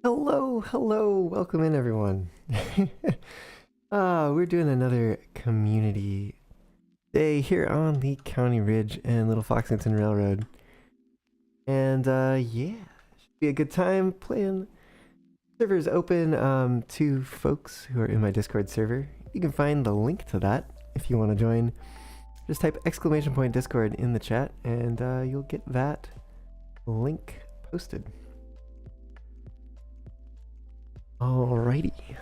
Hello, hello, welcome in everyone. We're doing another community day here on the County Ridge and Little Foxington Railroad. And yeah, should be a good time playing. Server's open to folks who are in my Discord server. You can find the link to that if you want to join. Just type !Discord in the chat and you'll get that link posted. Alrighty.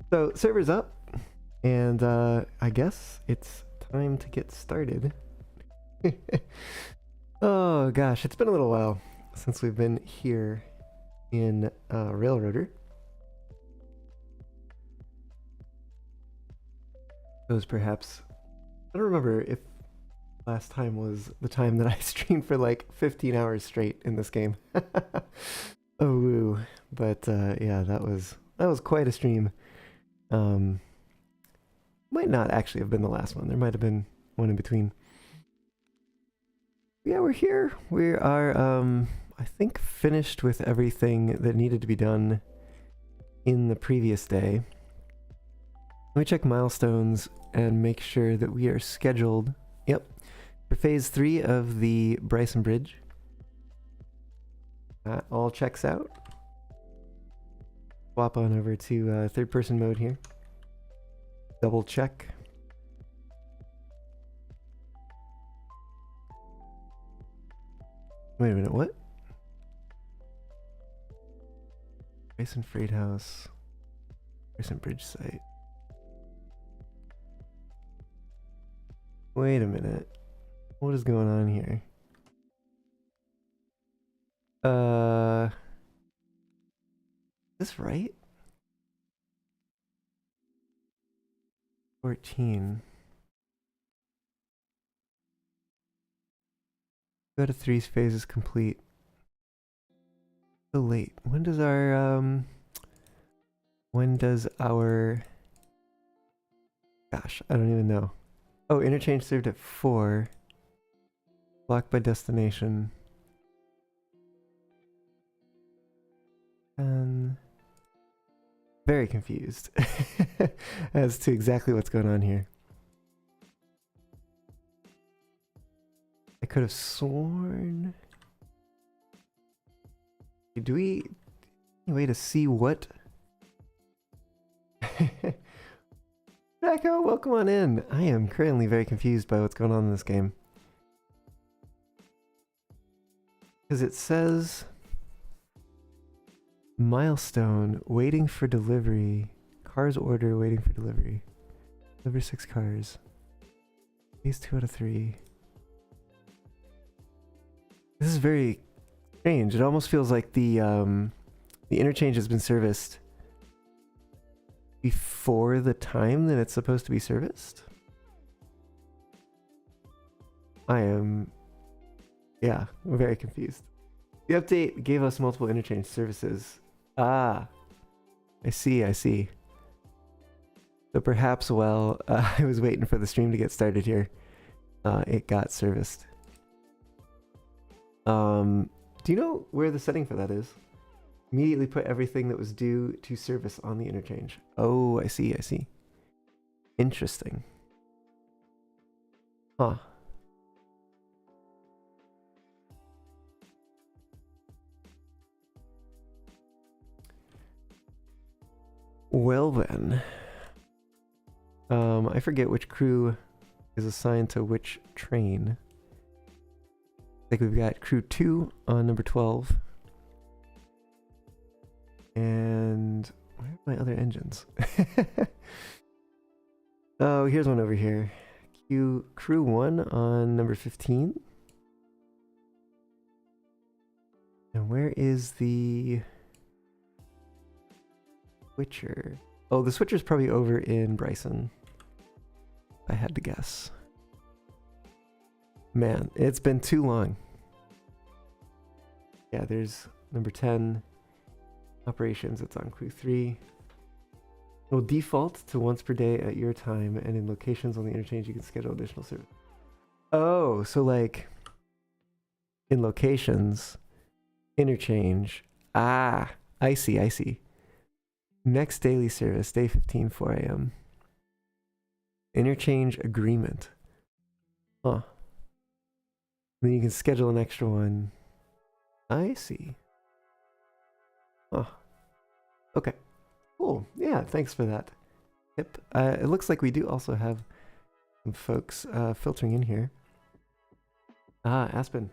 So, server's up, and I guess it's time to get started. Oh gosh, it's been a little while since we've been here in Railroader. Those perhaps, I don't remember if last time was the time that I streamed for like 15 hours straight in this game. Oh woo. But yeah, that was quite a stream. Might not actually have been the last one. There might have been one in between. Yeah, we're here. We are I think finished with everything that needed to be done in the previous day. Let me check milestones and make sure that we are scheduled. Yep. For phase 3 of the Bryson Bridge. That all checks out. Swap on over to third person mode here. Double check. Wait a minute, what? Bryson Freight House. Bryson Bridge site. Wait a minute. What is going on here? Is this right? 14. Go to 3 phases complete. So late. When does our gosh, I don't even know. Oh, interchange served at 4. Blocked by destination. And very confused as to exactly what's going on here. I could have sworn. Do we any way to see what? Echo, welcome on in. I am currently very confused by what's going on in this game. Because it says milestone waiting for delivery. Cars order waiting for delivery. Deliver 6 cars. Phase 2 out of 3. This is very strange. It almost feels like the interchange has been serviced before the time that it's supposed to be serviced. I'm very confused. The update gave us multiple interchange services. Ah, I see. So perhaps while I was waiting for the stream to get started here, it got serviced. Do you know where the setting for that is? Immediately put everything that was due to service on the interchange. Oh, I see. Interesting. Huh. Well then. I forget which crew is assigned to which train. I think we've got crew 2 on number 12. And where are my other engines? Oh, here's one over here. Crew 1 on number 15. And where is the switcher? Oh, the switcher's probably over in Bryson. If I had to guess. Man, it's been too long. Yeah, there's number 10. Operations, it's on crew 3. It will default to once per day at your time, and in locations on the interchange you can schedule additional service. Oh, so like in locations, interchange, Ah, I see, I see. Next daily service, day 15, 4 a.m. Interchange agreement. Huh. Then you can schedule an extra one. I see. Huh. Okay. Cool. Yeah, thanks for that. Yep. It looks like we do also have some folks filtering in here. Ah, Aspen.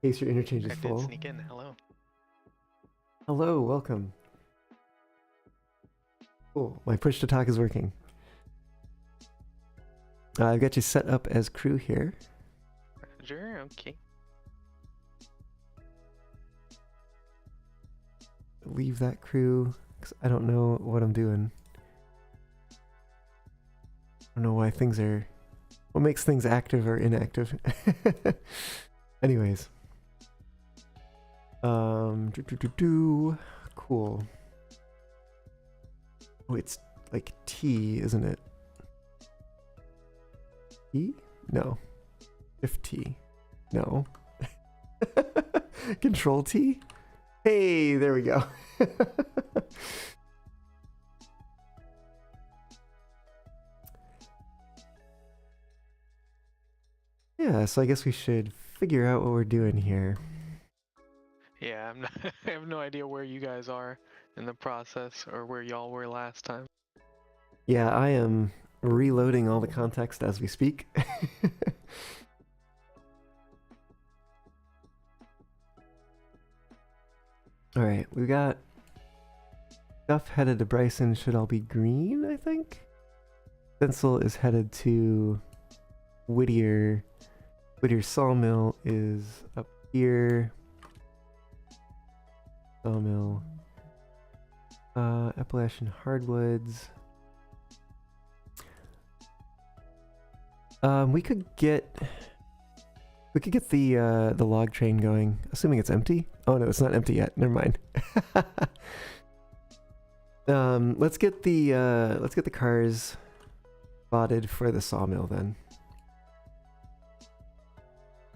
In case your interchange is full. I did sneak in. Hello. Hello, welcome. Cool. My push to talk is working. I've got you set up as crew here. Roger, okay. Leave that crew, because I don't know what I'm doing. I don't know why things are... What makes things active or inactive? Anyways. Cool. Oh, it's like T, isn't it? T? No. Shift T. No. Control T? Hey, there we go. Yeah, so I guess we should figure out what we're doing here. Yeah, I'm not, I have no idea where you guys are in the process or where y'all were last time. Yeah, I am reloading all the context as we speak. Alright, we got stuff headed to Bryson, should all be green, I think? Stencil is headed to Whittier. Whittier Sawmill is up here. Sawmill. Appalachian Hardwoods. We could get the log train going, assuming it's empty. Oh no, it's not empty yet. Never mind. Let's get the cars spotted for the sawmill then.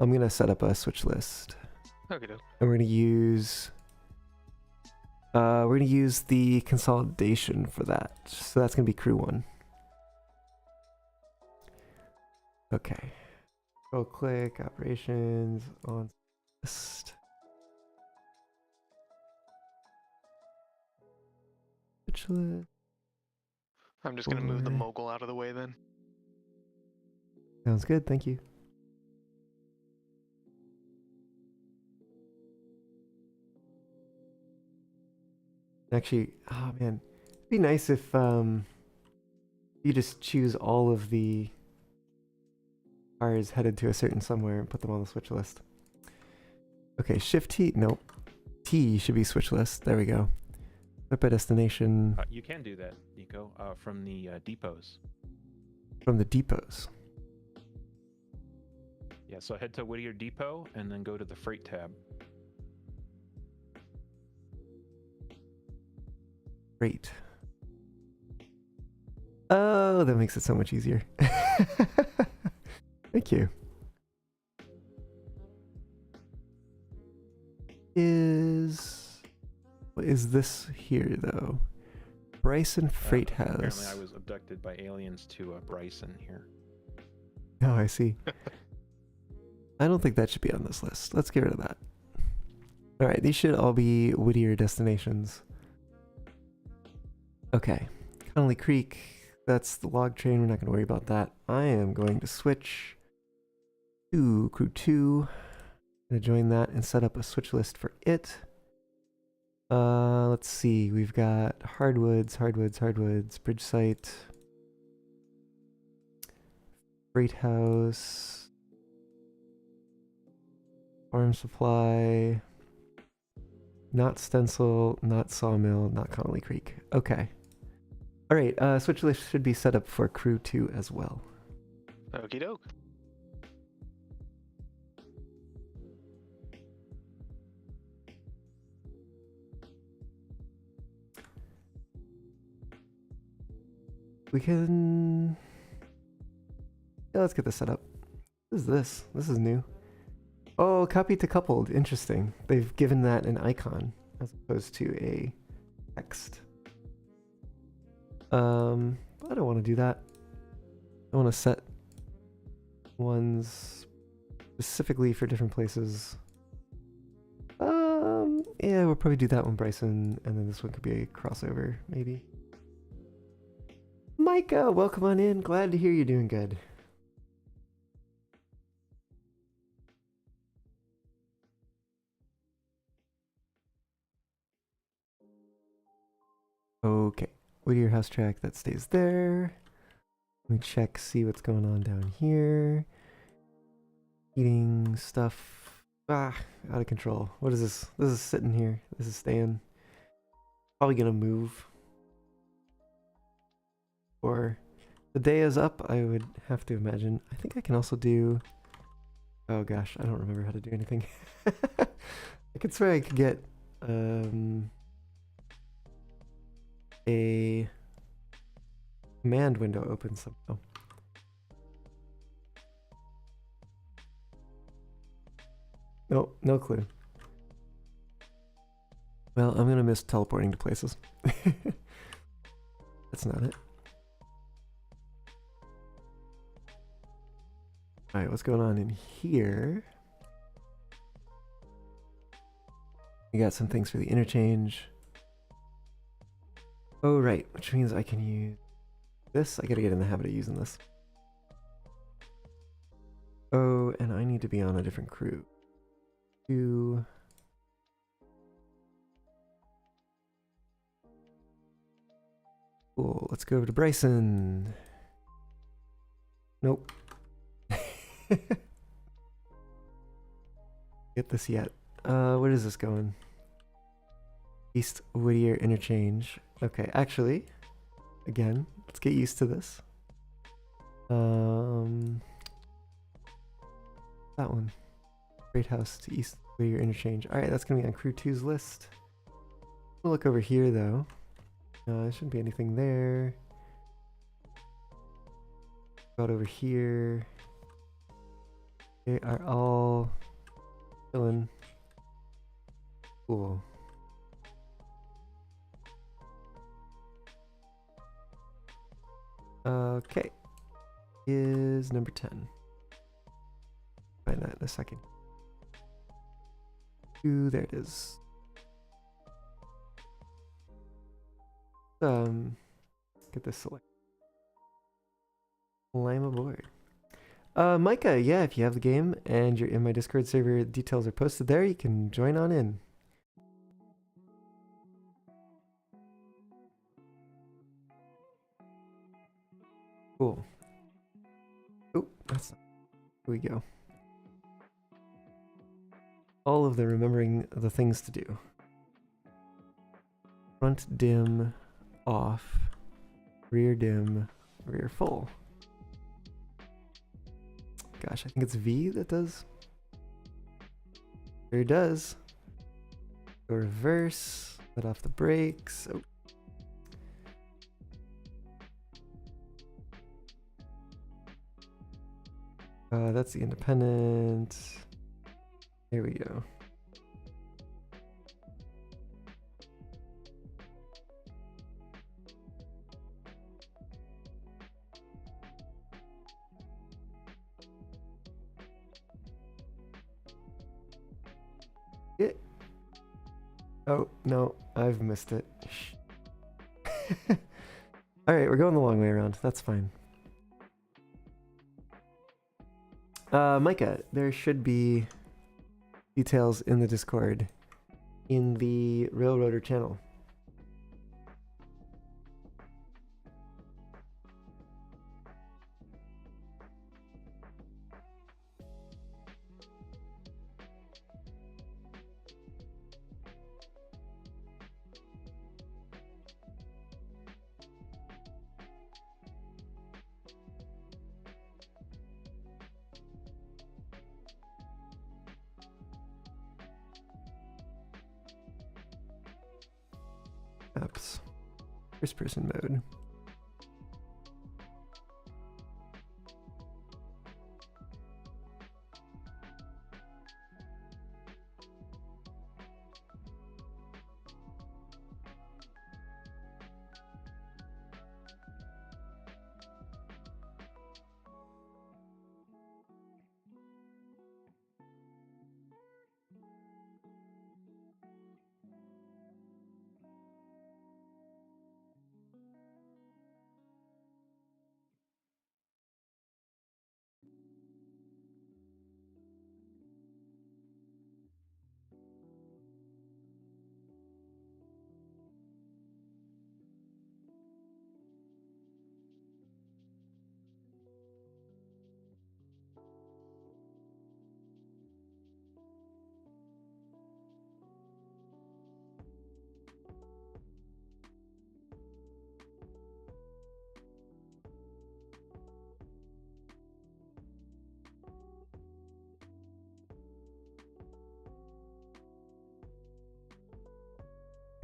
I'm gonna set up a switch list. Okay. And we're gonna use the consolidation for that. So that's gonna be crew 1. Okay. Go click operations on list. Switch list. I'm just gonna move the mogul out of the way then. Sounds good, thank you. Actually, oh man, it'd be nice if you just choose all of the cars headed to a certain somewhere and put them on the switch list. Okay, Shift T, nope. T should be switch list, there we go. Flip a destination. You can do that, Nico, from the depots. From the depots. Yeah, so head to Whittier Depot and then go to the freight tab. Great. Oh, that makes it so much easier. Thank you. What is this here though? Bryson Freight House. Apparently I was abducted by aliens to Bryson here. Oh, I see. I don't think that should be on this list. Let's get rid of that. Alright, these should all be Whittier destinations. Okay. Connolly Creek, that's the log train. We're not going to worry about that. I am going to switch to crew 2. I'm going to join that and set up a switch list for it. Let's see. We've got Hardwoods, Bridge Site, Freight House, Farm Supply, not Stencil, not Sawmill, not Connolly Creek. Okay. Alright, switch list should be set up for crew 2 as well. Okie doke. We can... Yeah, let's get this set up. What is this? This is new. Oh, copy to coupled. Interesting. They've given that an icon as opposed to a text. I don't want to do that. I want to set ones specifically for different places. Yeah, we'll probably do that one, Bryson, and then this one could be a crossover, maybe. Micah, welcome on in. Glad to hear you're doing good. Okay, Whittier house track, that stays there. Let me check, see what's going on down here. Eating stuff. Ah, out of control. What is this? This is sitting here. This is staying. Probably gonna move. Or the day is up, I would have to imagine. I think I can also do... Oh gosh, I don't remember how to do anything. I could swear I could get a command window open somehow. Nope, no clue. Well, I'm gonna miss teleporting to places. That's not it. Alright, what's going on in here? We got some things for the interchange. Oh, right, which means I can use this. I gotta get in the habit of using this. Oh, and I need to be on a different crew. Cool, let's go over to Bryson. Nope. Get this yet. Where is this going? East Whittier interchange. Okay, actually, again, let's get used to this. That one. Great House to East Whittier interchange. Alright, that's gonna be on Crew 2's list. We'll look over here though. There shouldn't be anything there. About over here. They are all chilling. Cool. Okay. Is number 10. Find that in a second. Ooh, there it is. Get this select. Climb aboard. Micah, yeah, if you have the game and you're in my Discord server, details are posted there. You can join on in. Cool. Oh, that's... Here we go. All of the remembering the things to do. Front dim, off. Rear dim, rear full. Gosh, I think it's V that does. There it does. Go reverse, let off the brakes. Oh. That's the independent. There we go. Oh, no, I've missed it. Alright, we're going the long way around. That's fine. Micah, there should be details in the Discord in the Railroader channel. Apps. First person mode.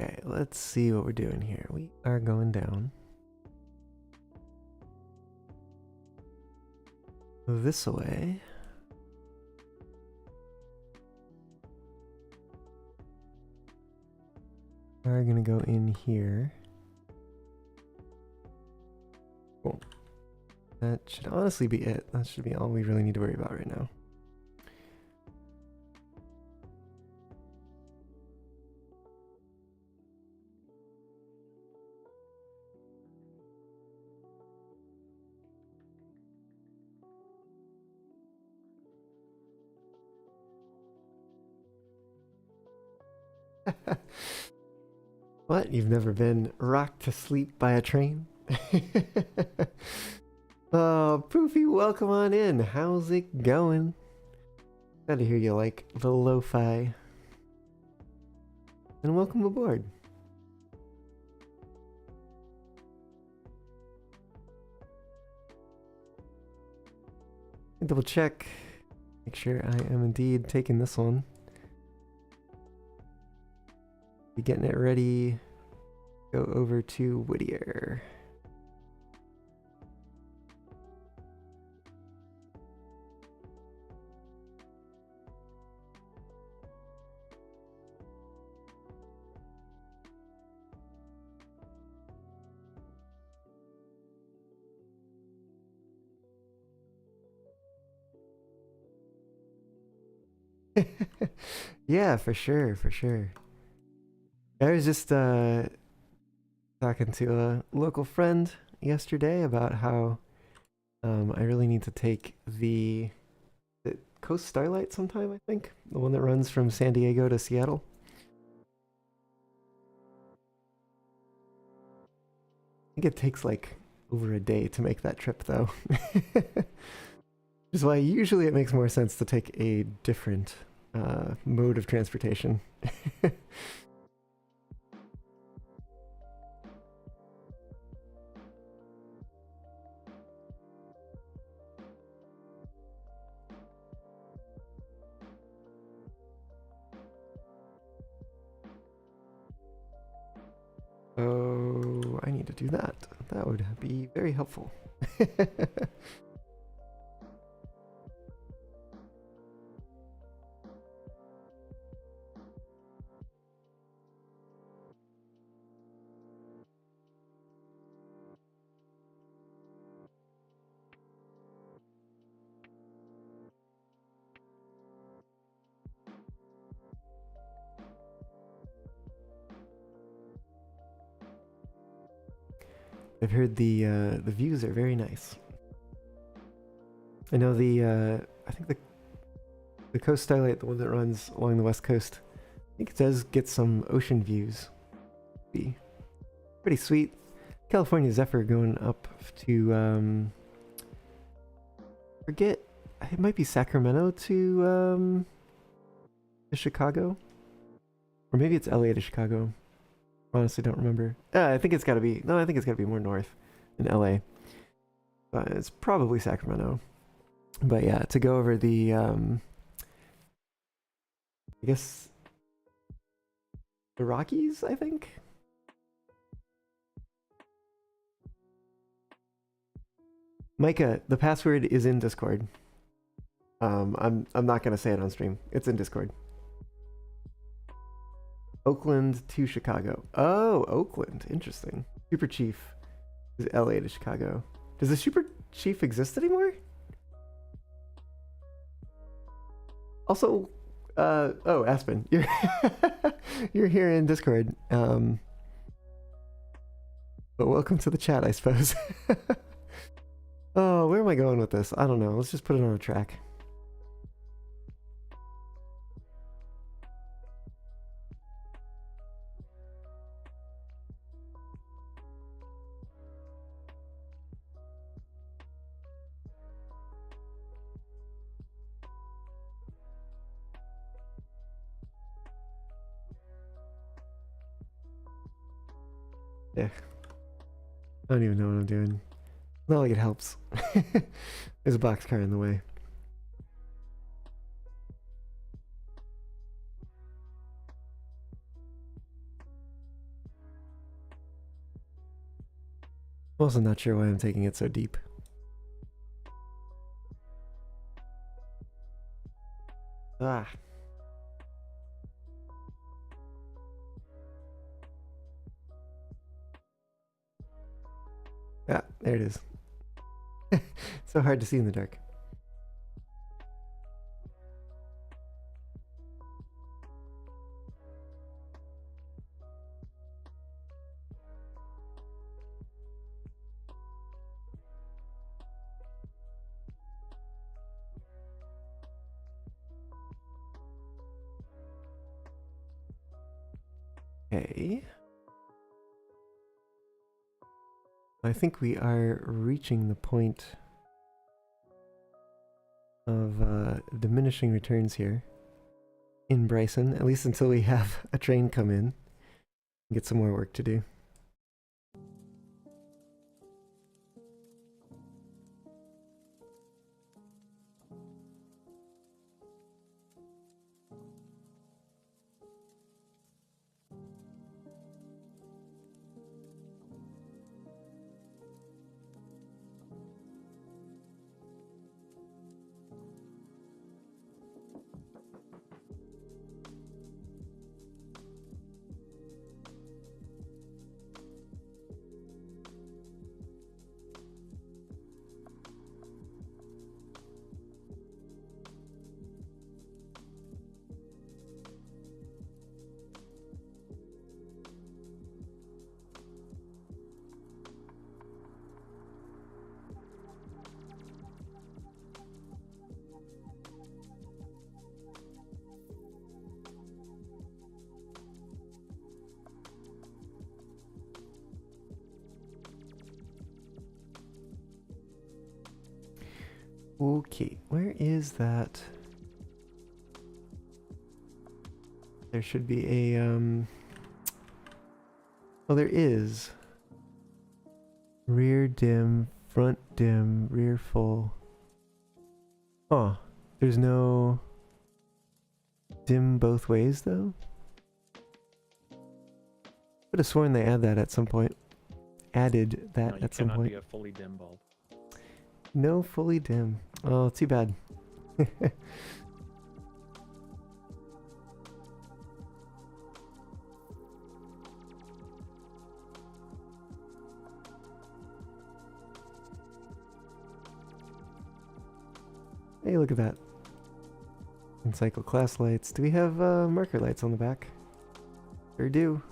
Okay, let's see what we're doing here. We are going down this way. We're gonna go in here. Cool. That should honestly be it. That should be all we really need to worry about right now. What? You've never been rocked to sleep by a train? Oh, Poofy, welcome on in. How's it going? Glad to hear you like the lo-fi. And welcome aboard. Double check. Make sure I am indeed taking this one. Be getting it ready. Go over to Whittier. Yeah, for sure, for sure. I was just talking to a local friend yesterday about how I really need to take the Coast Starlight sometime, I think. The one that runs from San Diego to Seattle. I think it takes like over a day to make that trip though. Which is why usually it makes more sense to take a different mode of transportation. Oh, I need to do that. That would be very helpful. I've heard the views are very nice. I know I think the Coast Starlight, the one that runs along the west coast, I think it does get some ocean views. Be pretty sweet. California Zephyr going up to forget, it might be Sacramento to Chicago, or maybe it's LA to Chicago. Honestly, don't remember. I think it's got to be. No, I think it's got to be more north in LA. But it's probably Sacramento. But yeah, to go over the I guess the Rockies, I think. Micah, the password is in Discord. I'm not gonna say it on stream. It's in Discord. Oakland to Chicago. Oh, Oakland. Interesting. Super Chief is LA to Chicago. Does the Super Chief exist anymore? Also, oh, Aspen, you're you're here in Discord. But welcome to the chat, I suppose. Oh, where am I going with this? I don't know. Let's just put it on a track. Yeah. I don't even know what I'm doing. Not like it helps. There's a boxcar in the way. I'm also not sure why I'm taking it so deep. Ah. Ah, there it is. So hard to see in the dark. Okay. I think we are reaching the point of diminishing returns here in Bryson, at least until we have a train come in and get some more work to do. Okay, where is that? There should be a, oh, there is. Rear dim, front dim, rear full. Oh, there's no dim both ways, though? Would have sworn they add that at some point. Added that at some point. Be a fully dim bulb. No fully dim. Oh, too bad. Hey, look at that. Encycle class lights. Do we have marker lights on the back? Sure do.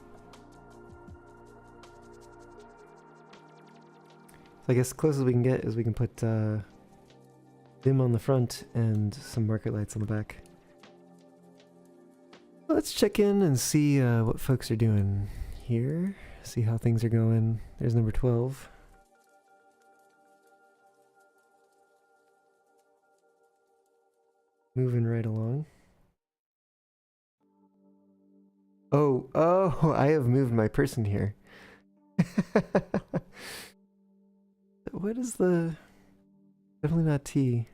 So I guess the closest we can get is we can put dim on the front and some marker lights on the back. Let's check in and see what folks are doing here. See how things are going. There's number 12. Moving right along. Oh, I have moved my person here. What is the... Definitely not T.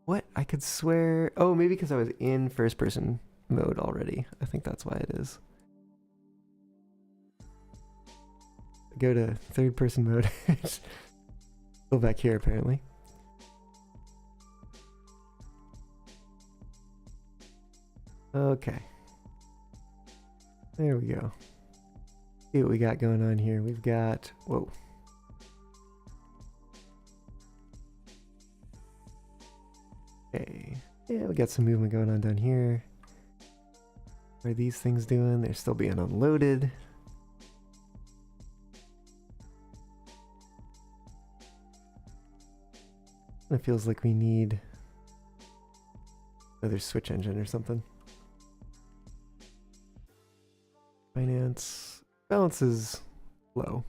What? I could swear... Oh, maybe because I was in first person mode already. I think that's why it is. Go to third person mode. Go back here apparently. Okay. There we go. See what we got going on here. We've got... Whoa. Okay. Yeah, we got some movement going on down here. What are these things doing? They're still being unloaded. It feels like we need another switch engine or something. Finance. Balance is low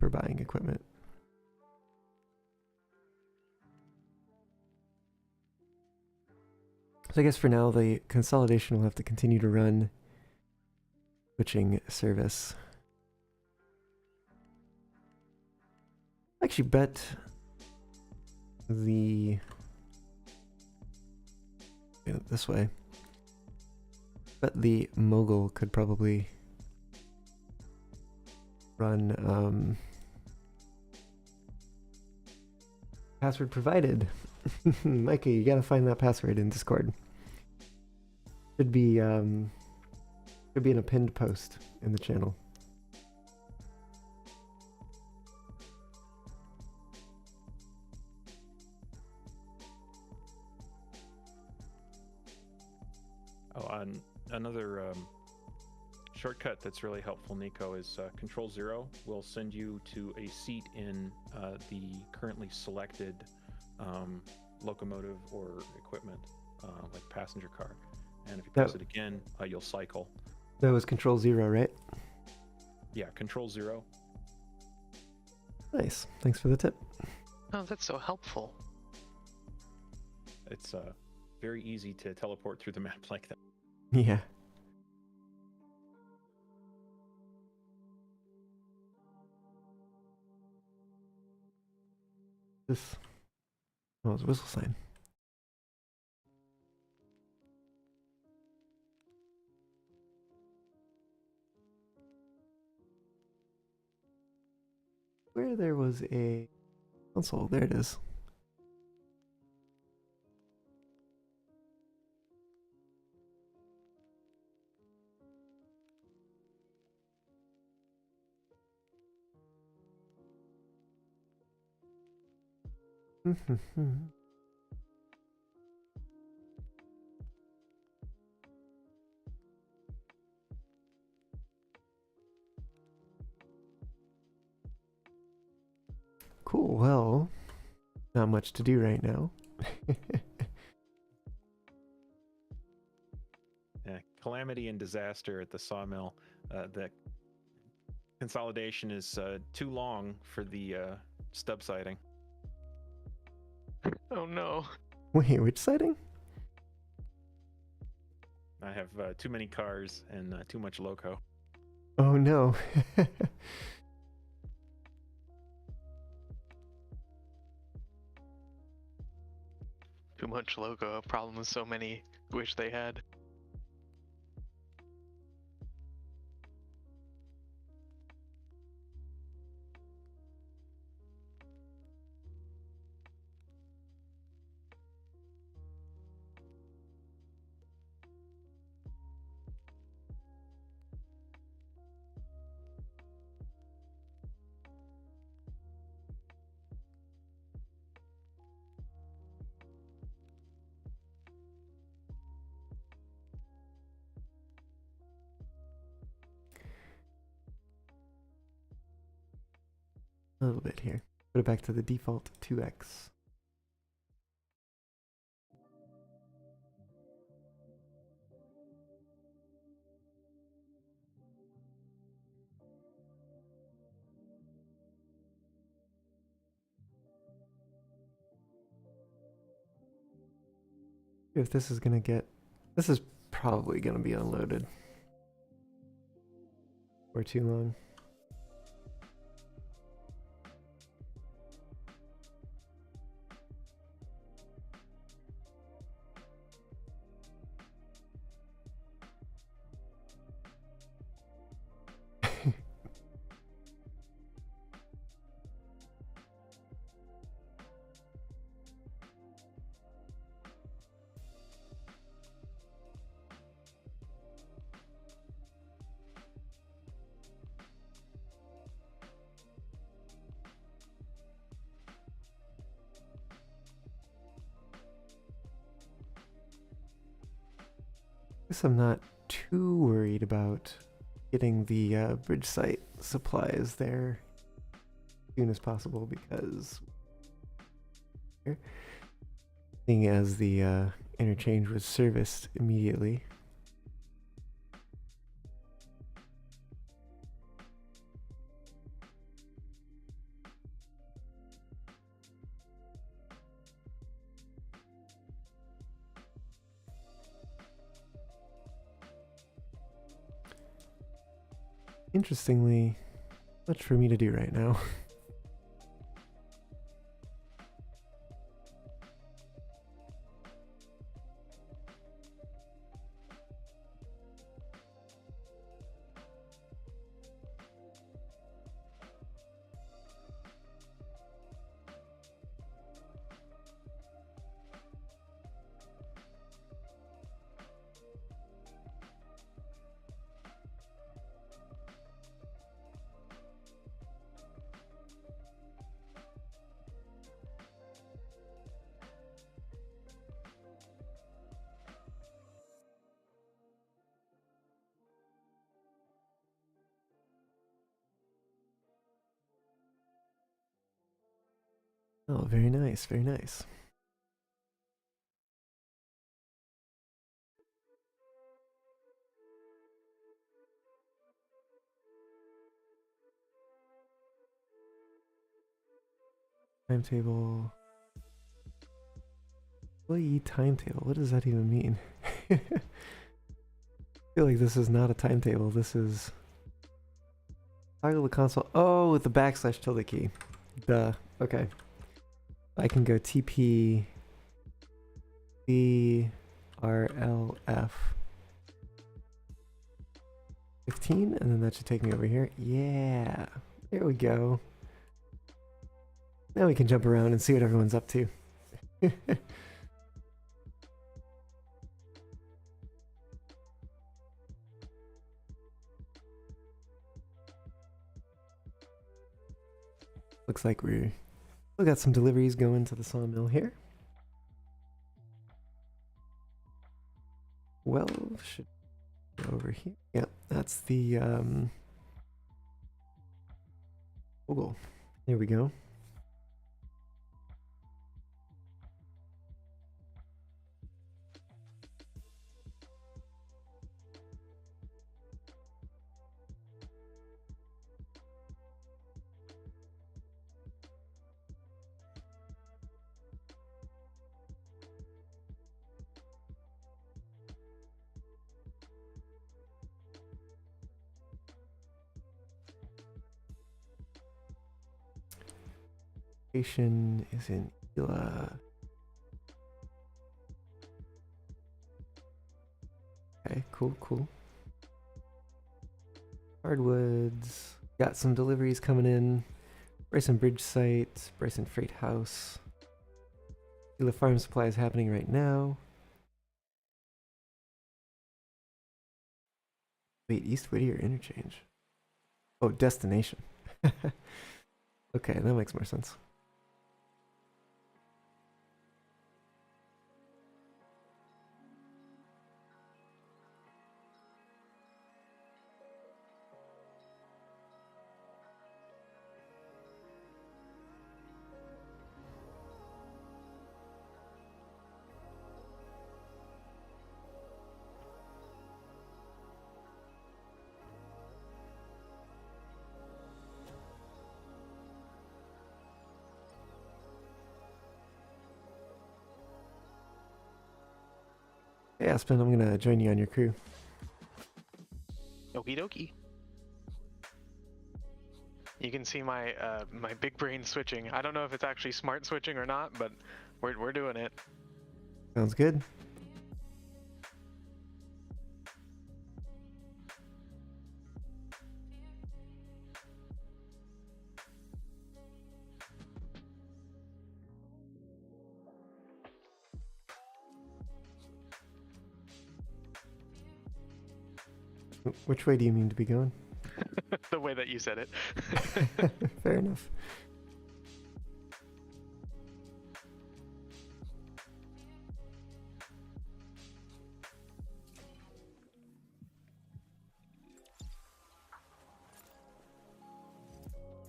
for buying equipment. So I guess for now the consolidation will have to continue to run switching service. I actually bet the... this way. Bet the mogul could probably run password provided. Micah, you gotta find that password in Discord. Should be in a pinned post in the channel. Oh, another shortcut that's really helpful, Nico, is Control-0 will send you to a seat in the currently selected locomotive or equipment, like passenger car. And if you press it again, you'll cycle. That was Control-0, right? Yeah, Control-0. Nice. Thanks for the tip. Oh, that's so helpful. It's very easy to teleport through the map like that. Yeah. This. Oh, it's a whistle sign. Where there was a console, there it is. Cool, well, not much to do right now. Yeah, calamity and disaster at the sawmill. The consolidation is too long for the stub siding. Oh no. Wait, which siding? I have too many cars and too much loco. Oh no. Too much logo. A problem with so many. Wish they had. A little bit here. Put it back to the default 2x. If this is gonna get... This is probably gonna be unloaded. For too long. Guess I'm not too worried about getting the bridge site supplies there as soon as possible because seeing as the interchange was serviced immediately. Interestingly, much for me to do right now. Oh, very nice, very nice. Timetable. Employee timetable. What does that even mean? I feel like this is not a timetable. This is toggle the console. Oh, with the backslash tilde key. Duh. Okay. I can go TP BRLF 15, and then that should take me over here. Yeah. There we go. Now we can jump around and see what everyone's up to. Looks like we got some deliveries going to the sawmill here. Well, should go over here. Yep, that's the Google. There we go. Location is in Ela. Okay, cool, cool. Hardwoods. Got some deliveries coming in. Bryson Bridge site, Bryson Freight House. Ela Farm Supply is happening right now. Wait, East Whittier interchange. Oh, destination. Okay, that makes more sense. Hey Aspen, I'm gonna join you on your crew. Okie dokie. You can see my my big brain switching. I don't know if it's actually smart switching or not, but we're doing it. Sounds good. Which way do you mean to be going? The way that you said it. Fair enough.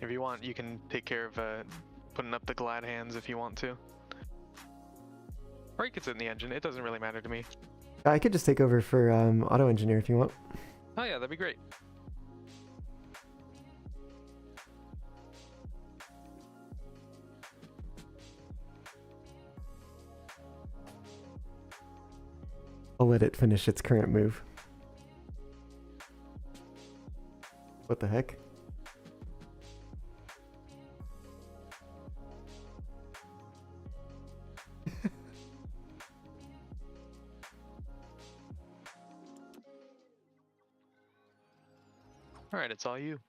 If you want, you can take care of putting up the glad hands if you want to. Or you could sit in the engine. It doesn't really matter to me. I could just take over for auto engineer if you want. Oh yeah, that'd be great. I'll let it finish its current move. What the heck? Alright, it's all you.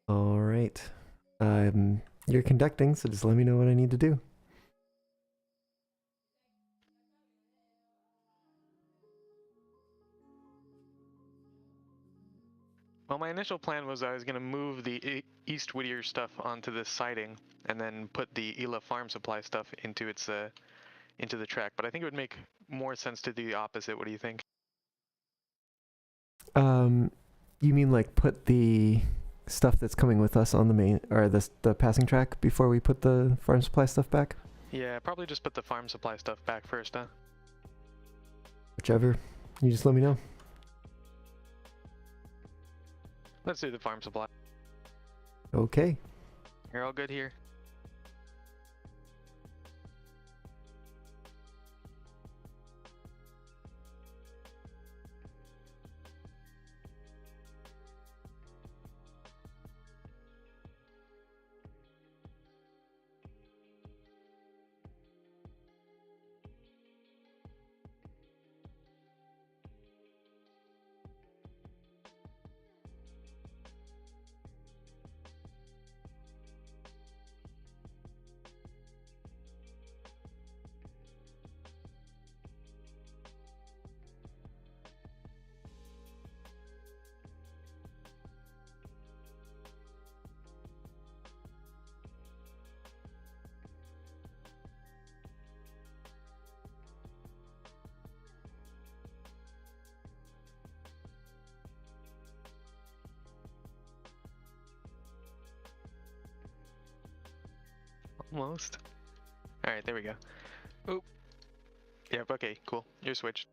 All right. You're conducting, so just let me know what I need to do. Well, my initial plan was I was going to move the East Whittier stuff onto this siding and then put the Ela Farm Supply stuff into its into the track, but I think it would make more sense to do the opposite. What do you think? You mean like put the stuff that's coming with us on the main or the passing track before we put the farm supply stuff back? Yeah, probably just put the farm supply stuff back first, huh? Whichever. You just let me know. Let's do the farm supply. Okay. You're all good here. Almost. Alright, there we go. Oop. Yep, okay, cool. You're switched.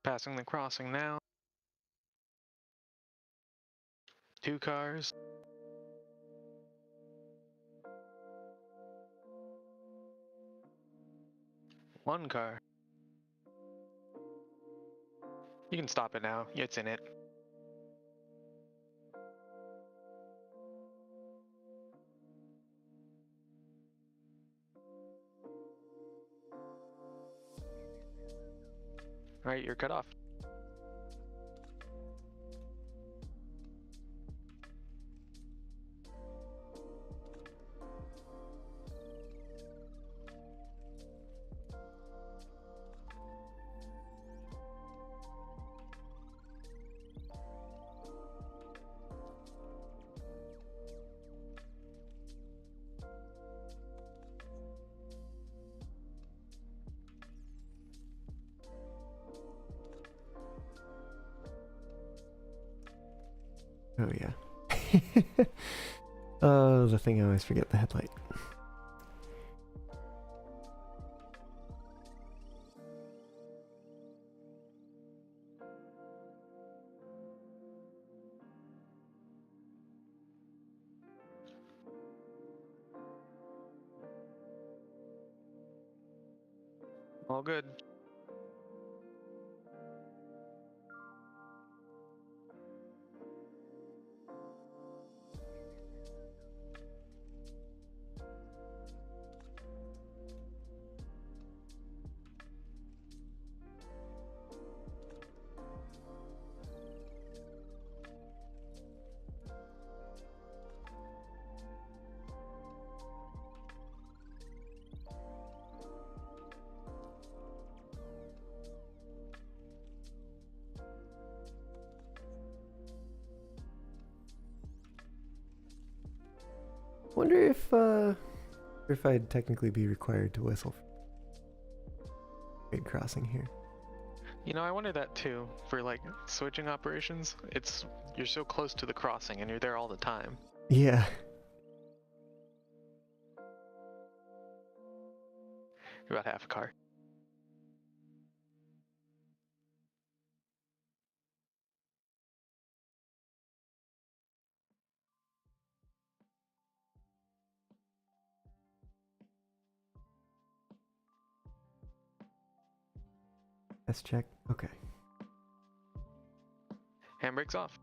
Passing the crossing now. 2 cars. One car. You can stop it now. It's in it. Alright, you're cut off. Oh yeah. Oh, the thing I always forget, the headlight. All good. Wonder if I'd technically be required to whistle for grade crossing here. You know, I wonder that too, for like switching operations. You're so close to the crossing and you're there all the time. Yeah. You're about half a car. Test check. Okay. Handbrake's off.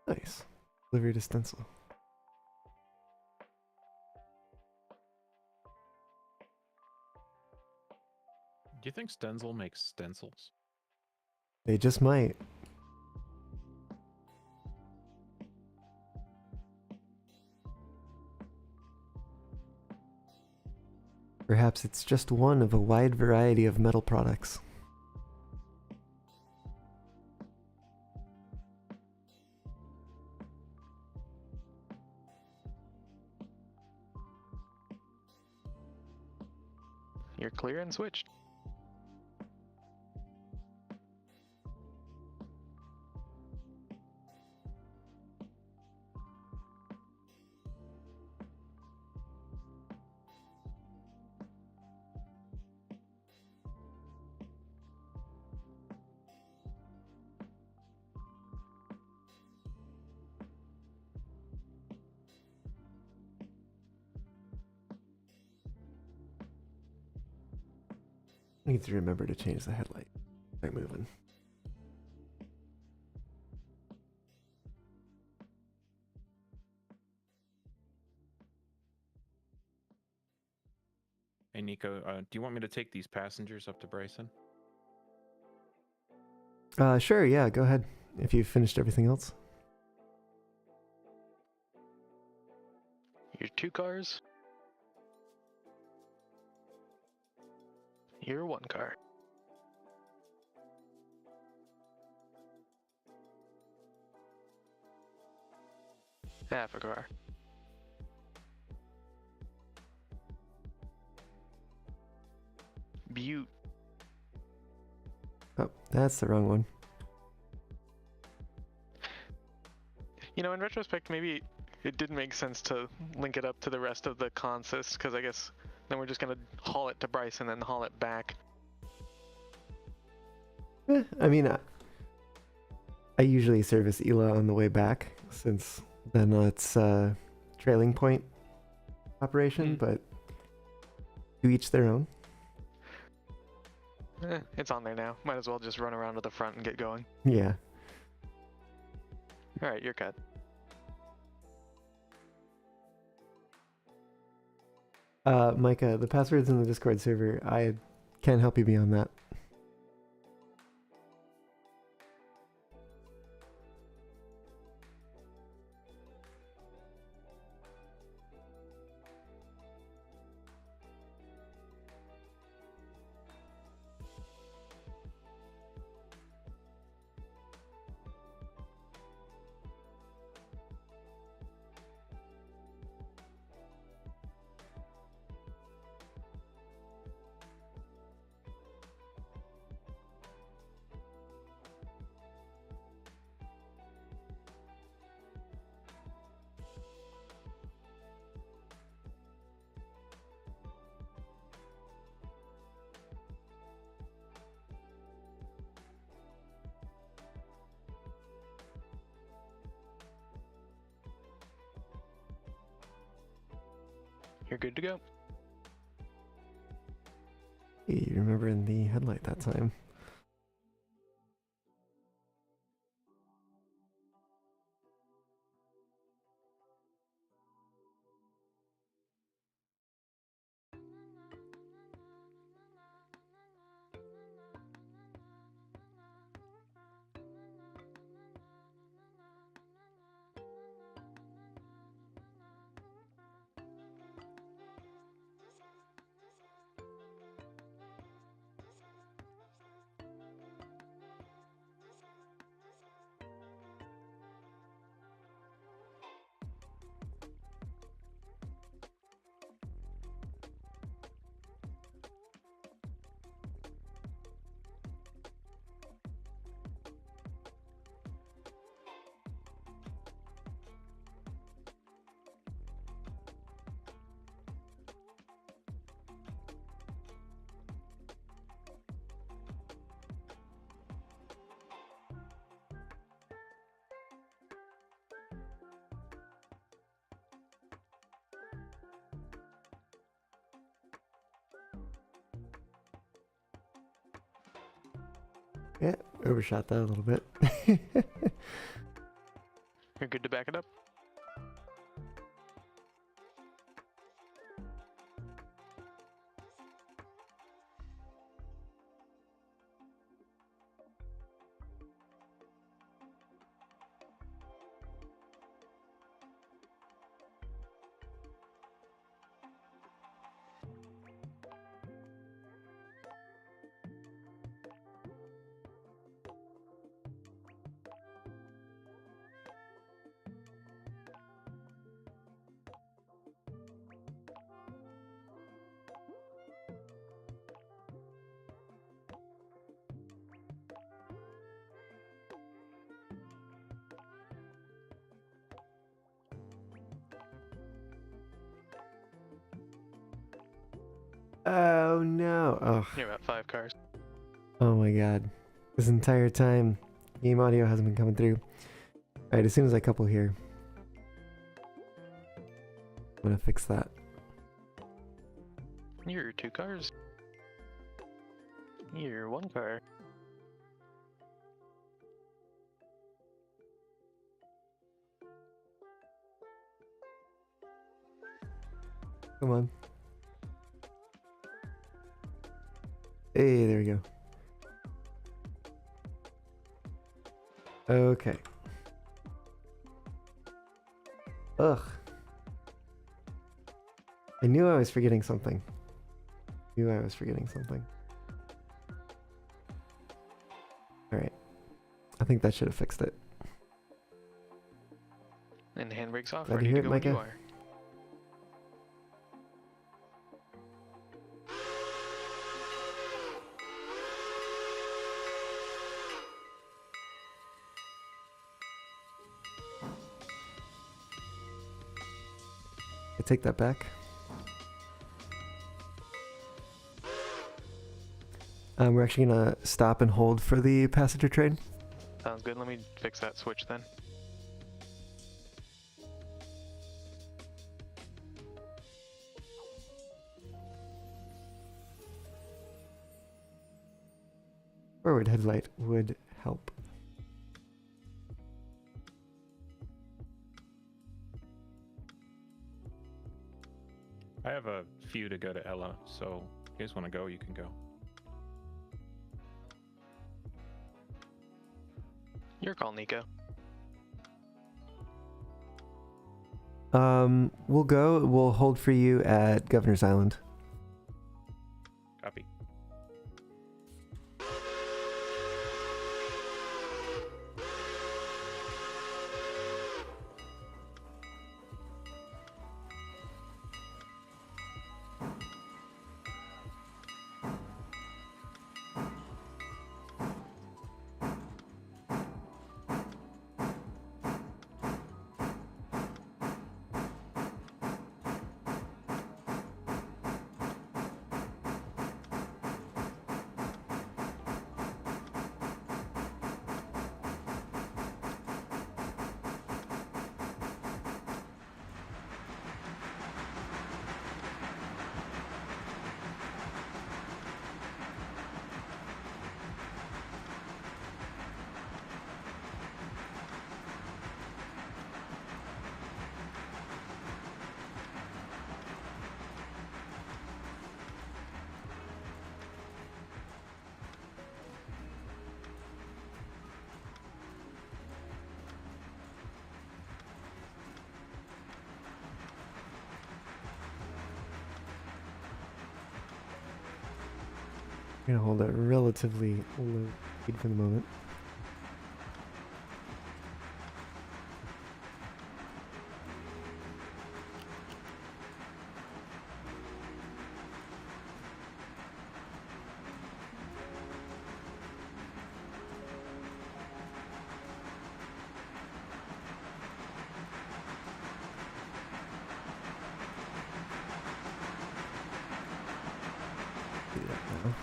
Nice. Delivery to stencil. Do you think Stenzel makes stencils? They just might. Perhaps it's just one of a wide variety of metal products. You're clear and switched. Need to remember to change the headlight. Start moving. Hey, Nico, do you want me to take these passengers up to Bryson? Sure, yeah, go ahead. If you've finished everything else. Your 2 cars. Your 1 car. Half a car. Butte. Oh, that's the wrong one. You know, in retrospect, maybe it did make sense to link it up to the rest of the consist, because I guess then we're just going to haul it to Bryce and then haul it back. I mean, I usually service Ela on the way back, since then it's trailing point operation, but to each their own. It's on there now. Might as well just run around to the front and get going. Yeah. Alright, you're cut. Micah, the password's in the Discord server. I can't help you beyond that. You're good to go. Hey, you remembering the headlight that time. Yeah, overshot that a little bit. You're good to back it up? Oh no. Oh. You're about 5 cars. Oh my god. This entire time, game audio hasn't been coming through. Alright, as soon as I couple here, I'm gonna fix that. You're 2 cars. You're 1 car. Come on. Hey, there we go. Okay. Ugh. I knew I was forgetting something. Alright. I think that should have fixed it. And the handbrake's off. Glad to Ready hear to it, go when you Micah. are. I take that back. We're actually gonna stop and hold for the passenger train. Sounds good. Let me fix that switch then. Forward headlight would help. I have a few to go to Ella, so if you guys want to go, you can go. Your call, Nico. We'll go. We'll hold for you at Governor's Island. Copy. We're gonna hold it relatively low speed for the moment. Do that now.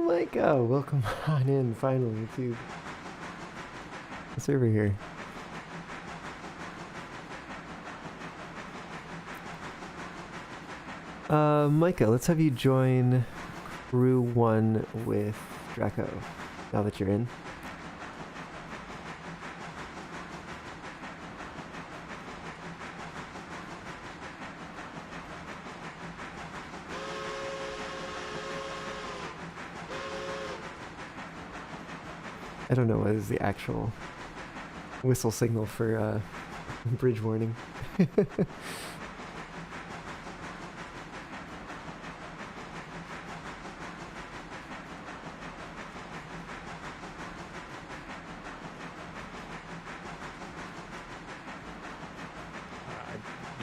Micah, welcome on in finally to the server here. Micah, let's have you join crew 1 with Draco, now that you're in. I don't know what is the actual whistle signal for bridge warning. The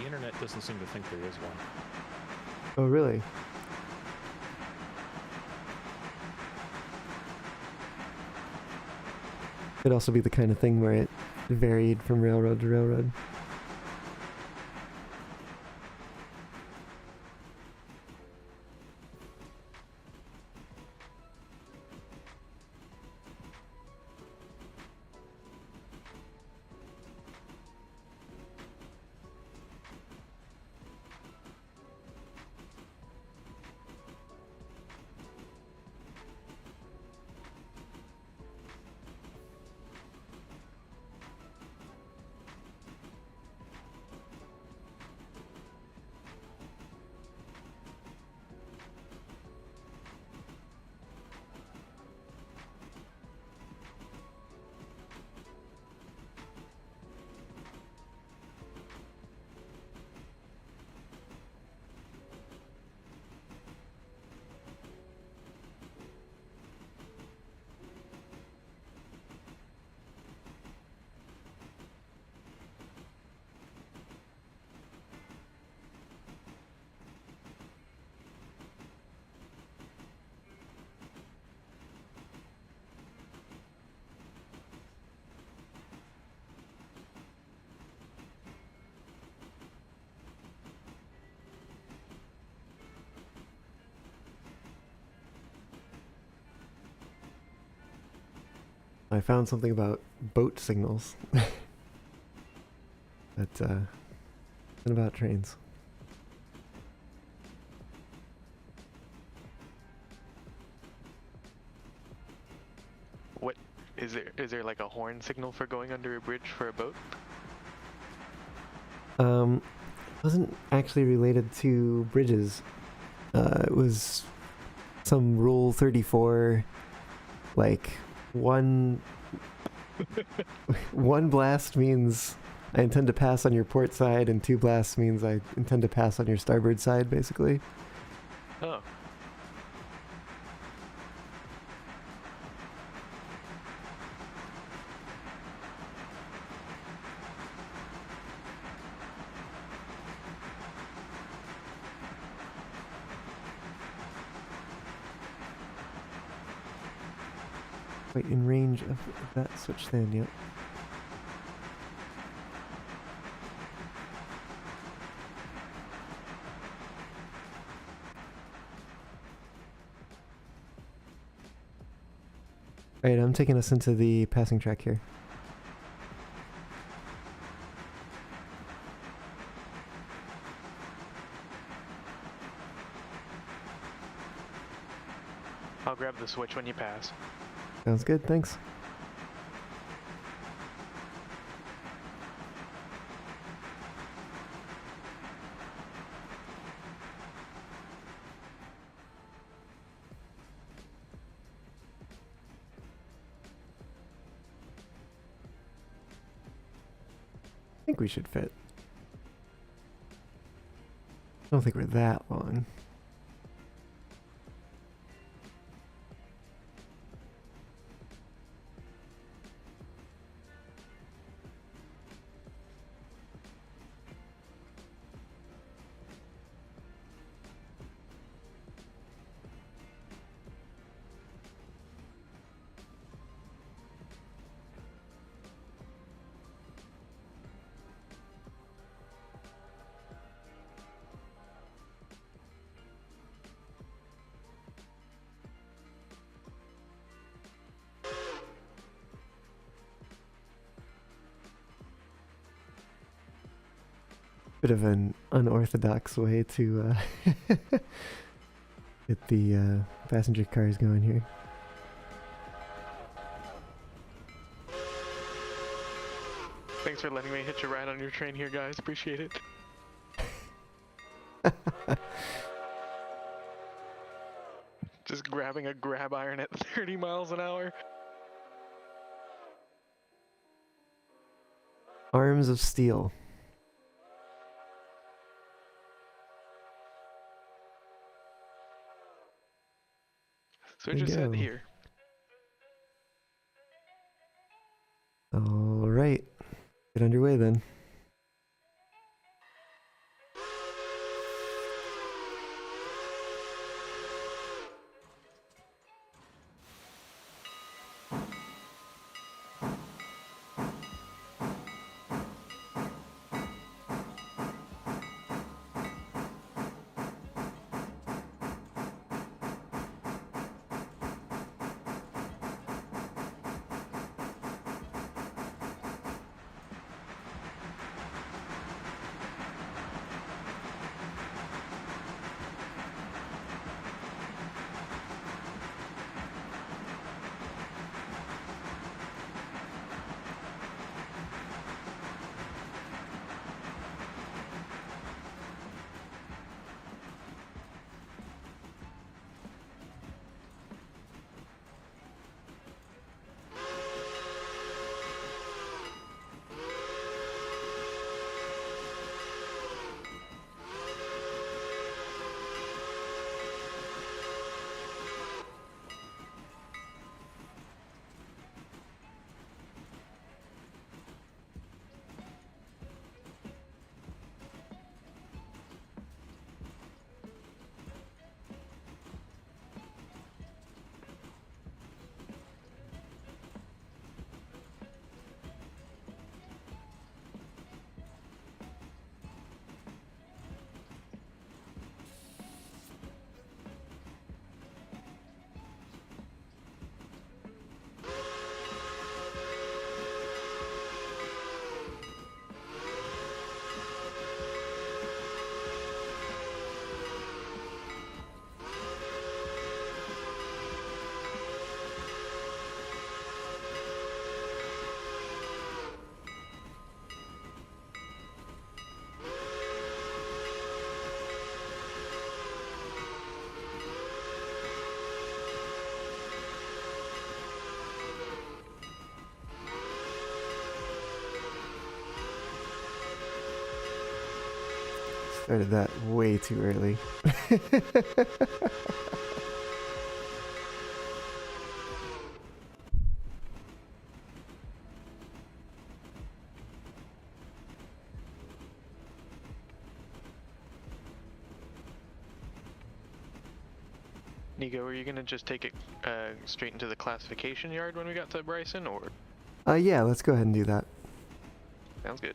internet doesn't seem to think there is one. Oh, really? Could also be the kind of thing where it varied from railroad to railroad. I found something about boat signals. But, and about trains. What is there? Is there like a horn signal for going under a bridge for a boat? It wasn't actually related to bridges. It was some Rule 34, like, one blast means I intend to pass on your port side, and 2 blasts means I intend to pass on your starboard side, basically. Oh. Wait, in range of that switch then, yep. Alright, I'm taking us into the passing track here. I'll grab the switch when you pass. Sounds good, thanks. I think we should fit. I don't think we're that long. bit of an unorthodox way to get the passenger cars going here. Thanks for letting me hitch a ride on your train here, guys. Appreciate it. Just grabbing a grab iron at 30 miles an hour. Arms of steel. So There you just head go. here. All right, get underway then. Started that way too early. Nico, were you gonna just take it straight into the classification yard when we got to Bryson, or? Yeah, let's go ahead and do that. Sounds good.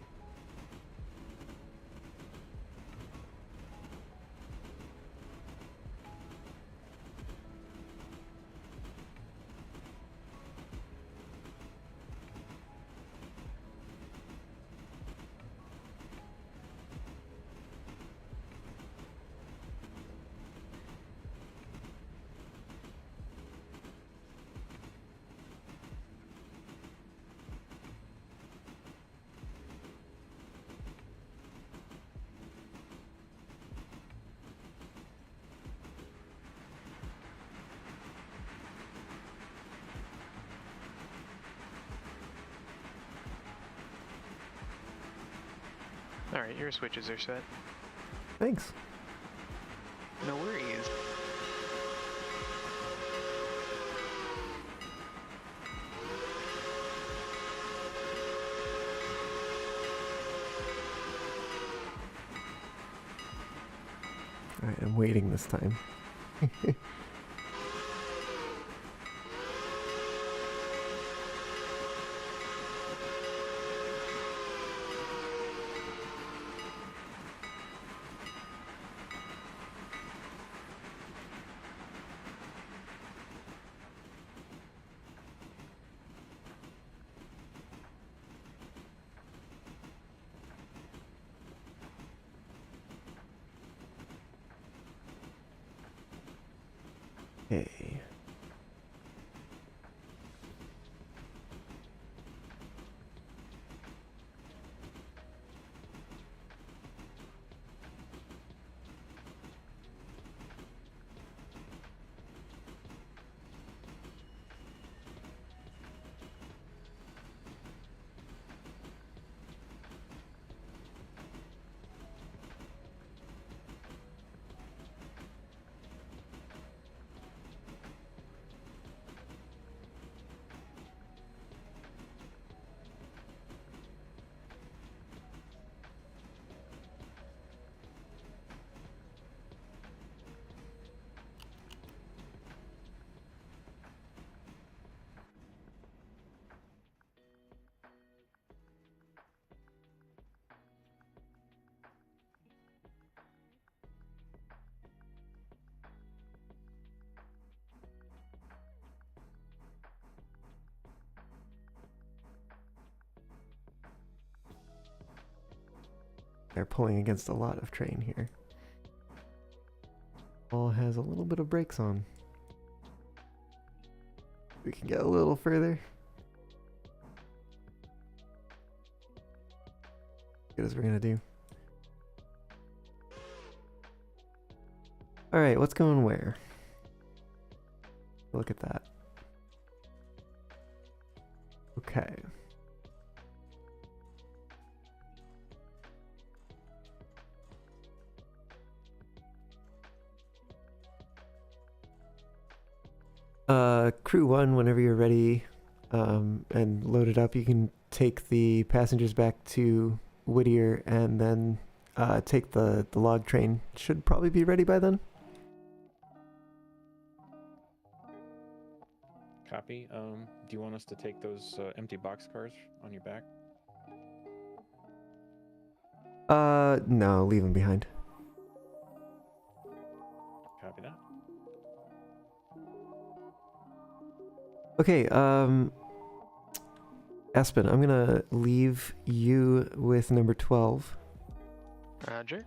Alright, your switches are set. Thanks. No worries. Alright, I'm waiting this time. Okay. They're pulling against a lot of train here. All has a little bit of brakes on. We can get a little further. Good as we're gonna do. Alright, what's going where? Look at that. Okay. Crew 1, whenever you're ready and loaded up, you can take the passengers back to Whittier and then take the log train. Should probably be ready by then. Copy. Do you want us to take those empty boxcars on your back? No, leave them behind. Copy that. Okay, Aspen, I'm gonna leave you with number 12. Roger.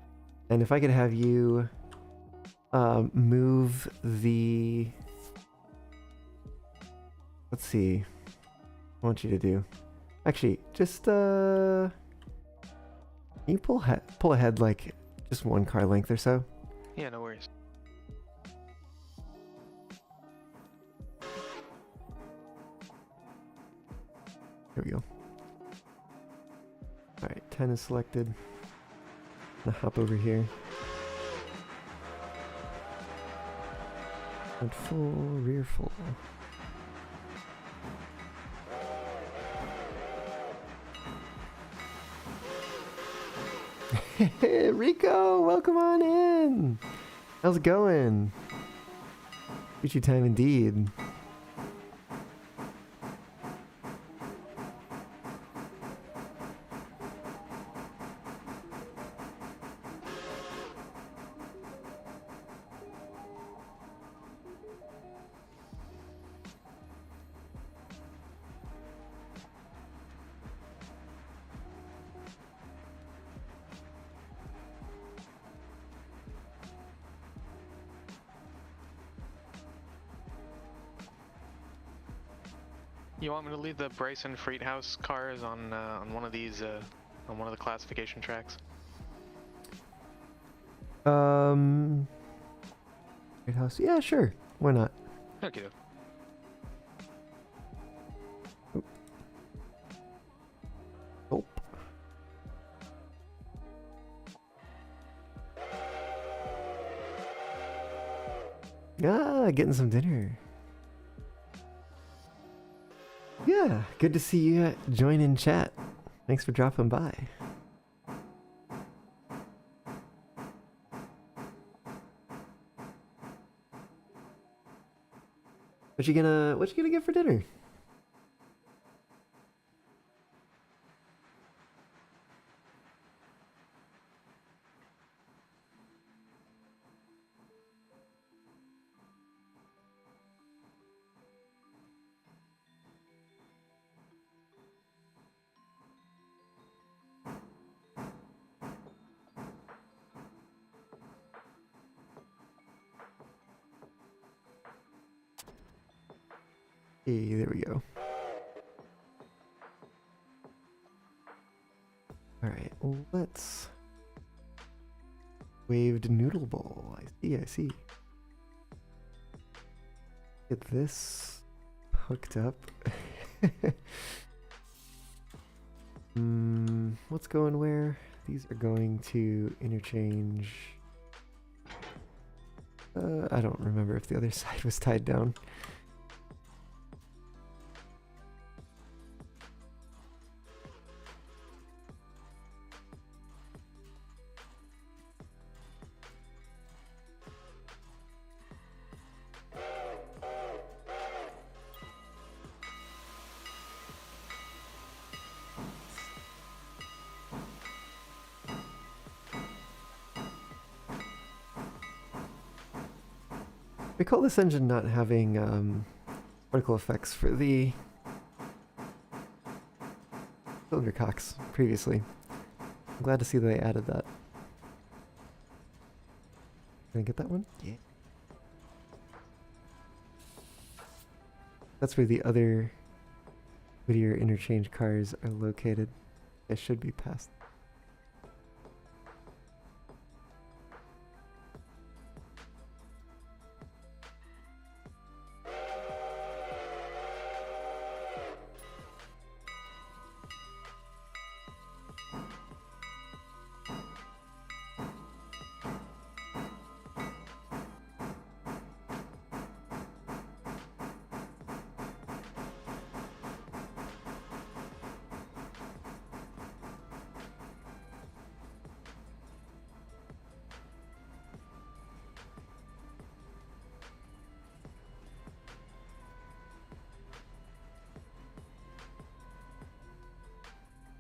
And if I could have you move the... Let's see. I want you to do. Actually, just can you pull ahead like just one car length or so? Yeah, no worries. Here we go. Alright, 10 is selected. I'm gonna hop over here. Front full, rear full. Hey, Rico, welcome on in. How's it going? Future time indeed. You want me to leave the Bryson Freight House cars on one of these on one of the classification tracks? Great house. Yeah, sure. Why not? Okay. Oh. Ah, getting some dinner. Yeah, good to see you join in chat. Thanks for dropping by. What you gonna get for dinner? Hey, there we go. Alright, let's... Waved noodle bowl. I see, I see. Get this hooked up. What's going where? These are going to interchange. I don't remember if the other side was tied down. Recall this engine not having particle effects for the cylinder cocks previously. I'm glad to see that they added that. Can I get that one? Yeah. That's where the other Whittier interchange cars are located. It should be past.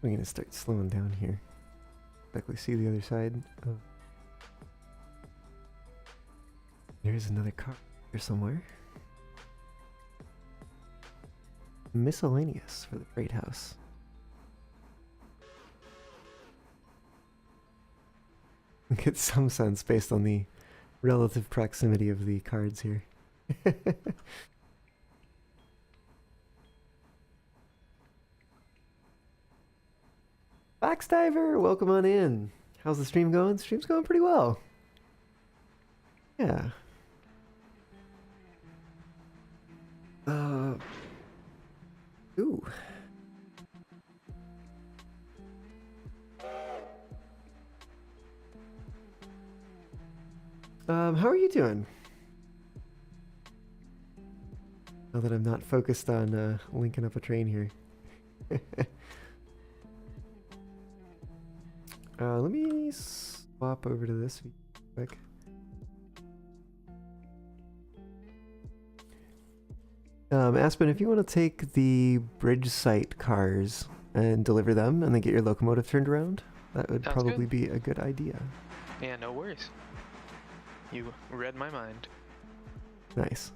I'm gonna start slowing down here. Like we see the other side of... There's another car here somewhere. Miscellaneous for the freight house. Get some sense based on the relative proximity of the cards here. Foxdiver, welcome on in. How's the stream going? Stream's going pretty well. Yeah. Ooh. How are you doing? Now that I'm not focused on linking up a train here. Let me swap over to this quick. Aspen, if you want to take the bridge site cars and deliver them and then get your locomotive turned around, that would Sounds probably good. be a good idea. Yeah, no worries. You read my mind. Nice.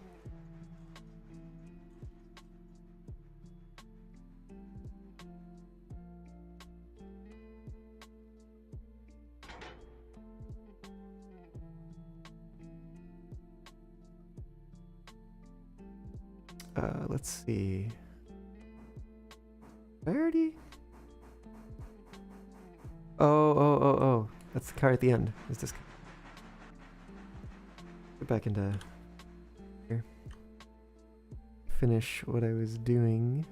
Let's see. Did I already? Oh. That's the car at the end. Is this? Get back into here. Finish what I was doing.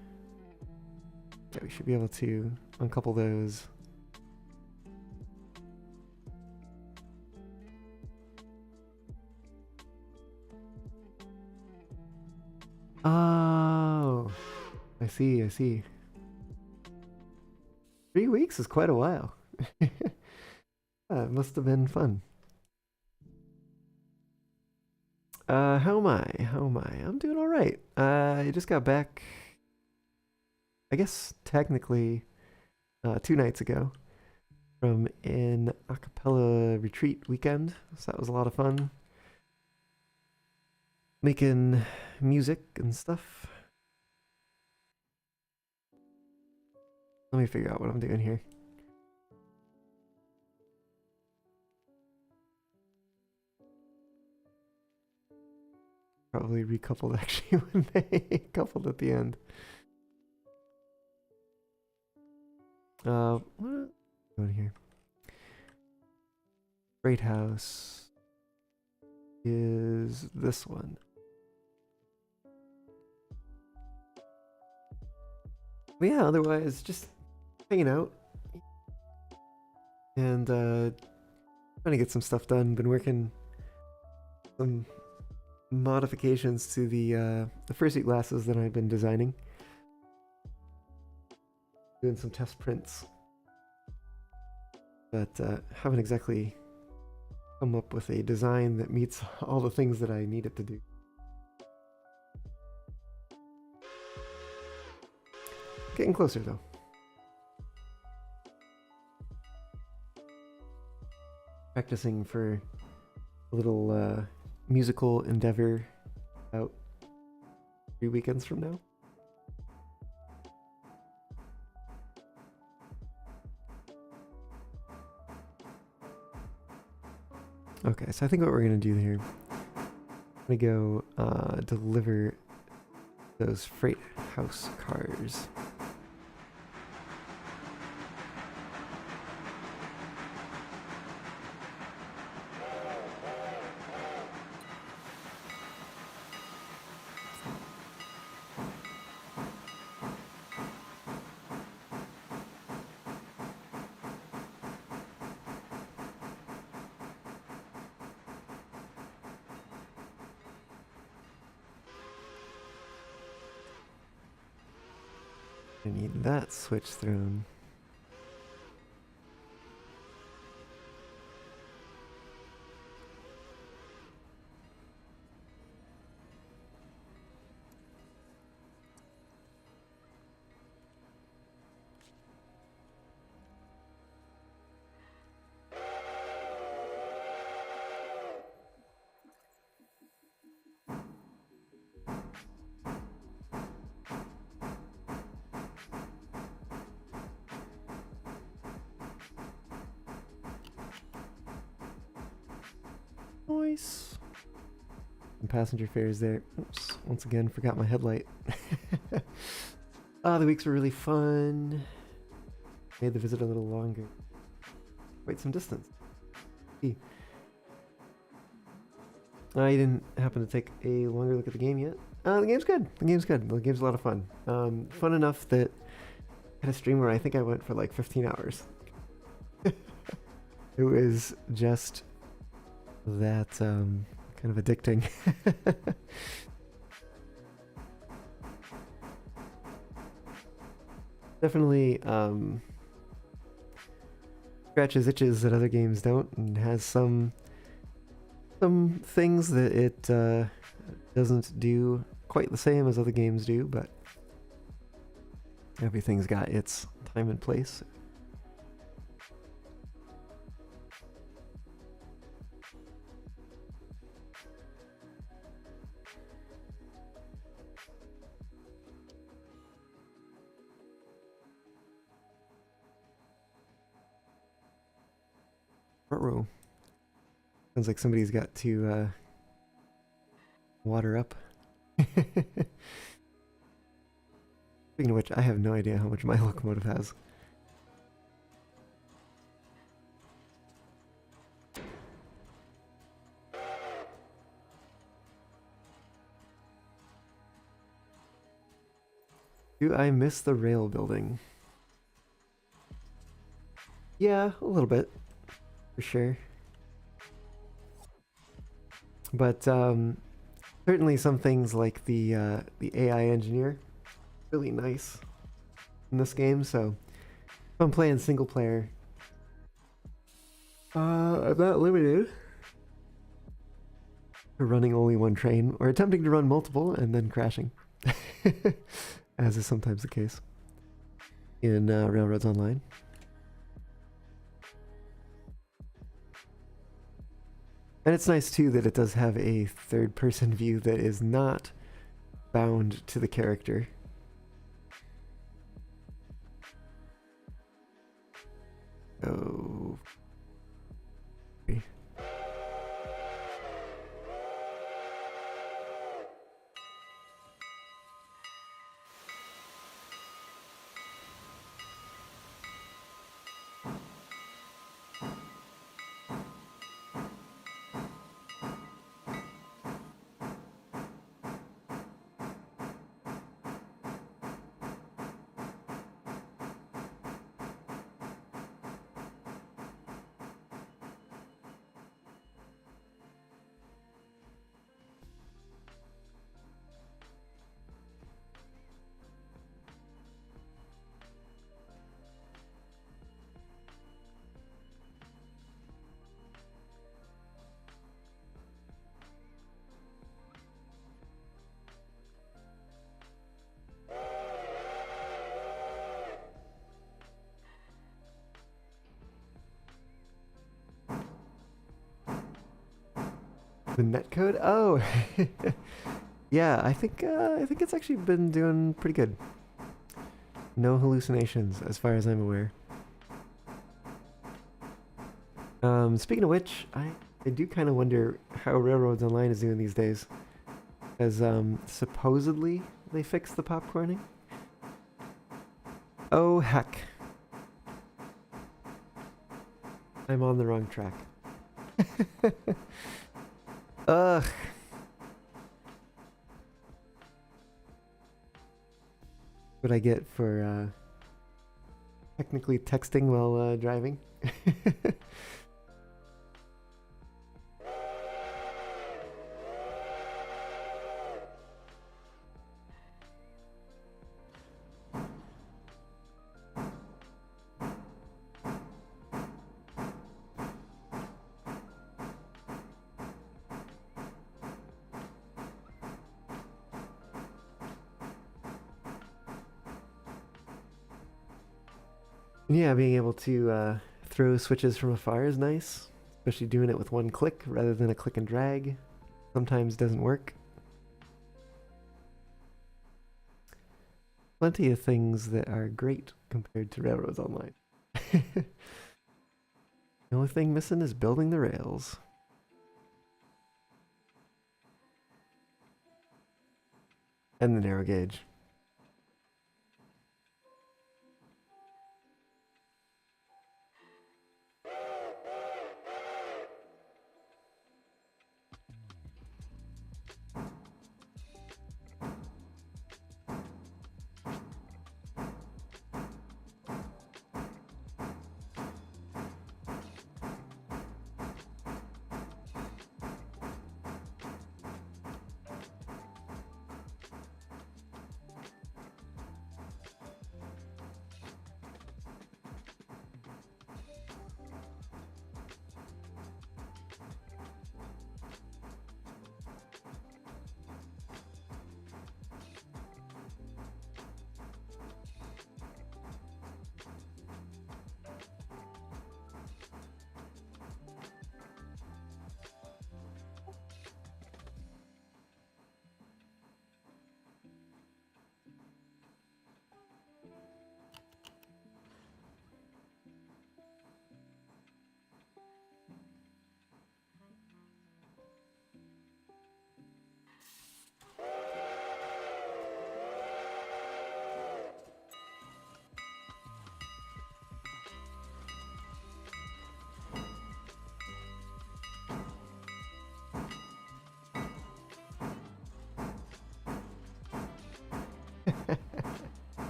Yeah, we should be able to uncouple those. Oh, I see. 3 weeks is quite a while. It must have been fun. How am I? I'm doing all right. I just got back, I guess technically 2 nights ago from an a cappella retreat weekend. So that was a lot of fun. Making music and stuff. Let me figure out what I'm doing here. probably recoupled actually when they coupled at the end. What going here? Freight house is this one. But yeah, otherwise just hanging out and trying to get some stuff done. Been working some modifications to the fursuit glasses that I've been designing. Doing some test prints, but haven't exactly come up with a design that meets all the things that I need it to do. Getting closer though. Practicing for a little musical endeavor about 3 weekends from now. Okay, so I think what we're gonna do here, I'm gonna go deliver those freight house cars. I need that switch thrown. Nice. And passenger fares there. Oops, once again, forgot my headlight. The weeks were really fun. Made the visit a little longer. Quite some distance. I didn't happen to take a longer look at the game yet. The game's good. The game's good. The game's a lot of fun. Fun enough that I had a stream where I think I went for like 15 hours. It was just that kind of addicting. Definitely scratches itches that other games don't, and has some things that it doesn't do quite the same as other games do, but everything's got its time and place. Front row. Sounds like somebody's got to water up. Speaking of which, I have no idea how much my locomotive has. Do I miss the rail building? Yeah, a little bit, for sure. But certainly some things like the AI engineer, really nice in this game. So if I'm playing single player, I'm not limited to running only one train or attempting to run multiple and then crashing, as is sometimes the case in Railroads Online. And it's nice too that it does have a third-person view that is not bound to the character. Oh. The netcode? Oh, yeah. I think it's actually been doing pretty good. No hallucinations, as far as I'm aware. Speaking of which, I do kind of wonder how Railroads Online is doing these days, because supposedly they fixed the popcorning. Oh heck! I'm on the wrong track. Ugh. What I get for technically texting while driving. Yeah, being able to throw switches from afar is nice, especially doing it with one click rather than a click and drag. Sometimes doesn't work. Plenty of things that are great compared to Railroads Online. The only thing missing is building the rails. And the narrow gauge.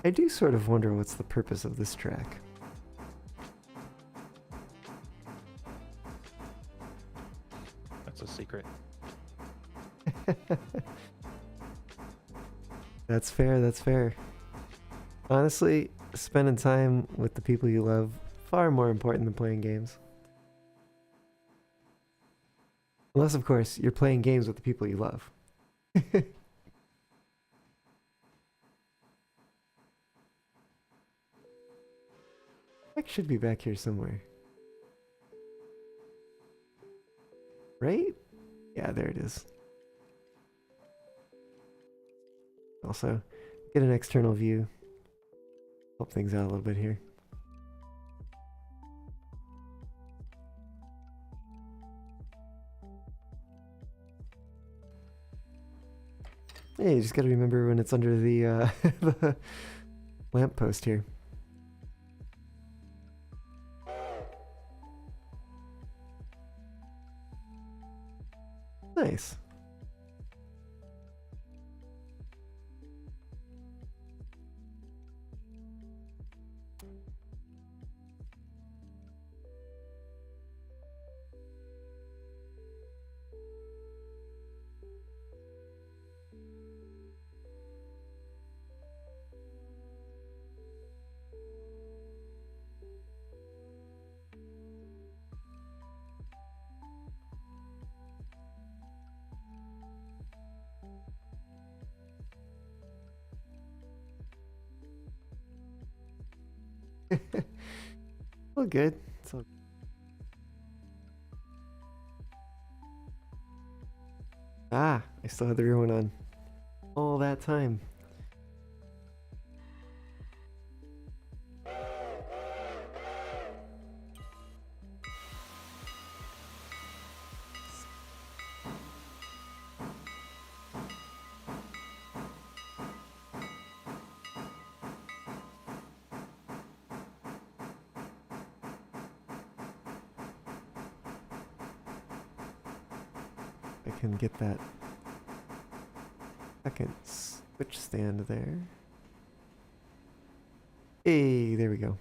I do sort of wonder what's the purpose of this track. That's a secret. That's fair, that's fair. Honestly, spending time with the people you love, far more important than playing games. Unless, of course, you're playing games with the people you love. It should be back here somewhere. Right? Yeah, there it is. Also, get an external view. Help things out a little bit here. Yeah, you just gotta remember when it's under the, the lamppost here. Nice. All good. Ah, I still had the rear one on all that time. I can get that second switch stand there. Hey, there we go.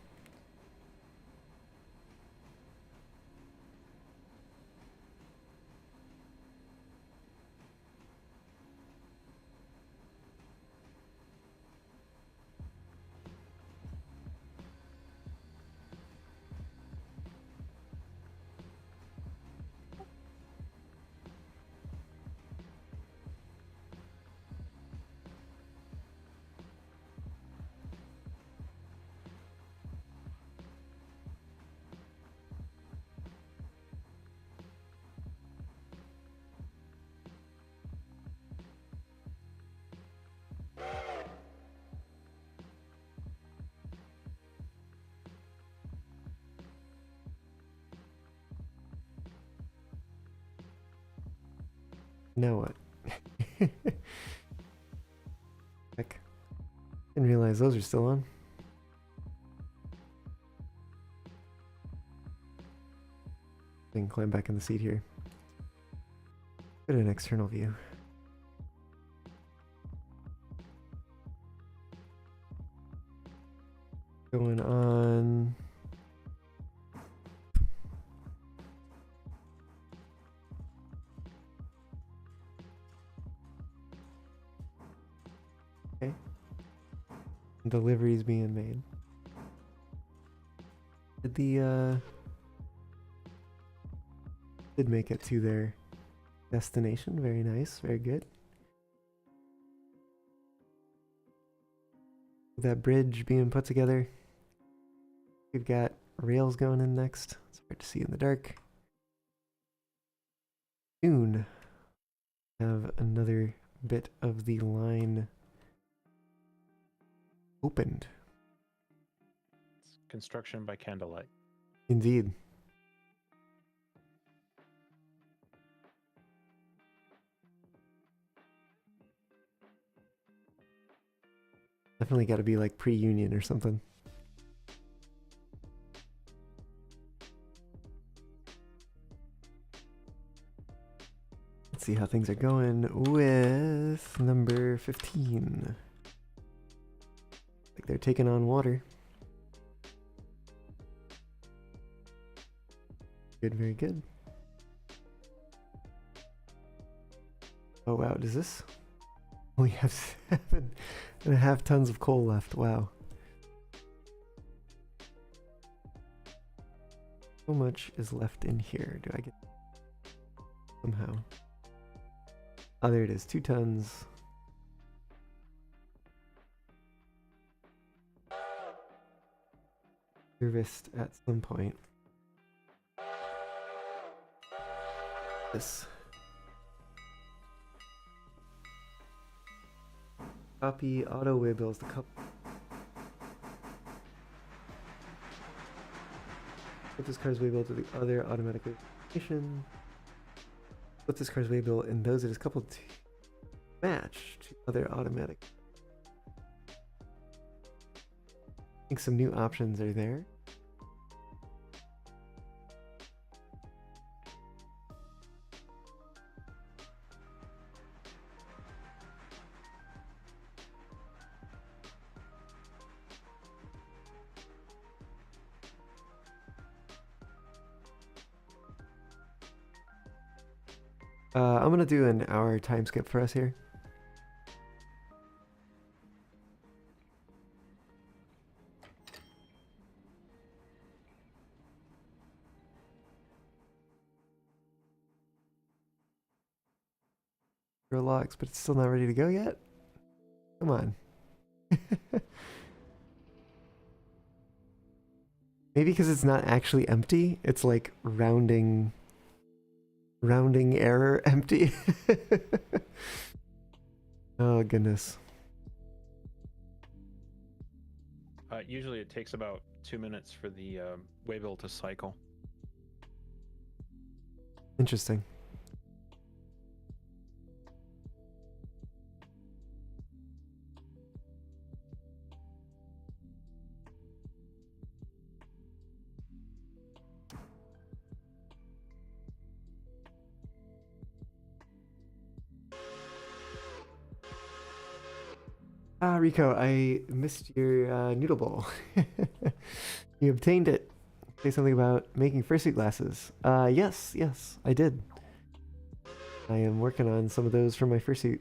Now what? Heck. Didn't realize those are still on. I can climb back in the seat here. Get an external view. Going on. Okay. Deliveries being made. Did make it to their destination. Very nice. Very good. That bridge being put together. We've got rails going in next. It's hard to see in the dark. Soon have another bit of the line opened. It's construction by candlelight. Indeed. Definitely got to be like pre-union or something. Let's see how things are going with number 15. Like they're taking on water. Good, very good. Oh wow, does this only have 7.5 tons of coal left? Wow. How much is left in here? Do I get somehow? Oh, there it is. 2 tons. Serviced at some point. This. Copy auto waybills. The cup. Put this car's waybill to the other automatic station. Put this car's waybill and those it is coupled to match to other automatic. I think some new options are there. I'm gonna do an hour time skip for us here. Locks, but it's still not ready to go yet. Come on. Maybe because it's not actually empty. It's like rounding error empty. Oh goodness. Usually it takes about 2 minutes for the waybill to cycle. Interesting. Ah, Rico, I missed your noodle bowl. You obtained it. Say something about making fursuit glasses. Yes, I did. I am working on some of those for my fursuit.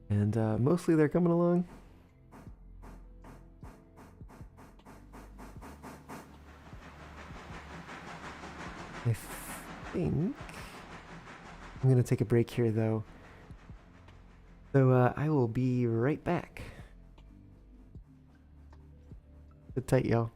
And mostly they're coming along. I think I'm gonna take a break here though. So I will be right back. Sit tight, y'all.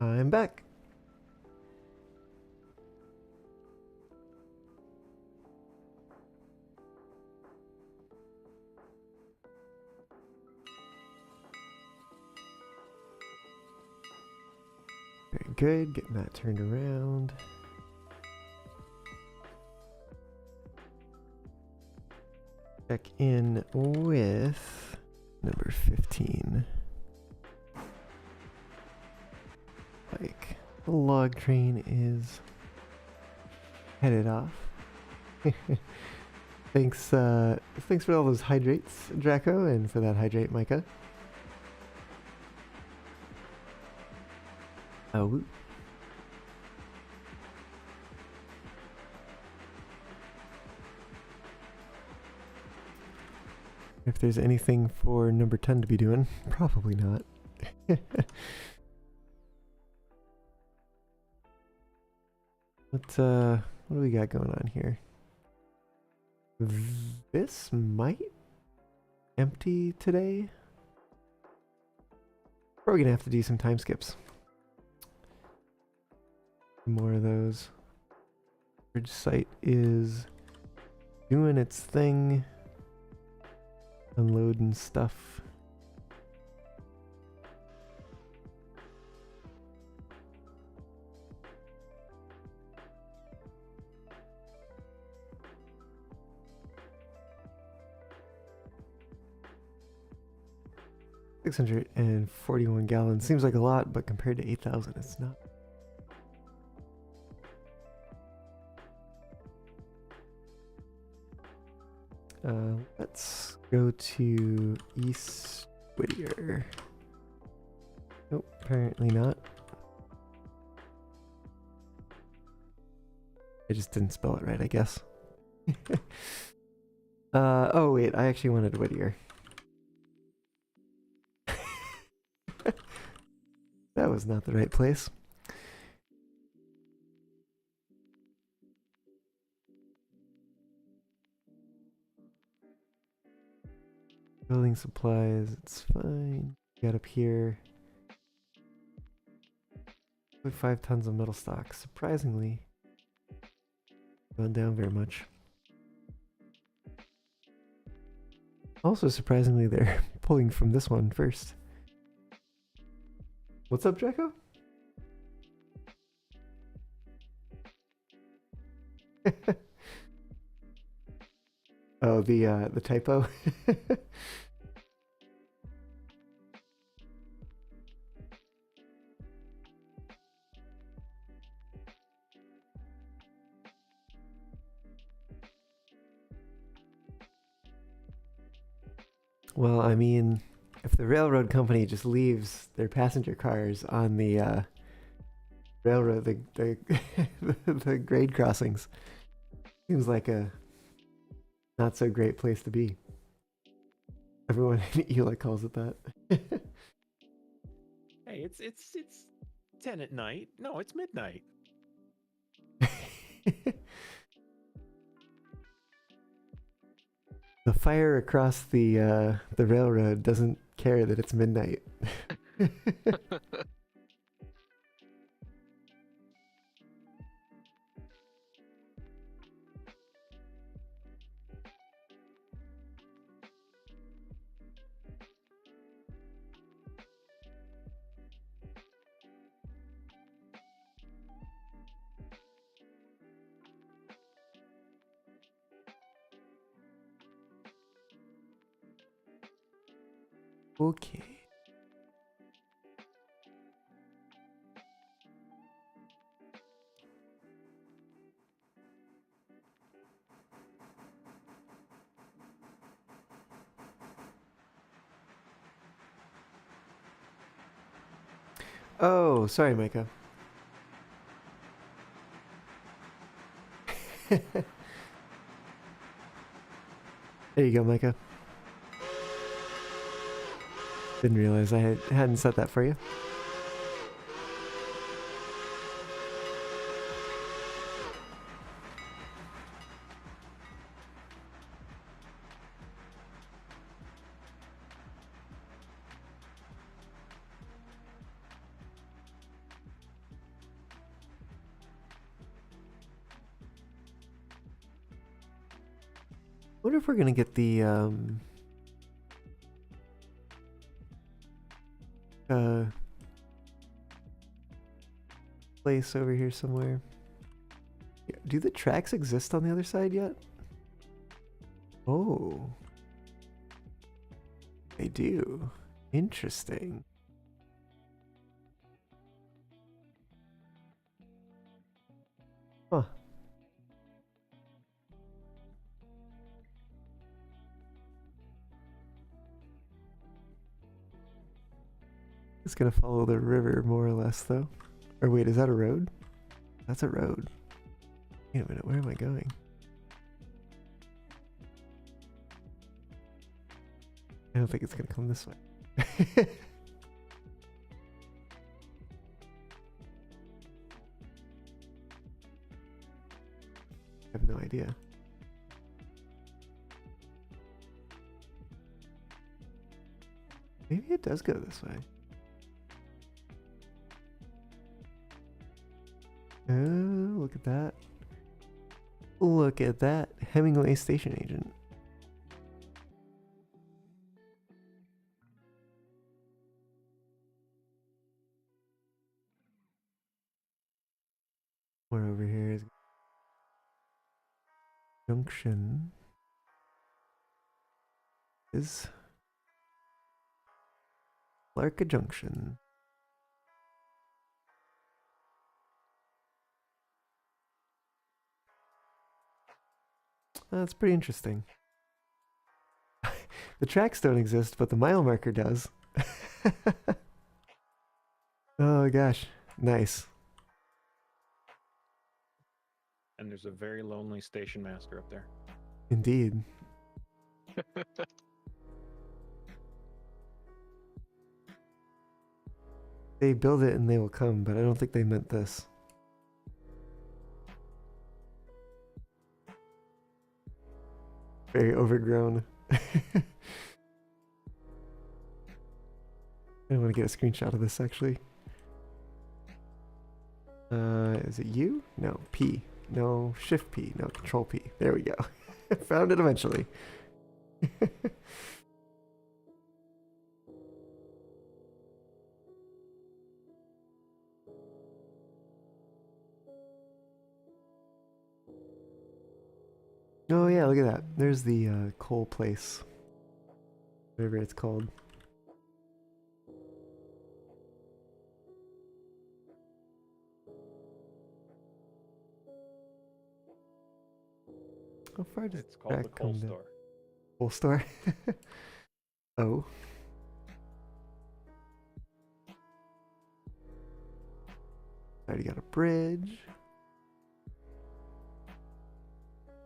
I'm back. Very good. Getting that turned around. Check in with number 15. Like, The log train is headed off. Thanks for all those hydrates, Draco, and for that hydrate, Micah. Oh. If there's anything for number 10 to be doing, probably not. What do we got going on here? This might empty today. We're gonna have to do some time skips. More of those. Bridge site is doing its thing. Unloading stuff. $641 gallons seems like a lot, but compared to 8,000, it's not. Let's go to East Whittier. Nope, apparently not. I just didn't spell it right, I guess. Oh wait, I actually wanted Whittier. That was not the right place. Building supplies, it's fine. Got up here. 5 tons of metal stock. Surprisingly, gone down very much. Also, surprisingly, they're pulling from this one first. What's up, Draco? Oh, the typo. Well, I mean, if the railroad company just leaves their passenger cars on the railroad, the the grade crossings, seems like a not so great place to be. Everyone in Ela calls it that. Hey, it's 10 at night. No, it's midnight. The fire across the railroad doesn't care that it's midnight. Okay. Oh, sorry, Micah. There you go, Micah. Didn't realize I hadn't set that for you. Wonder if we're gonna get the place over here somewhere. Yeah, do the tracks exist on the other side yet? Oh, they do. Interesting. It's gonna follow the river more or less, though. Or wait, is that a road? That's a road. Wait a minute, where am I going? I don't think it's gonna come this way. I have no idea. Maybe it does go this way. Oh, look at that. Look at that. Hemingway station agent. More over here is Junction. Is Larka Junction. That's pretty interesting. The tracks don't exist, but the mile marker does. Oh gosh, nice. And there's a very lonely station master up there. Indeed. They build it and they will come, but I don't think they meant this. Very overgrown. I want to get a screenshot of this actually. Is it U? No, P. No, Shift P. No, Control P. There we go. Found it eventually. Oh yeah, look at that. There's the coal place. Whatever it's called. How far does It's called the that coal come down? store. Coal store? Oh. Already got a bridge.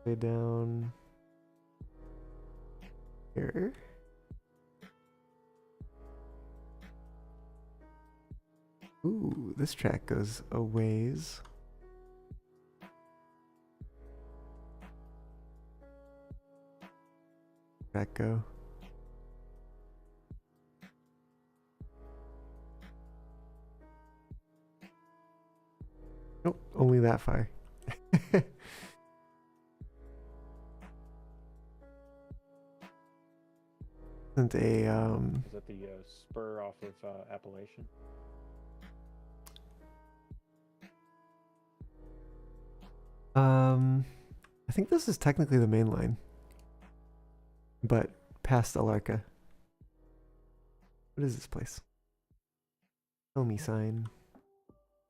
Way down here. Ooh, this track goes a ways. Track go. Nope, only that far. Isn't a Is that the spur off of Appalachian? I think this is technically the main line, but past Alarka. What is this place? Tell me sign.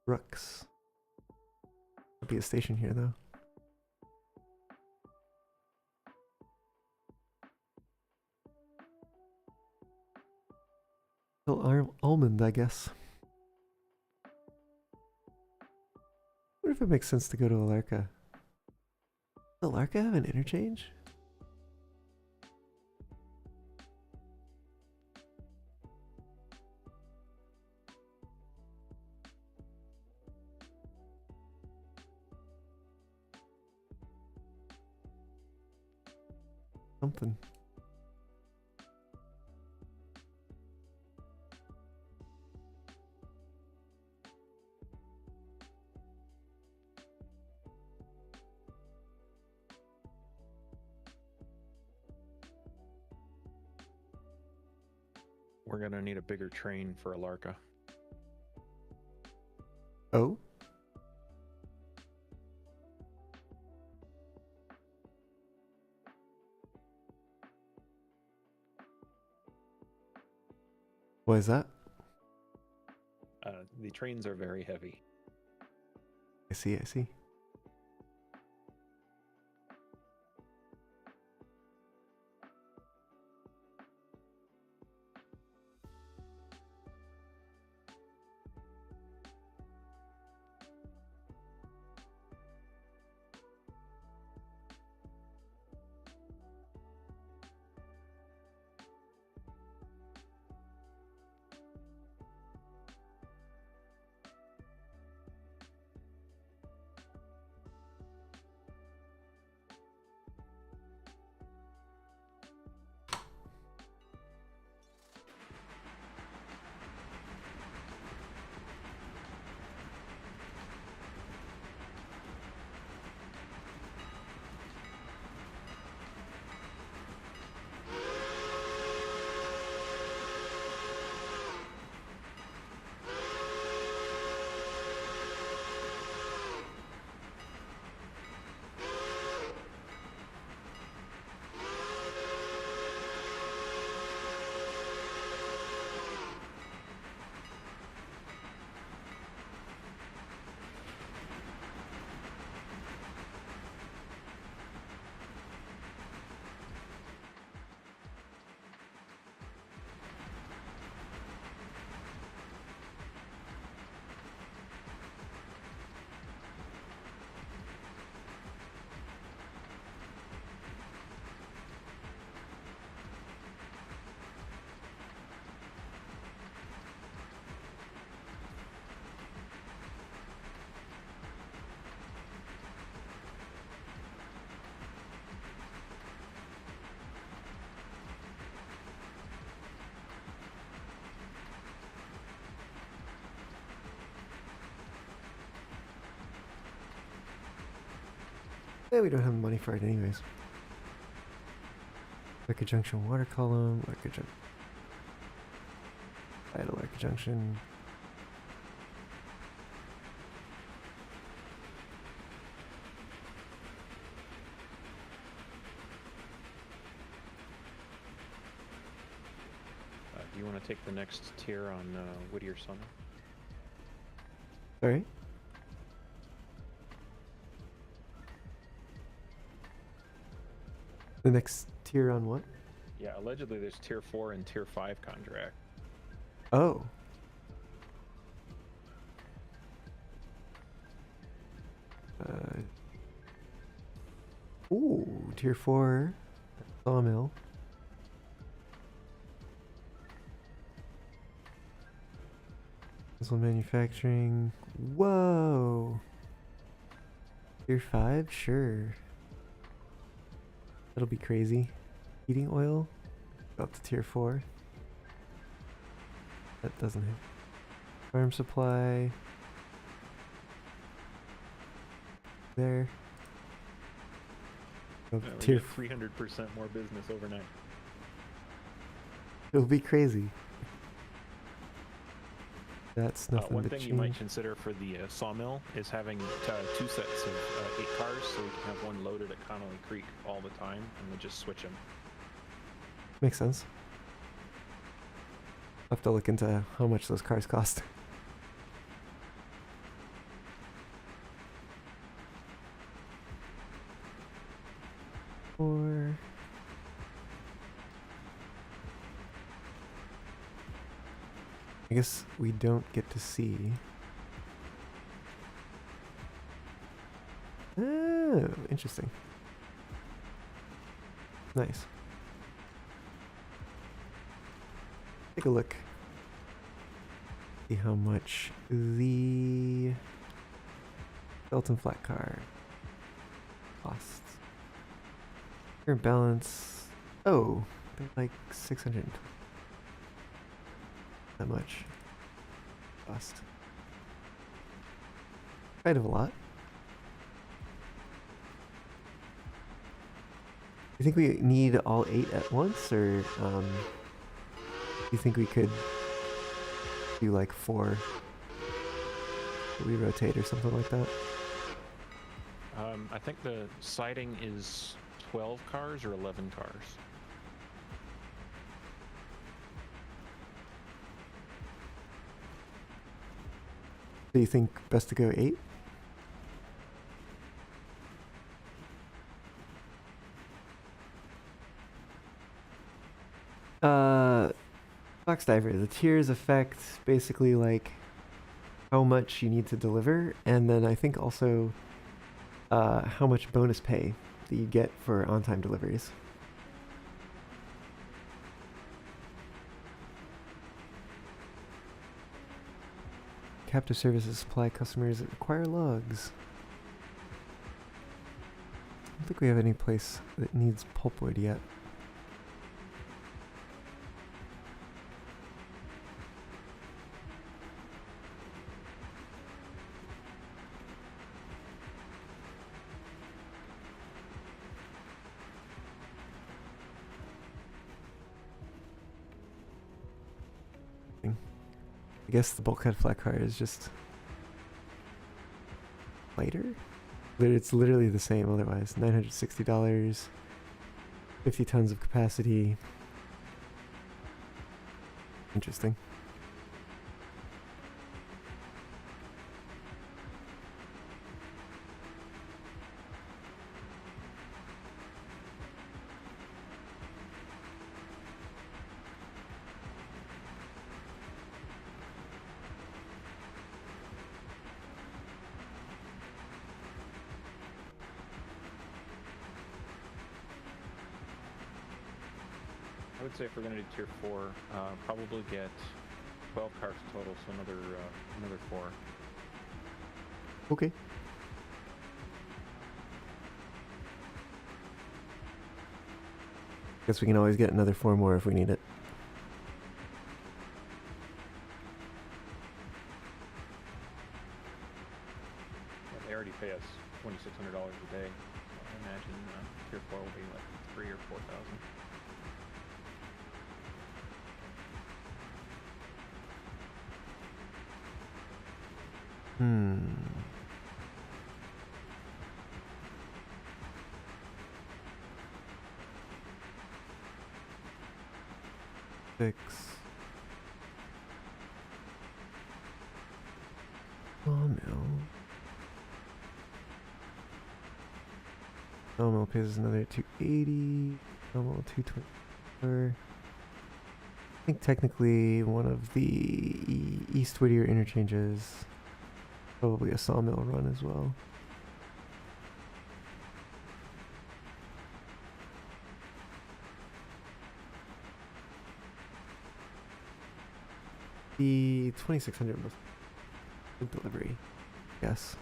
Brooks. There'll be a station here though. Still Almond, I guess. What if it makes sense to go to Alarka? Does Alarka have an interchange? Something. We're gonna need a bigger train for Alarka. Oh? What is that? The trains are very heavy. I see, I see. Yeah, we don't have the money for it anyways. Arca Junction water column, Arca Junction. Idle Arca Junction. Do you want to take the next tier on Whittier Sawmill? Sorry? The next tier on what? Yeah, allegedly there's tier 4 and tier 5 contract. Oh. Ooh, tier 4 sawmill. Missile manufacturing. Whoa. Tier 5? Sure. That'll be crazy. Heating oil? Up to tier 4. That doesn't have. Farm supply. There. Oh, We tier get 300% more business overnight. It'll be crazy. That's nothing One to thing change. you might consider for the sawmill is having 2 sets of 8 cars, so we can have one loaded at Connolly Creek all the time, and we'll just switch them. Makes sense. I'll have to look into how much those cars cost. Or I guess we don't get to see. Oh, interesting. Nice. Take a look. See how much the Belton flat car costs. Current balance. Oh, they're like 600. That much cost. Kind of a lot. You think we need all 8 at once, or you think we could do like 4? We rotate or something like that. I think the siding is 12 cars or 11 cars. Do you think best to go 8? Box diver. The tiers affect basically like how much you need to deliver, and then I think also how much bonus pay that you get for on-time deliveries. Captive services supply customers that require logs. I don't think we have any place that needs pulpwood yet. I guess the bulkhead flat car is just lighter? But it's literally the same otherwise. $960, 50 tons of capacity. Interesting. I would say if we're going to do tier 4, probably get 12 cars total, so another 4. Okay. Guess we can always get another 4 more if we need it. Yeah, they already pay us $2,600 a day. So. Tier 4 will be like 3 or 4,000. Six. Sawmill. Sawmill pays another 280. Sawmill 224. I think technically one of the East Whittier interchanges probably a sawmill run as well. The 2600 was delivery, yes.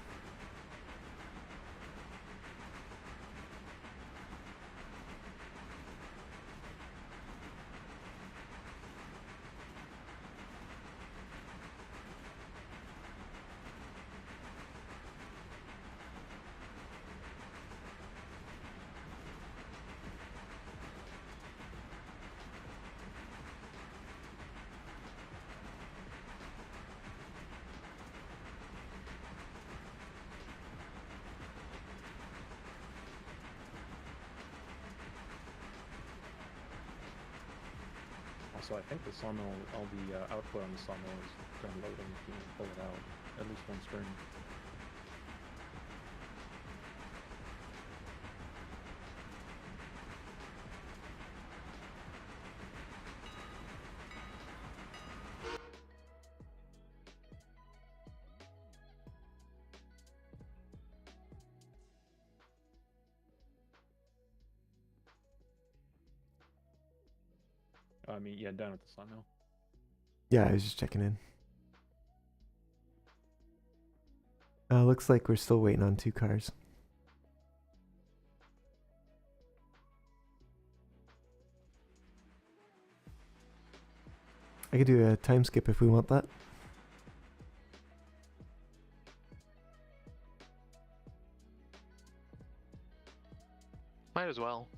Also, I think the sawmill, all the output on the sawmill is done loading. If you want to pull it out, at least one string. I mean, yeah, down at the sawmill. Yeah, I was just checking in. Looks like we're still waiting on 2 cars. I could do a time skip if we want that. Might as well.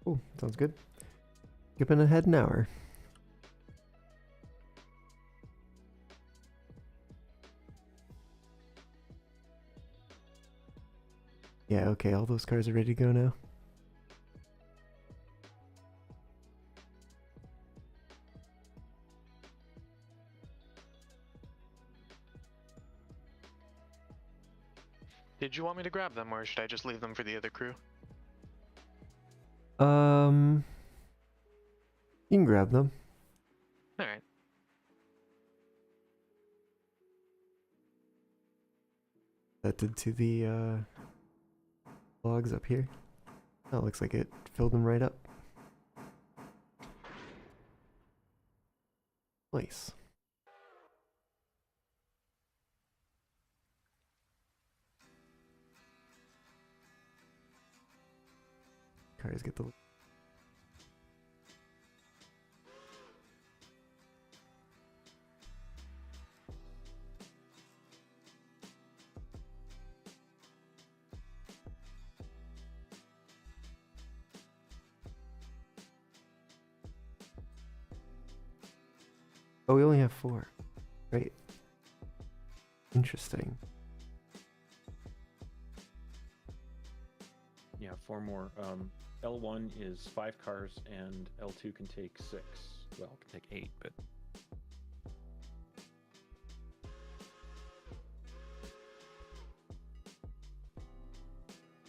Oh, sounds good. Skipping ahead an hour. Yeah, okay, all those cars are ready to go now. Did you want me to grab them, or should I just leave them for the other crew? You can grab them. Alright. That did to the logs up here. Oh, looks like it filled them right up. Nice. Cars get the... Oh, we only have 4. Right. Interesting. Yeah, 4 more. L1 is 5 cars, and L2 can take 6. Well, it can take 8, but...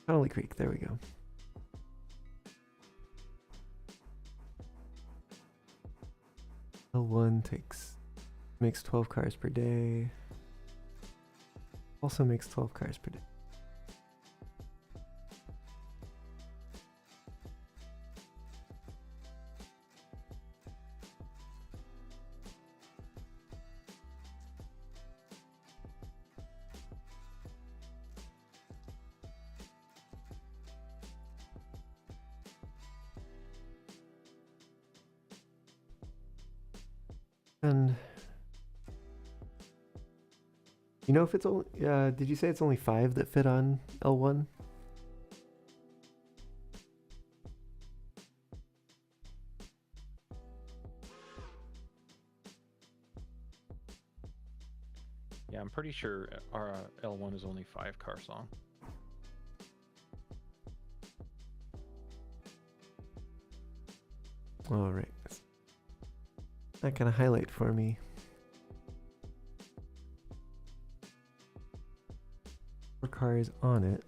Connolly Creek, there we go. L1 makes 12 cars per day. Also makes 12 cars per day. And you know if it's only did you say it's only 5 that fit on L1? Yeah, I'm pretty sure our L1 is only 5 cars long. All right. Not gonna highlight for me. Four cars on it.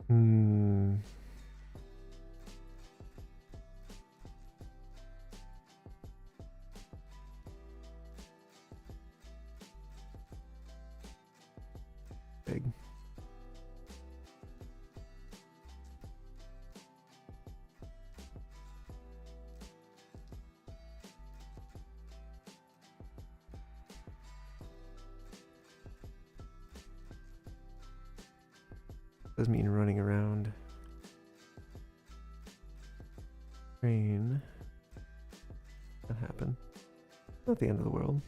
Hmm. Big. Does mean running around. Train. That happened. Not the end of the world.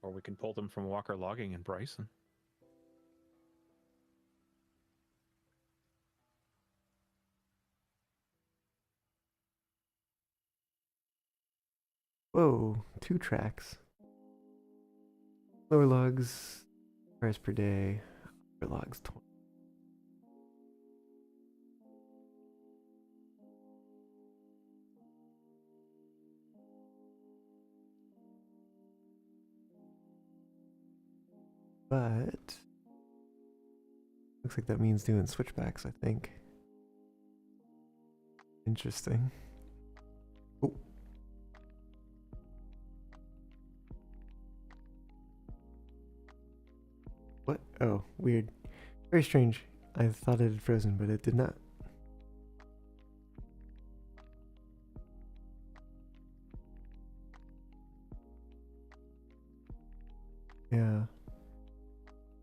Or we can pull them from Walker Logging in Bryson. Whoa, 2 tracks. Lower logs, cars per day. Upper logs, 20. But looks like that means doing switchbacks, I think. Interesting. Oh. What? Oh, weird. Very strange. I thought it had frozen, but it did not. Yeah.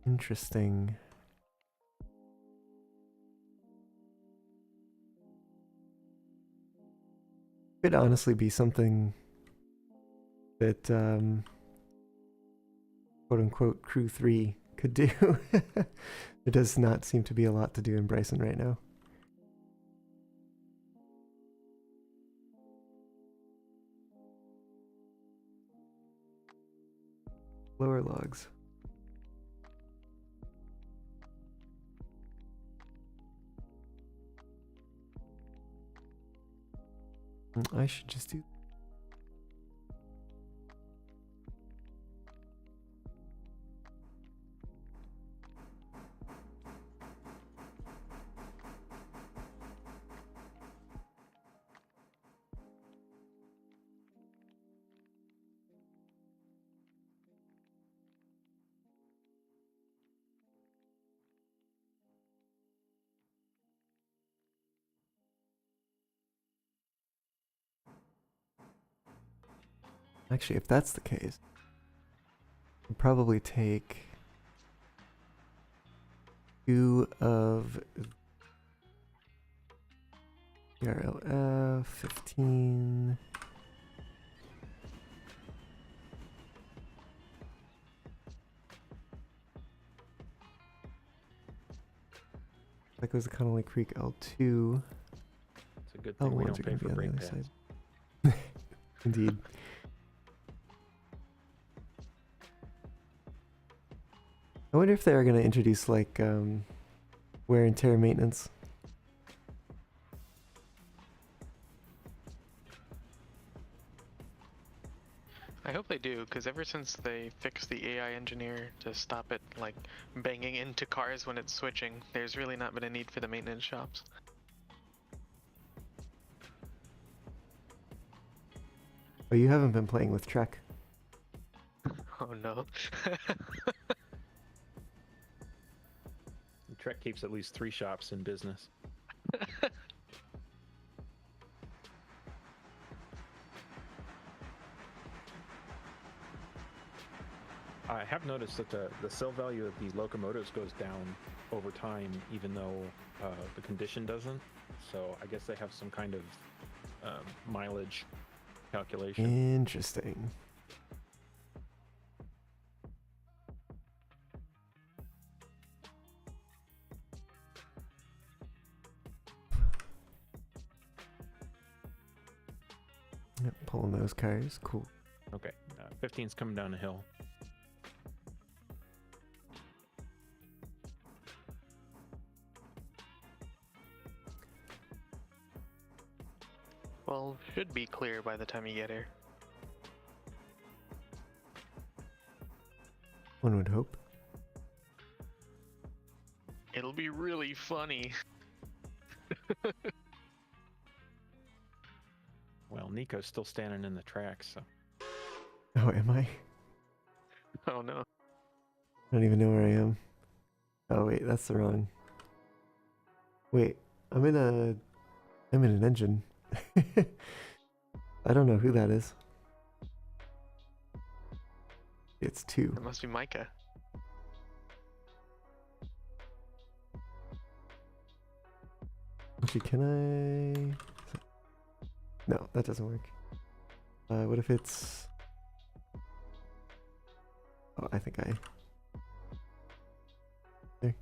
Interesting. Could honestly be something that quote unquote crew 3 could do. There does not seem to be a lot to do in Bryson right now. Lower logs. I should just do. Actually, if that's the case, I'll probably take 2 of RLF 15. That goes to Connolly Creek L2. It's a good thing we L1's don't are pay going to for be on the brake other pads. side. Indeed. I wonder if they are going to introduce like wear and tear maintenance. I hope they do, because ever since they fixed the AI engineer to stop it like banging into cars when it's switching, there's really not been a need for the maintenance shops. Oh, you haven't been playing with Trek. Oh no. Trek keeps at least 3 shops in business. I have noticed that the sell value of these locomotives goes down over time, even though the condition doesn't. So I guess they have some kind of mileage calculation. Interesting. Yep, pulling those cars. Cool. Okay, 15's coming down the hill. Well, should be clear by the time you get here. One would hope. It'll be really funny. Well, Nico's still standing in the tracks, so. Oh, am I? Oh no. I don't even know where I am. Oh wait, that's the wrong. Wait, I'm in an engine. I don't know who that is. It's 2. It must be Micah. Actually, can I? No, that doesn't work. What if it's? Oh, I think I. There.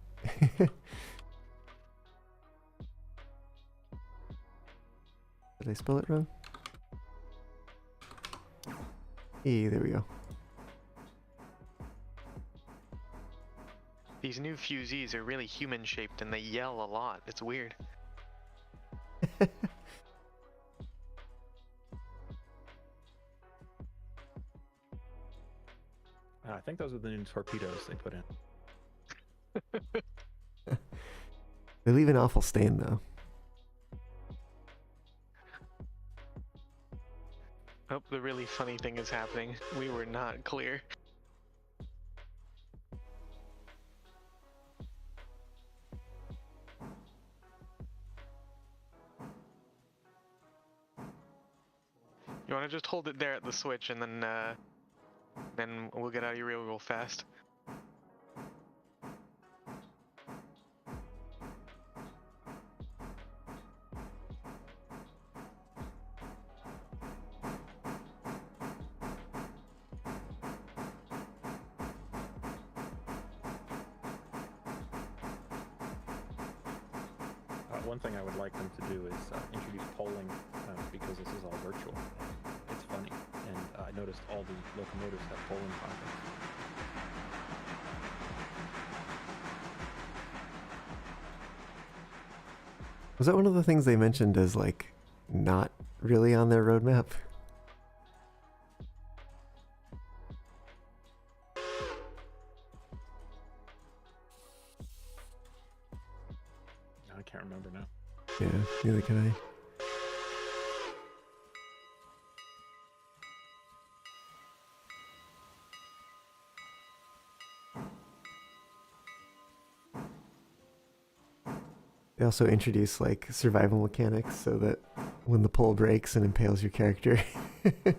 Did I spell it wrong? Hey, there we go. These new fusees are really human shaped and they yell a lot. It's weird. I think those are the new torpedoes they put in. They leave an awful stain though. Oh, the really funny thing is happening. We were not clear. You want to just hold it there at the switch and then we'll get out of here real fast. One thing I would like them to do is introduce polling because this is all virtual. It's funny, and I noticed all the locomotives have polling pockets. Was that one of the things they mentioned as like not really on their roadmap? I can't remember now. Yeah, neither can I. They also introduce like survival mechanics so that when the pole breaks and impales your character, you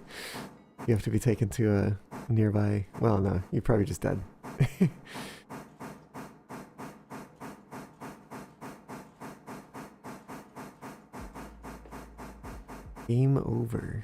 have to be taken to a nearby. Well, no, you're probably just dead. Game over.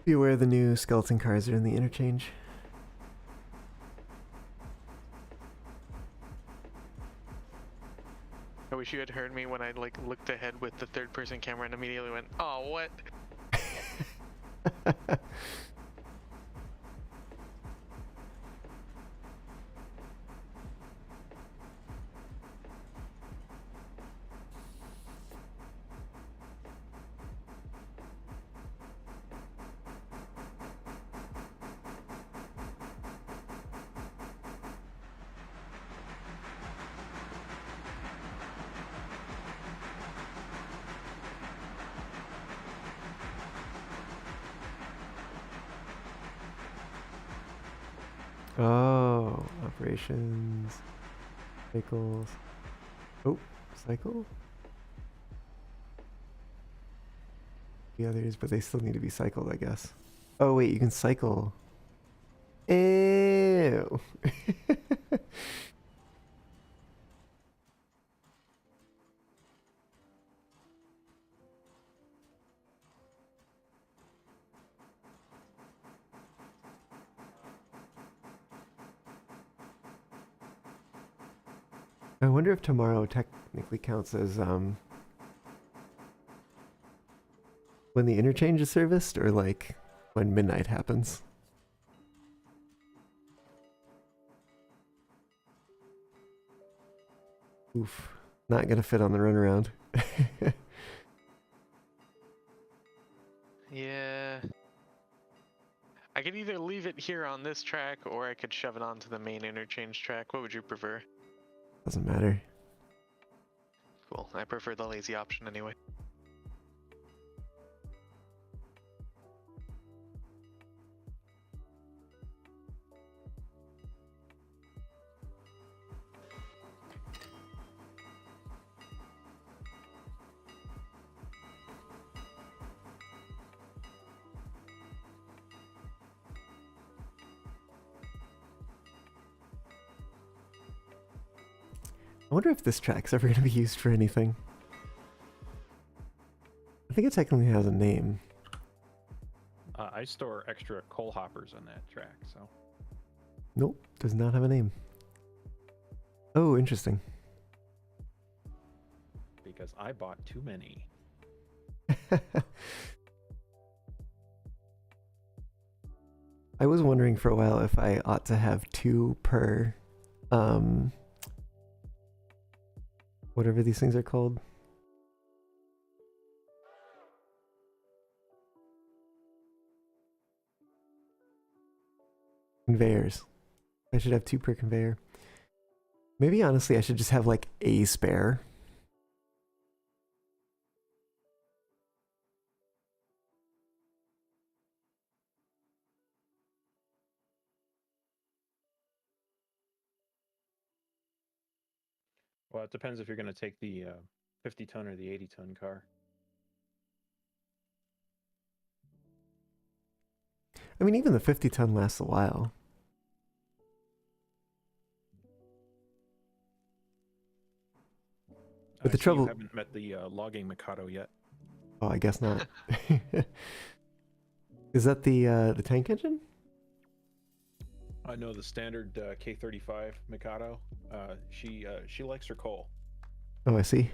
Be aware the new skeleton cars are in the interchange. I wish you had heard me when I like looked ahead with the third-person camera and immediately went, "Oh, what?" Oh, operations. Cycles. Oh, cycle? The others, but they still need to be cycled, I guess. Oh wait, you can cycle. Ew. I wonder if tomorrow technically counts as when the interchange is serviced, or like when midnight happens. Oof. Not gonna fit on the runaround. Yeah. I could either leave it here on this track, or I could shove it onto the main interchange track. What would you prefer? Doesn't matter. Cool. I prefer the lazy option anyway. I wonder if this track's ever gonna be used for anything. I think it technically has a name. I store extra coal hoppers on that track, so. Nope, does not have a name. Oh, interesting. Because I bought too many. I was wondering for a while if I ought to have 2 per, whatever these things are called. Conveyors. I should have 2 per conveyor. Maybe honestly I should just have like a spare. Well, it depends if you're going to take the 50-ton or the 80-ton car. I mean, even the 50-ton lasts a while. But the trouble... You haven't met the logging Mikado yet. Oh, I guess not. Is that the tank engine? I know the standard K35 Mikado. She likes her coal. Oh, I see.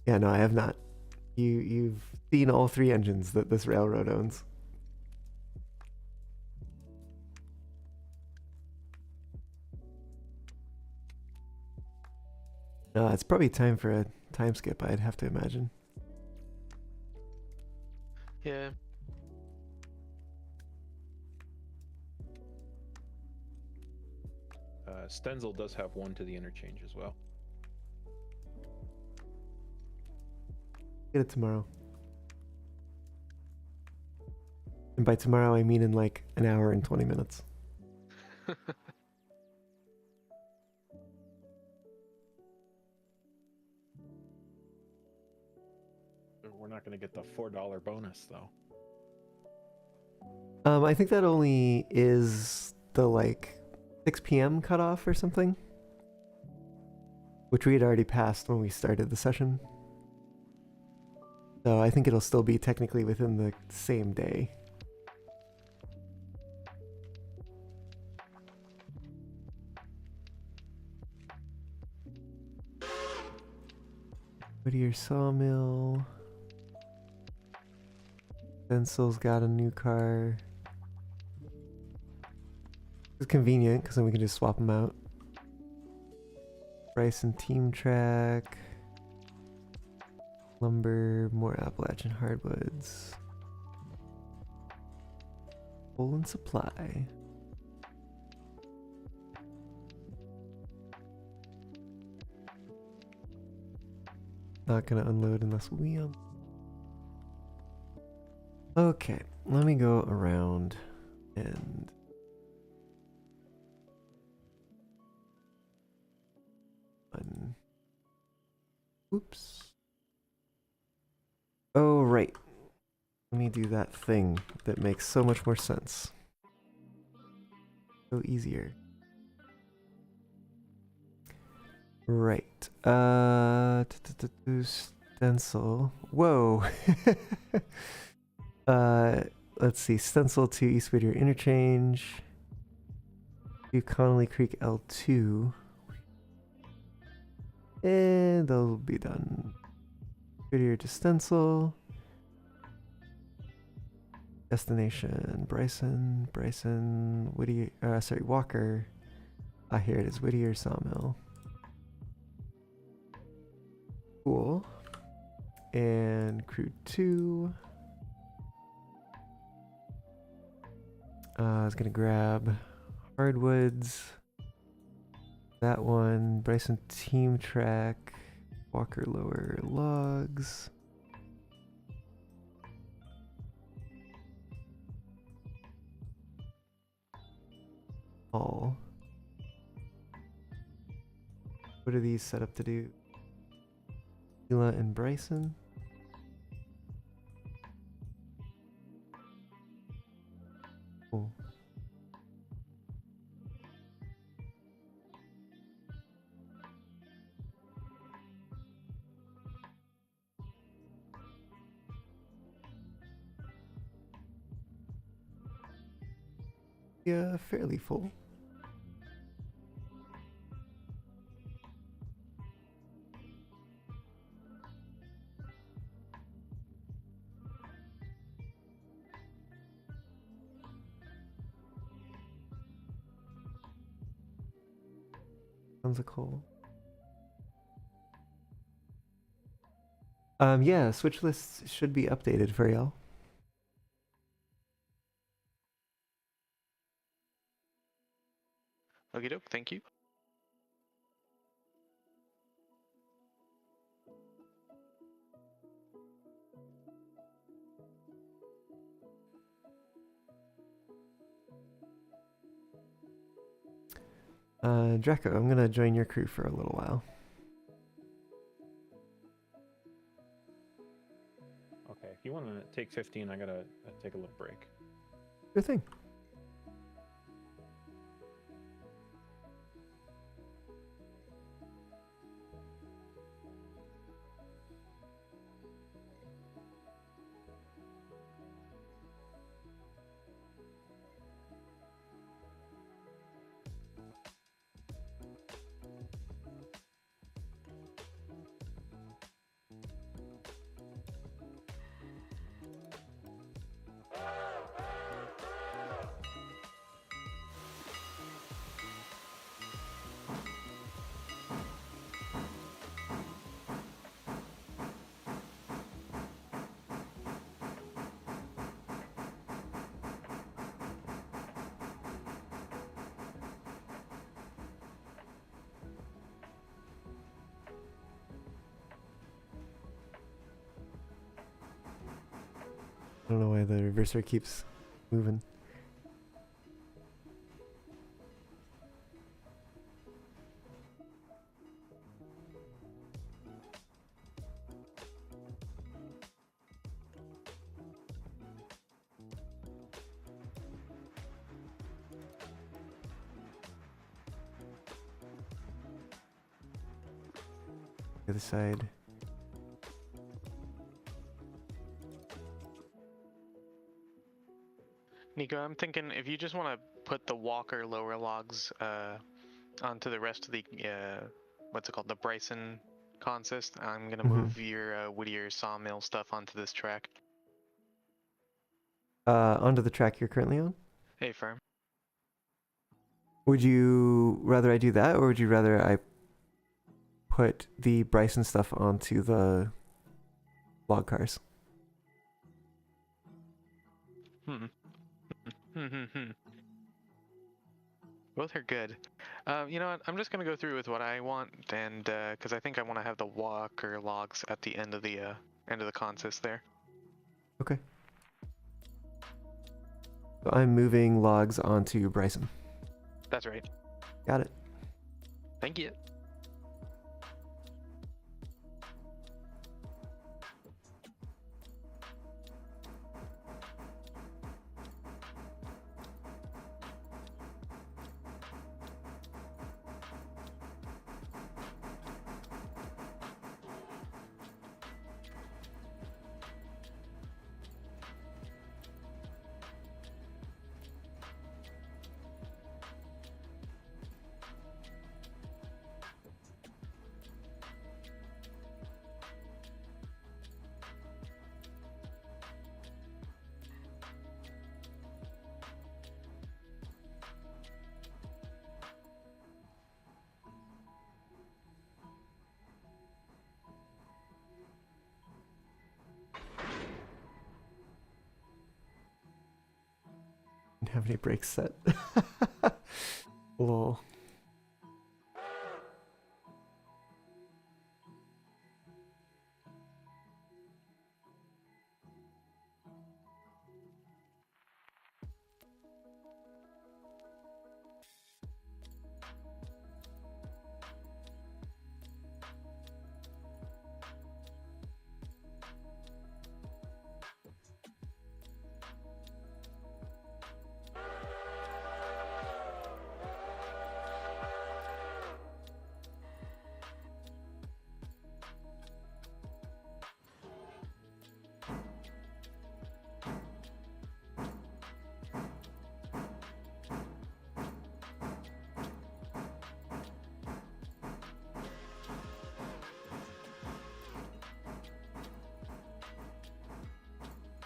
Yeah, no, I have not. You've seen all 3 engines that this railroad owns. It's probably time for a time skip, I'd have to imagine. Yeah. Stenzel does have one to the interchange as well. Get it tomorrow. And by tomorrow, I mean in like an hour and 20 minutes. We're not going to get the $4 bonus, though. I think that only is the like 6 p.m. cutoff or something, which we had already passed when we started the session. So I think it'll still be technically within the same day. Whittier Sawmill. Bensel's got a new car. It's convenient because then we can just swap them out. Bryson Team Track. Lumber, more Appalachian hardwoods. Coal and supply. Not gonna unload unless we Okay, let me go around and Oops. Oh, right. Let me do that thing that makes so much more sense. So easier. Right. Stencil. Whoa. Let's see. Stencil to East Whittier Interchange. To Connolly Creek L2. And they'll be done. Whittier to Stencil. Destination Bryson, Whittier, sorry, Walker. Ah, here it is, Whittier Sawmill. Cool. And crew 2. I was gonna grab hardwoods. That one, Bryson Team Track, Walker Lower Logs. All. What are these set up to do? Hila and Bryson. Cool. Yeah, fairly full. Tons of coal. Yeah, switch lists should be updated for y'all. Okie doke, thank you. Draco, I'm gonna join your crew for a little while. Okay, if you want to take 15, I gotta take a little break. Sure thing. I don't know why the reverser keeps moving. The other side. Nico, I'm thinking if you just want to put the Walker lower logs onto the rest of the what's it called, the Bryson consist, I'm gonna move your Whittier sawmill stuff onto this track. Onto the track you're currently on? Hey, firm. Would you rather I do that, or would you rather I put the Bryson stuff onto the log cars? Both are good. You know what? I'm just gonna go through with what I want, and because I think I want to have the Walker logs at the end of the consist there. Okay. So I'm moving logs onto Bryson. That's right. Got it. Thank you. didn't have any brakes set. Lol.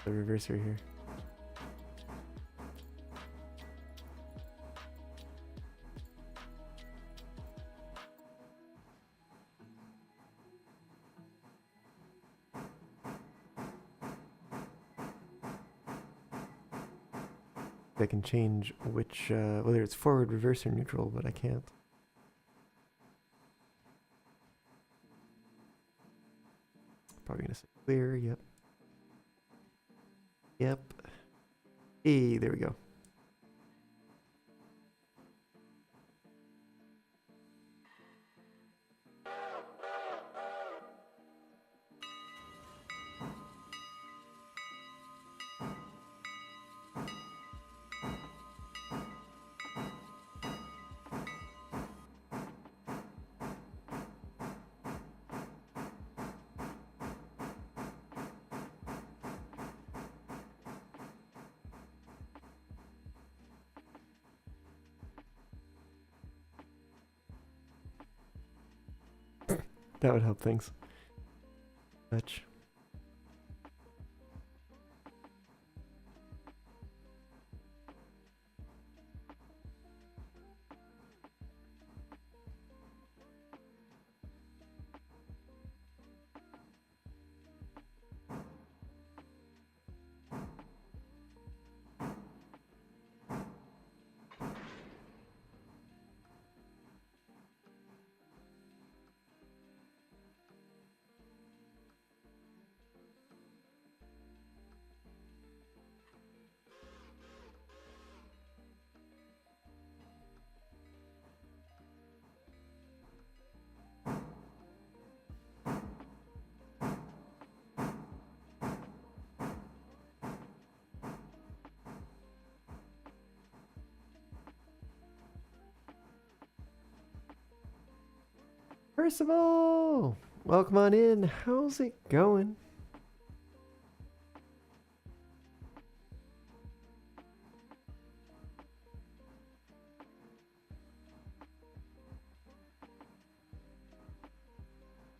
The reverser here. I can change which, whether it's forward, reverse, or neutral, but I can't. Probably gonna say clear, yep. Yep. Hey, there we go. That would help things. Touch. Percival! Welcome on in. How's it going?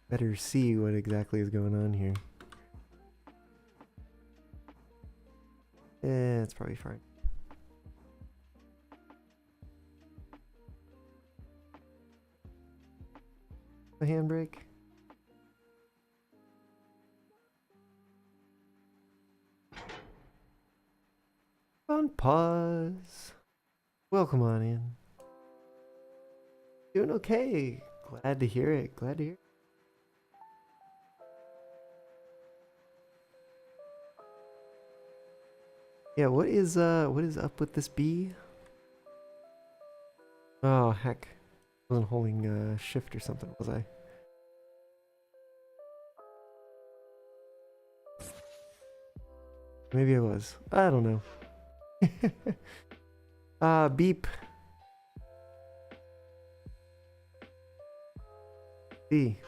Better see what exactly is going on here. Yeah, it's probably fine. A handbrake. On pause. Welcome on in. Doing okay. Glad to hear it. Glad to hear it. Yeah, what is up with this bee? Oh heck. I wasn't holding shift or something, was I? Maybe I was. I don't know. Beep. B.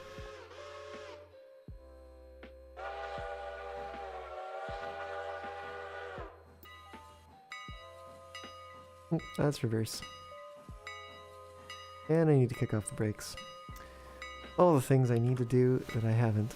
Oh, that's reverse. And I need to kick off the brakes. All the things I need to do that I haven't.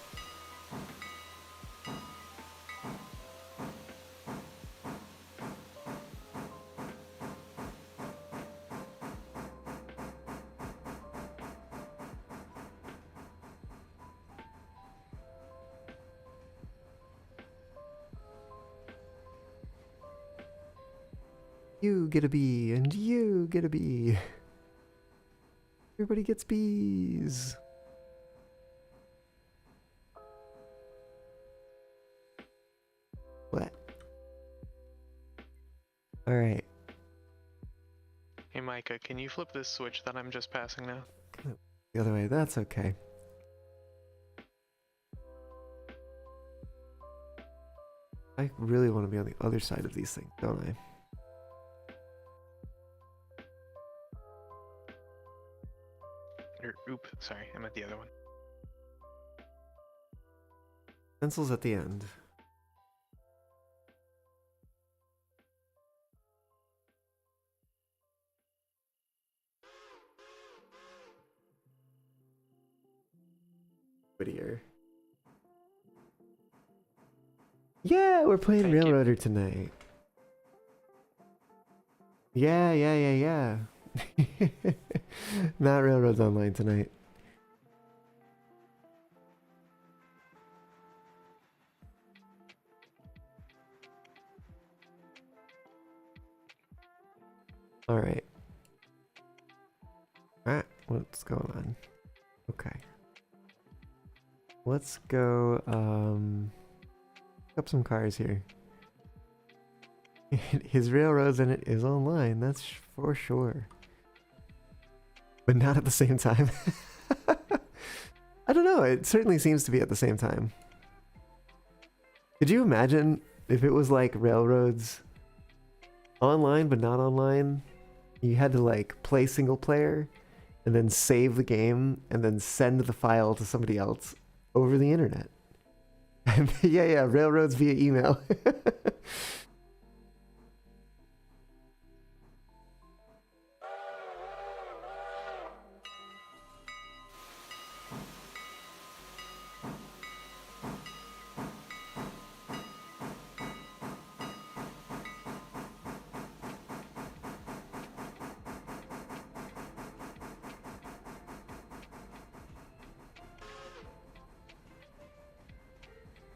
You get a bee, and you get a bee. Everybody gets bees. What? Alright. Hey Micah, can you flip this switch that I'm just passing now? The other way, that's okay. I really want to be on the other side of these things, don't I? Sorry, I meant the other one. Pencils at the end. Whittier. Yeah, we're playing Thank you. Railroader tonight. Yeah. Not Railroads Online tonight. Alright. Alright, what's going on? Okay. Let's go, pick up some cars here. His Railroads in it is online, that's for sure. But not at the same time. I don't know, it certainly seems to be at the same time. Could you imagine if it was like Railroads online but not online? You had to like play single player and then save the game and then send the file to somebody else over the internet. yeah, Railroads via email.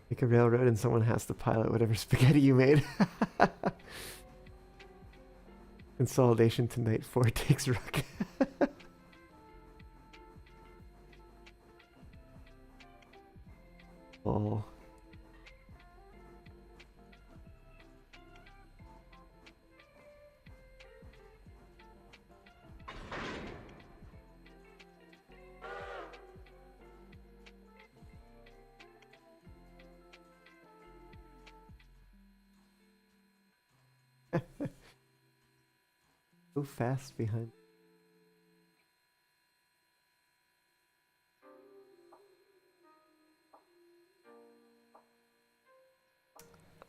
Make a railroad and someone has to pilot whatever spaghetti you made. Consolidation to night 4 takes rock. Oh. So fast behind.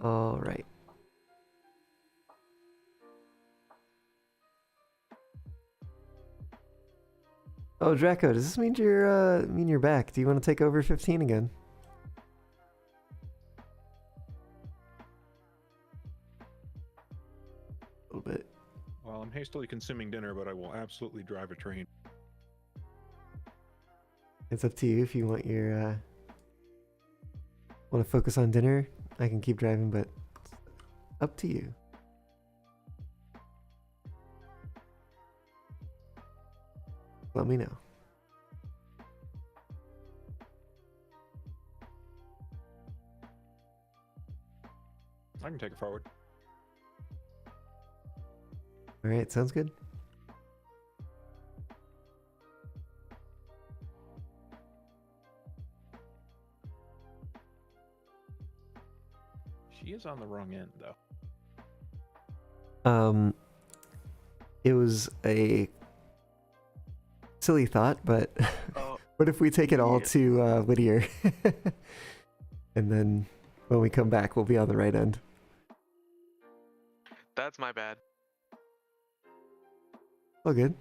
All right. Oh, Draco, does this mean you're back? Do you want to take over 15 again? A little bit. Well, I'm hastily consuming dinner, but I will absolutely drive a train. It's up to you if you want your want to focus on dinner. I can keep driving, but up to you. Let me know. I can take it forward. All right, sounds good. She is on the wrong end, though. It was a silly thought, but Oh, what if we take it all yeah. to Whittier? And then when we come back, we'll be on the right end. That's my bad. All good.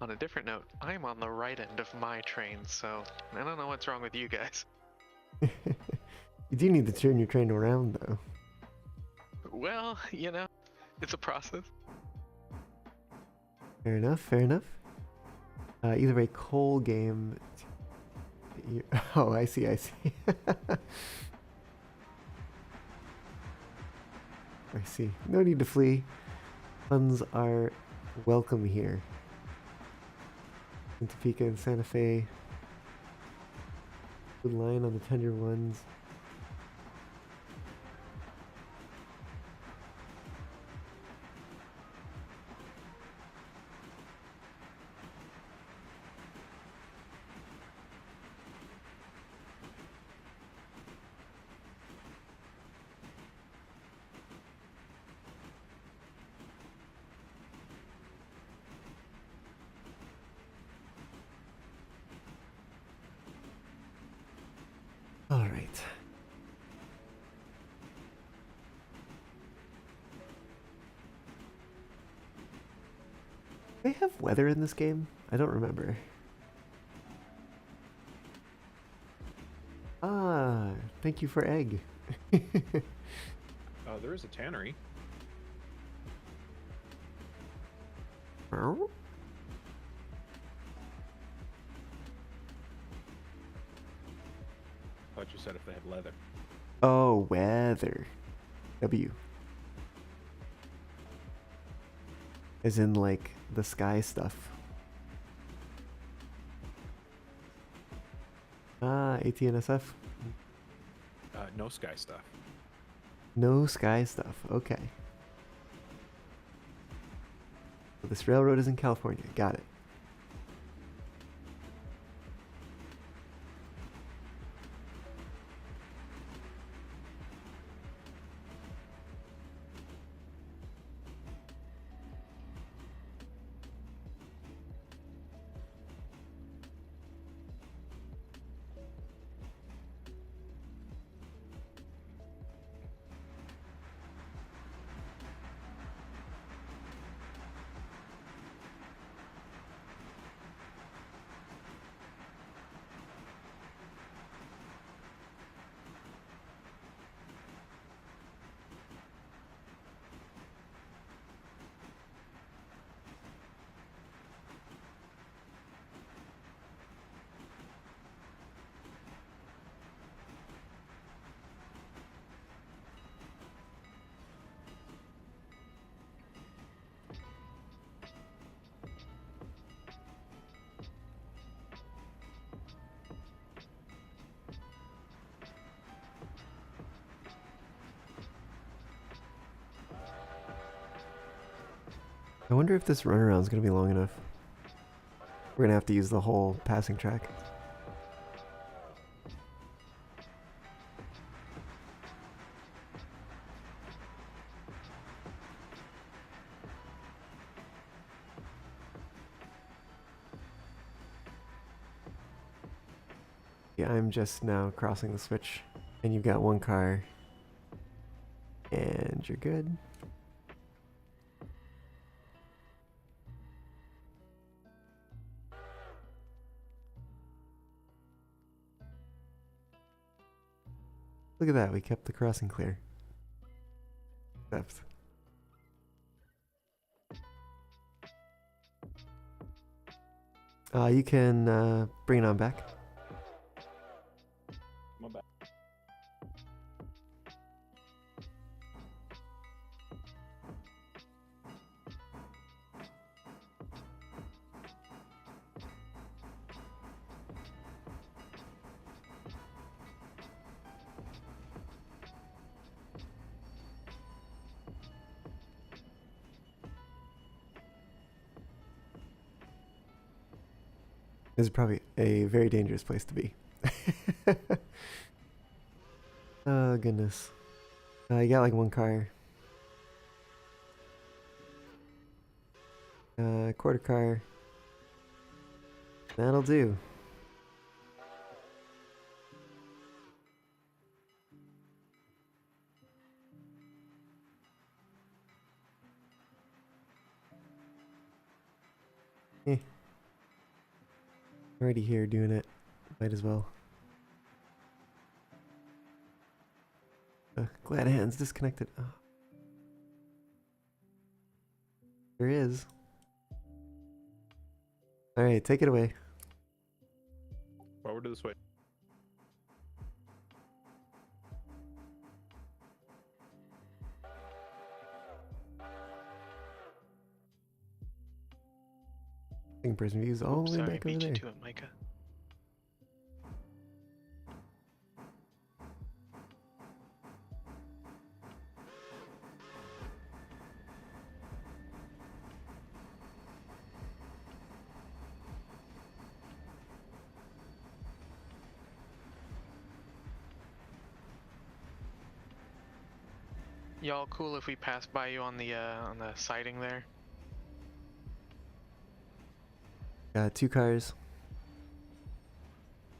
On a different note, I'm on the right end of my train, so I don't know what's wrong with you guys. You do need to turn your train around, though. Well, you know, it's a process. Fair enough, fair enough. Either way, coal game. Oh, I see. I see. No need to flee. Funds are welcome here. In Topeka and Santa Fe. Good line on the tender ones. All right. They have weather in this game? I don't remember. Ah, thank you for egg. There is a tannery. Thought you said if they had leather. Oh, weather. W. As in, like, the sky stuff. Ah, ATNSF? No sky stuff. No sky stuff. Okay. So this railroad is in California. Got it. I wonder if this runaround is going to be long enough. We're going to have to use the whole passing track. Yeah, I'm just now crossing the switch, and you've got one car, and you're good. Look at that, we kept the crossing clear. Except you can bring it on back. My bad. This is probably a very dangerous place to be. Oh, goodness. You got like one car. Quarter car. That'll do. Eh. Already here doing it. Might as well. Glad hands disconnected. Oh. There is. Alright, take it away. Forward to the switch. Second person views all Oops, the way sorry, back over beat you there. to it, Micah. Y'all cool if we pass by you on the siding there? Got 2 cars,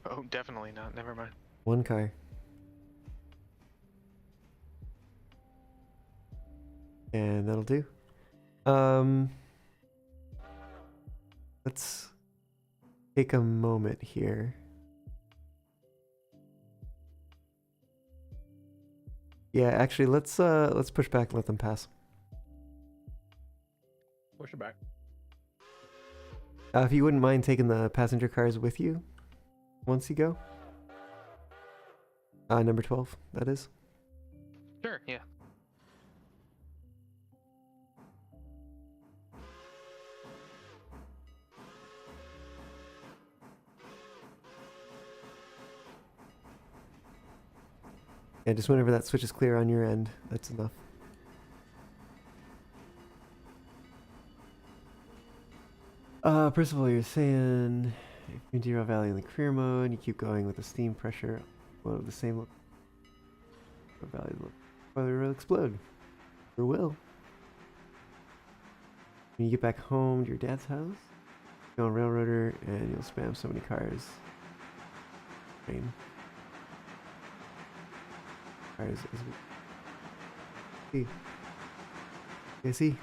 Oh, definitely not. Never mind. 1 car. And that'll do. Let's take a moment here. Yeah, actually, let's push back and let them pass. Push it back. If you wouldn't mind taking the passenger cars with you once you go. Number 12, that is. Sure, yeah. Yeah, just whenever that switch is clear on your end, that's enough. Percival, you're saying if you're in Zero Valley in the career mode, you keep going with the steam pressure mode of the same look. Valley will explode. Or will. When you get back home to your dad's house, go on Railroader and you'll spam so many cars. Rain. Cars as we see. You see?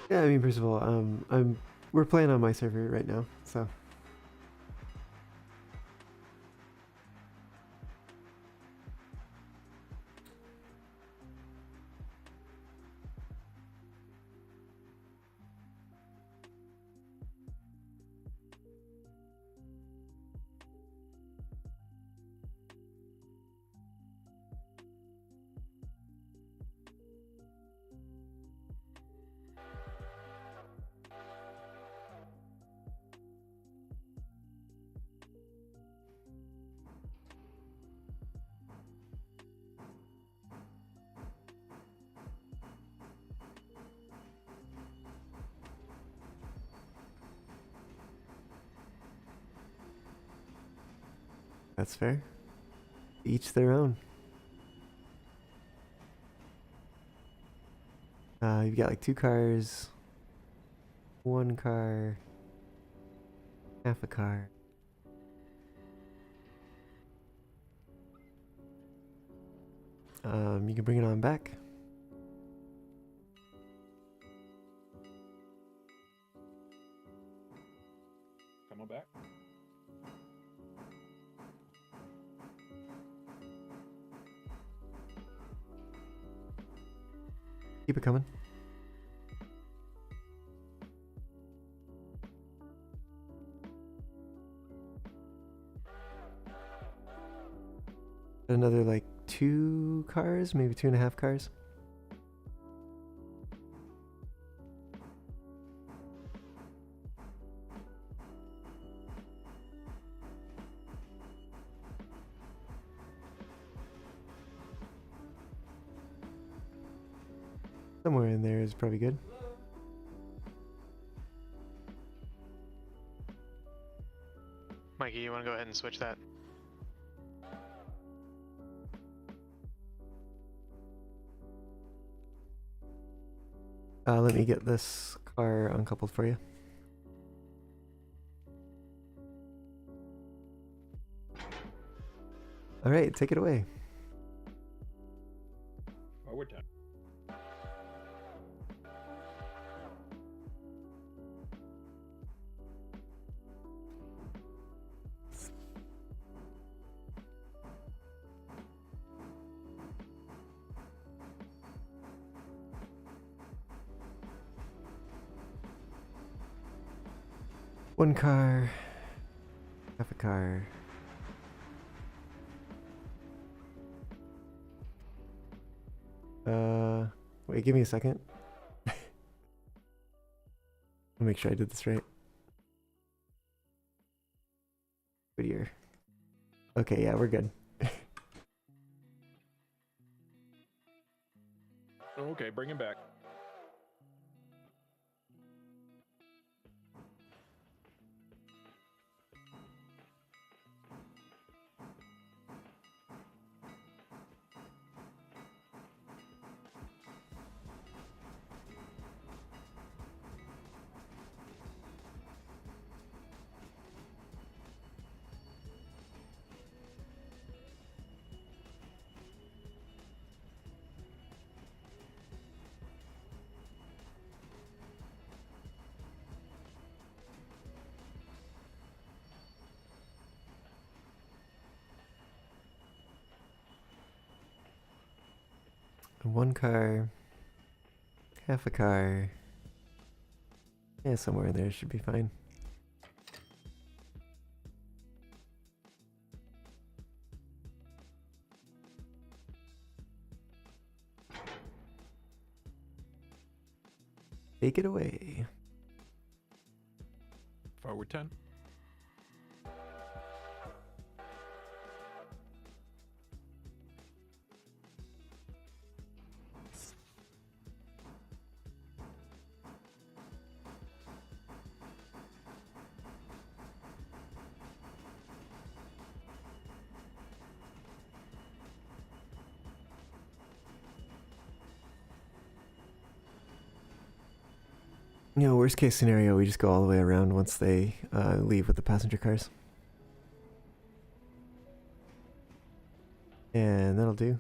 Yeah, I mean, first of all, we're playing on my server right now, so. That's fair. Each their own. You've got like 2 cars, 1 car, half a car. You can bring it on back. Come on back. Keep it coming. Another like 2 cars, maybe 2.5 cars. Somewhere in there is probably good. Mikey, you want to go ahead and switch that? Let me get this car uncoupled for you. All right, take it away. Oh, we're done. 1 car, half a car. Wait, give me a second. I'll make sure I did this right. Whittier. Okay, yeah, we're good. Okay, bring him back. One car, half a car. Yeah, somewhere in there should be fine. Take it away. Forward 10. You know, worst case scenario, we just go all the way around once they leave with the passenger cars. And that'll do.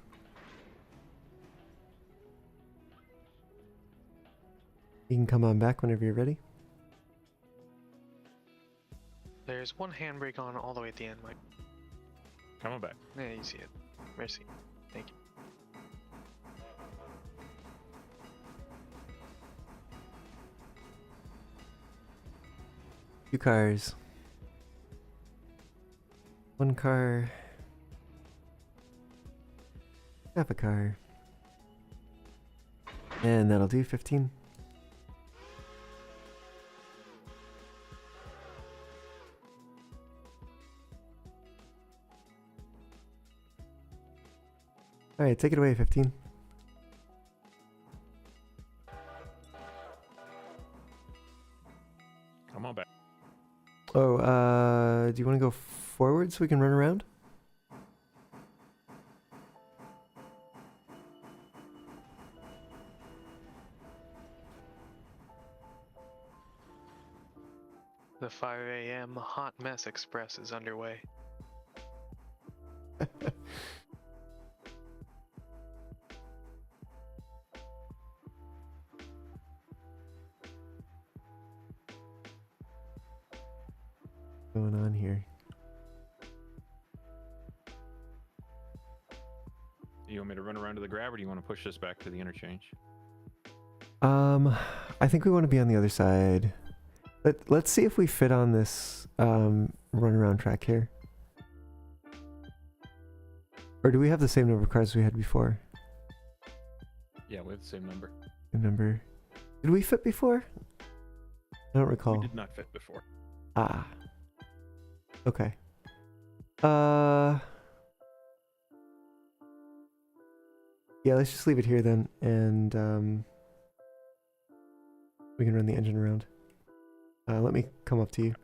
You can come on back whenever you're ready. There's one handbrake on all the way at the end, Mike. Come on back. Yeah, you see it. Mercy. Thank you. 2 cars. 1 car. Half a car. And that'll do 15. Alright, take it away, 15. Come on back. Oh, do you want to go forward so we can run around? The 5 a.m. Hot Mess Express is underway. What's going on here? You want me to run around to the grab, or do you want to push this back to the interchange? I think we want to be on the other side. Let's see if we fit on this run around track here. Or do we have the same number of cars we had before? Yeah, we have the same number. Same number. Did we fit before? I don't recall. We did not fit before. Ah. Okay. Yeah, let's just leave it here then, and we can run the engine around. Let me come up to you.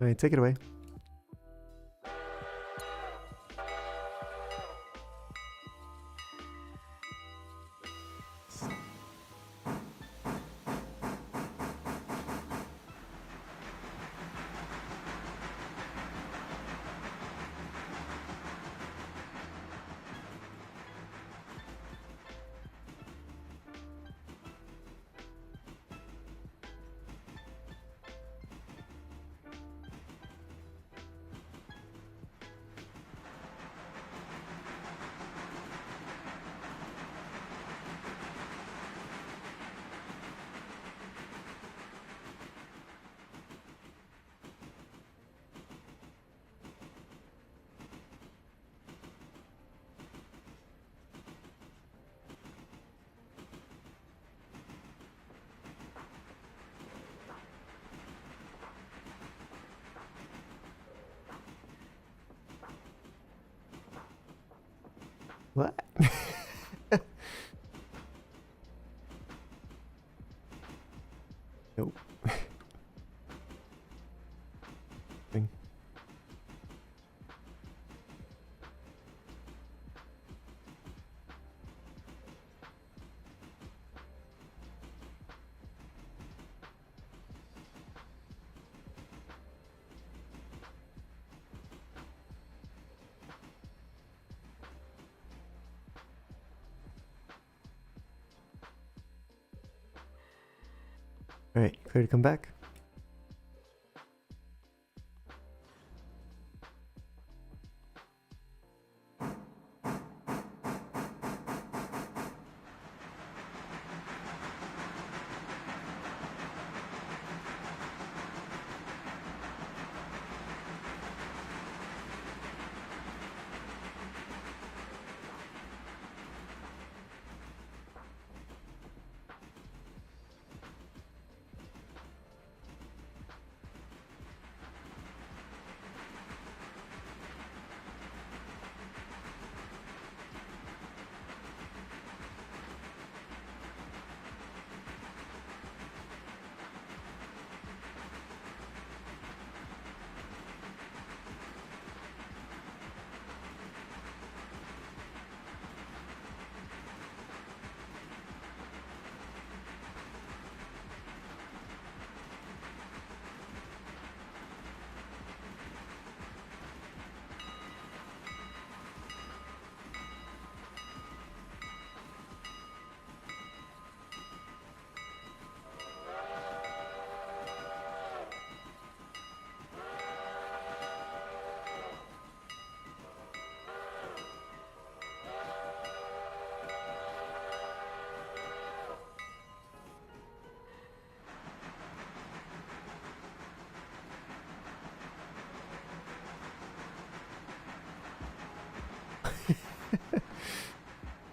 All right, take it away. What? Nope. Thing. All right, clear to come back.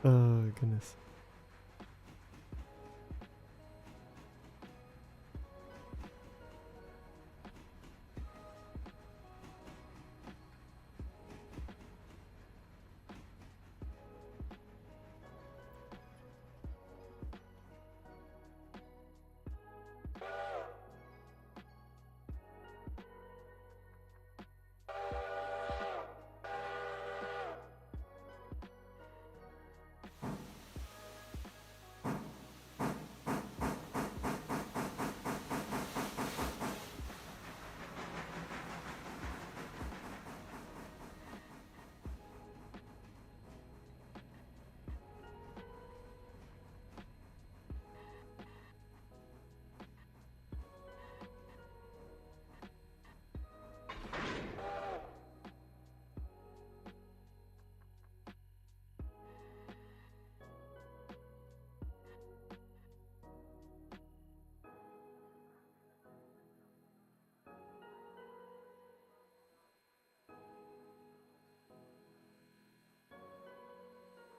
Oh goodness.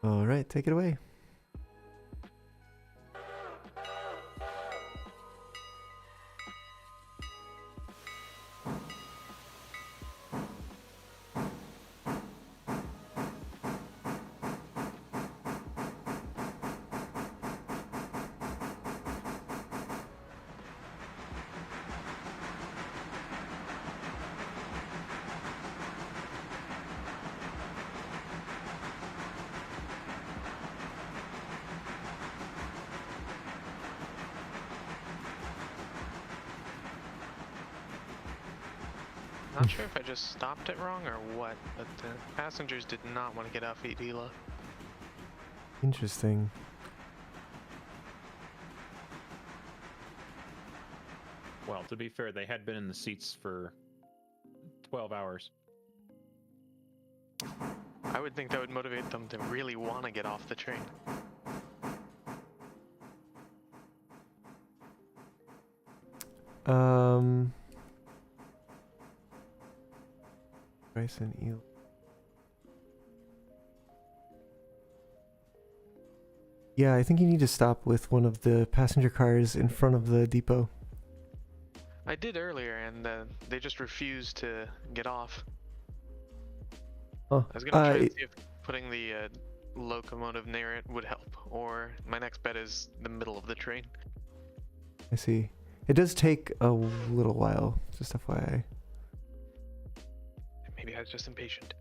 All right, take it away. Not sure if I just stopped it wrong or what, but the passengers did not want to get off Ila. Interesting. Well, to be fair, they had been in the seats for 12 hours. I would think that would motivate them to really want to get off the train. Rice and eel. Yeah, I think you need to stop with one of the passenger cars in front of the depot. I did earlier, and they just refused to get off. Oh, I was gonna try and see if putting the locomotive near it would help. Or my next bet is the middle of the train. I see. It does take a little while, just FYI. Maybe I was just impatient.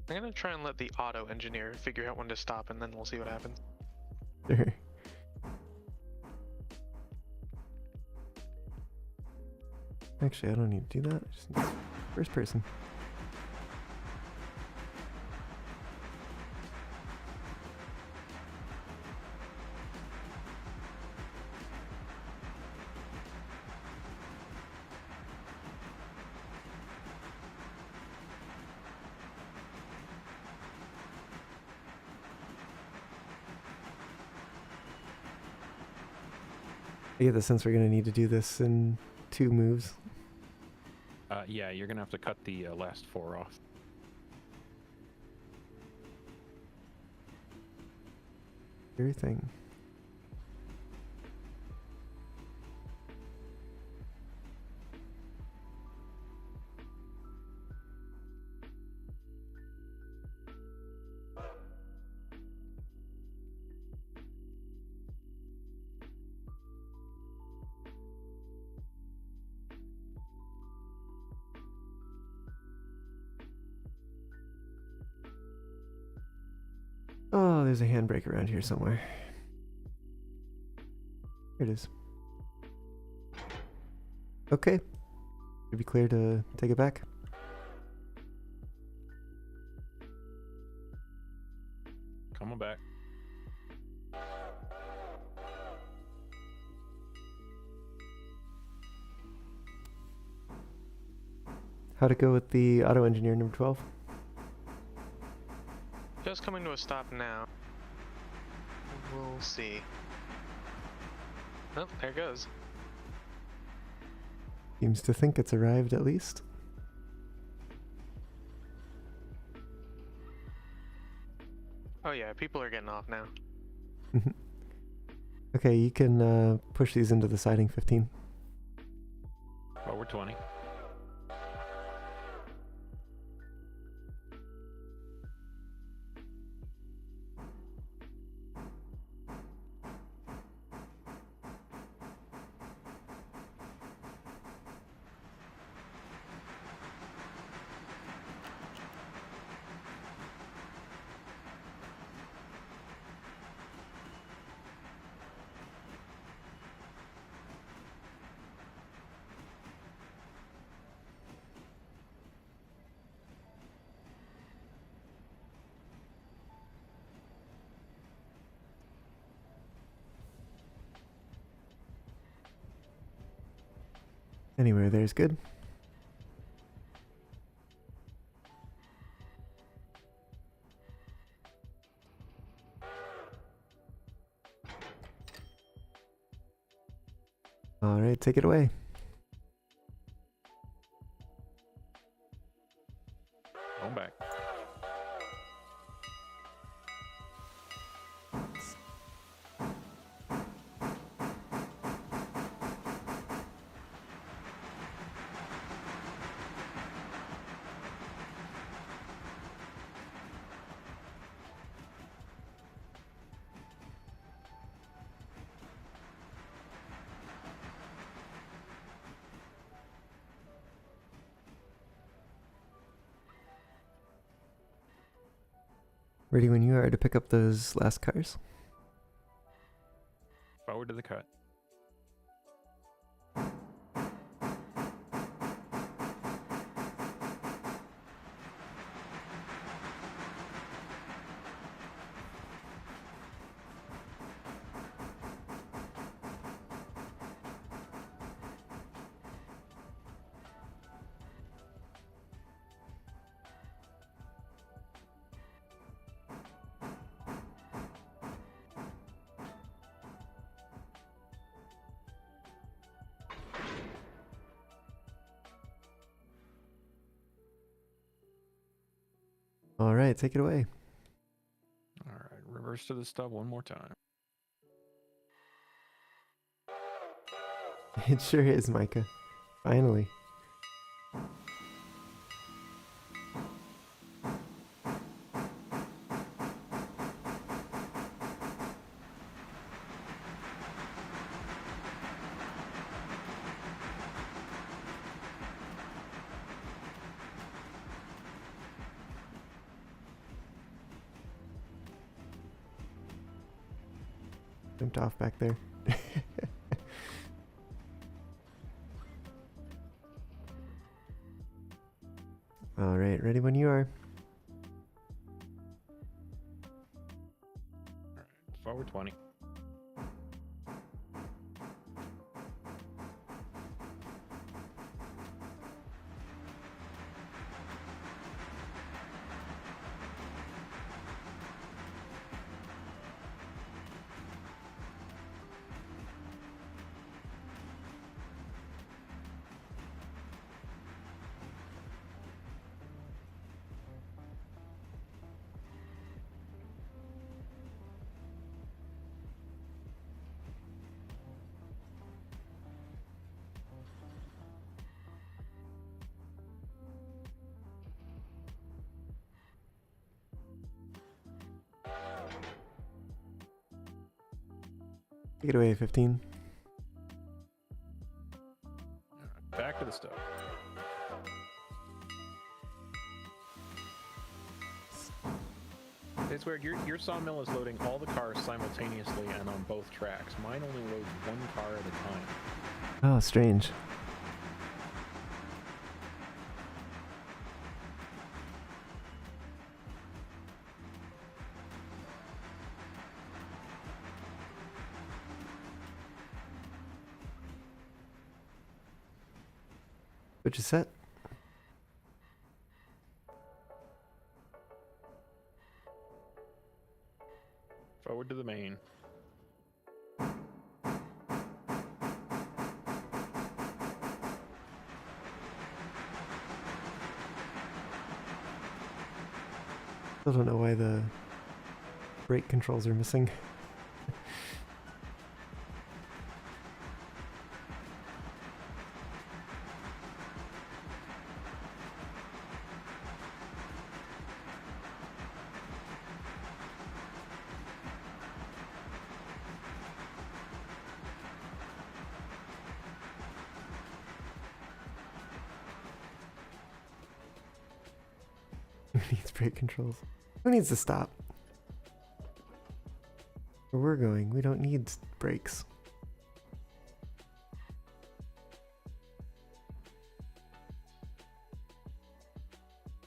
I'm gonna try and let the auto engineer figure out when to stop, and then we'll see what happens. Sure. Actually, I don't need to do that. I just need first person. I get the sense we're going to need to do this in 2 moves. Yeah, you're gonna have to cut the last 4 off. Everything. Oh, there's a handbrake around here somewhere. Here it is. Okay. Should be clear to take it back. Come on back. How'd it go with the auto engineer number 12? Just coming to a stop now. We'll see. Oh, there it goes. Seems to think it's arrived at least. Oh yeah, people are getting off now. Okay, you can push these into the siding 15. Over 20. Anywhere there's good. Alright, take it away. Going back. Ready when you are to pick up those last cars. Forward to the cut. All right, take it away. All right, reverse to the stub one more time. It sure is, Micah. Finally. Jumped off back there. All right, ready when you are. All right, forward 20. Take it away, 15. Back to the stub. It's weird. Your sawmill is loading all the cars simultaneously and on both tracks. Mine only loads one car at a time. Oh, strange. Which is set. Forward to the main. Still don't know why the brake controls are missing. Who needs brake controls? Who needs to stop? Where we're going, we don't need brakes.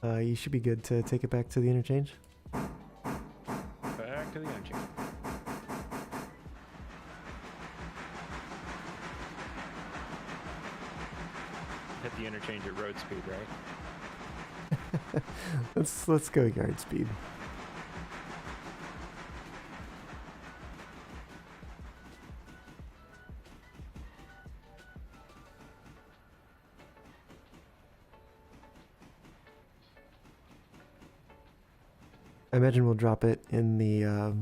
You should be good to take it back to the interchange. Back to the engine. Hit the interchange at road speed, right? Let's go yard speed. I imagine we'll drop it in the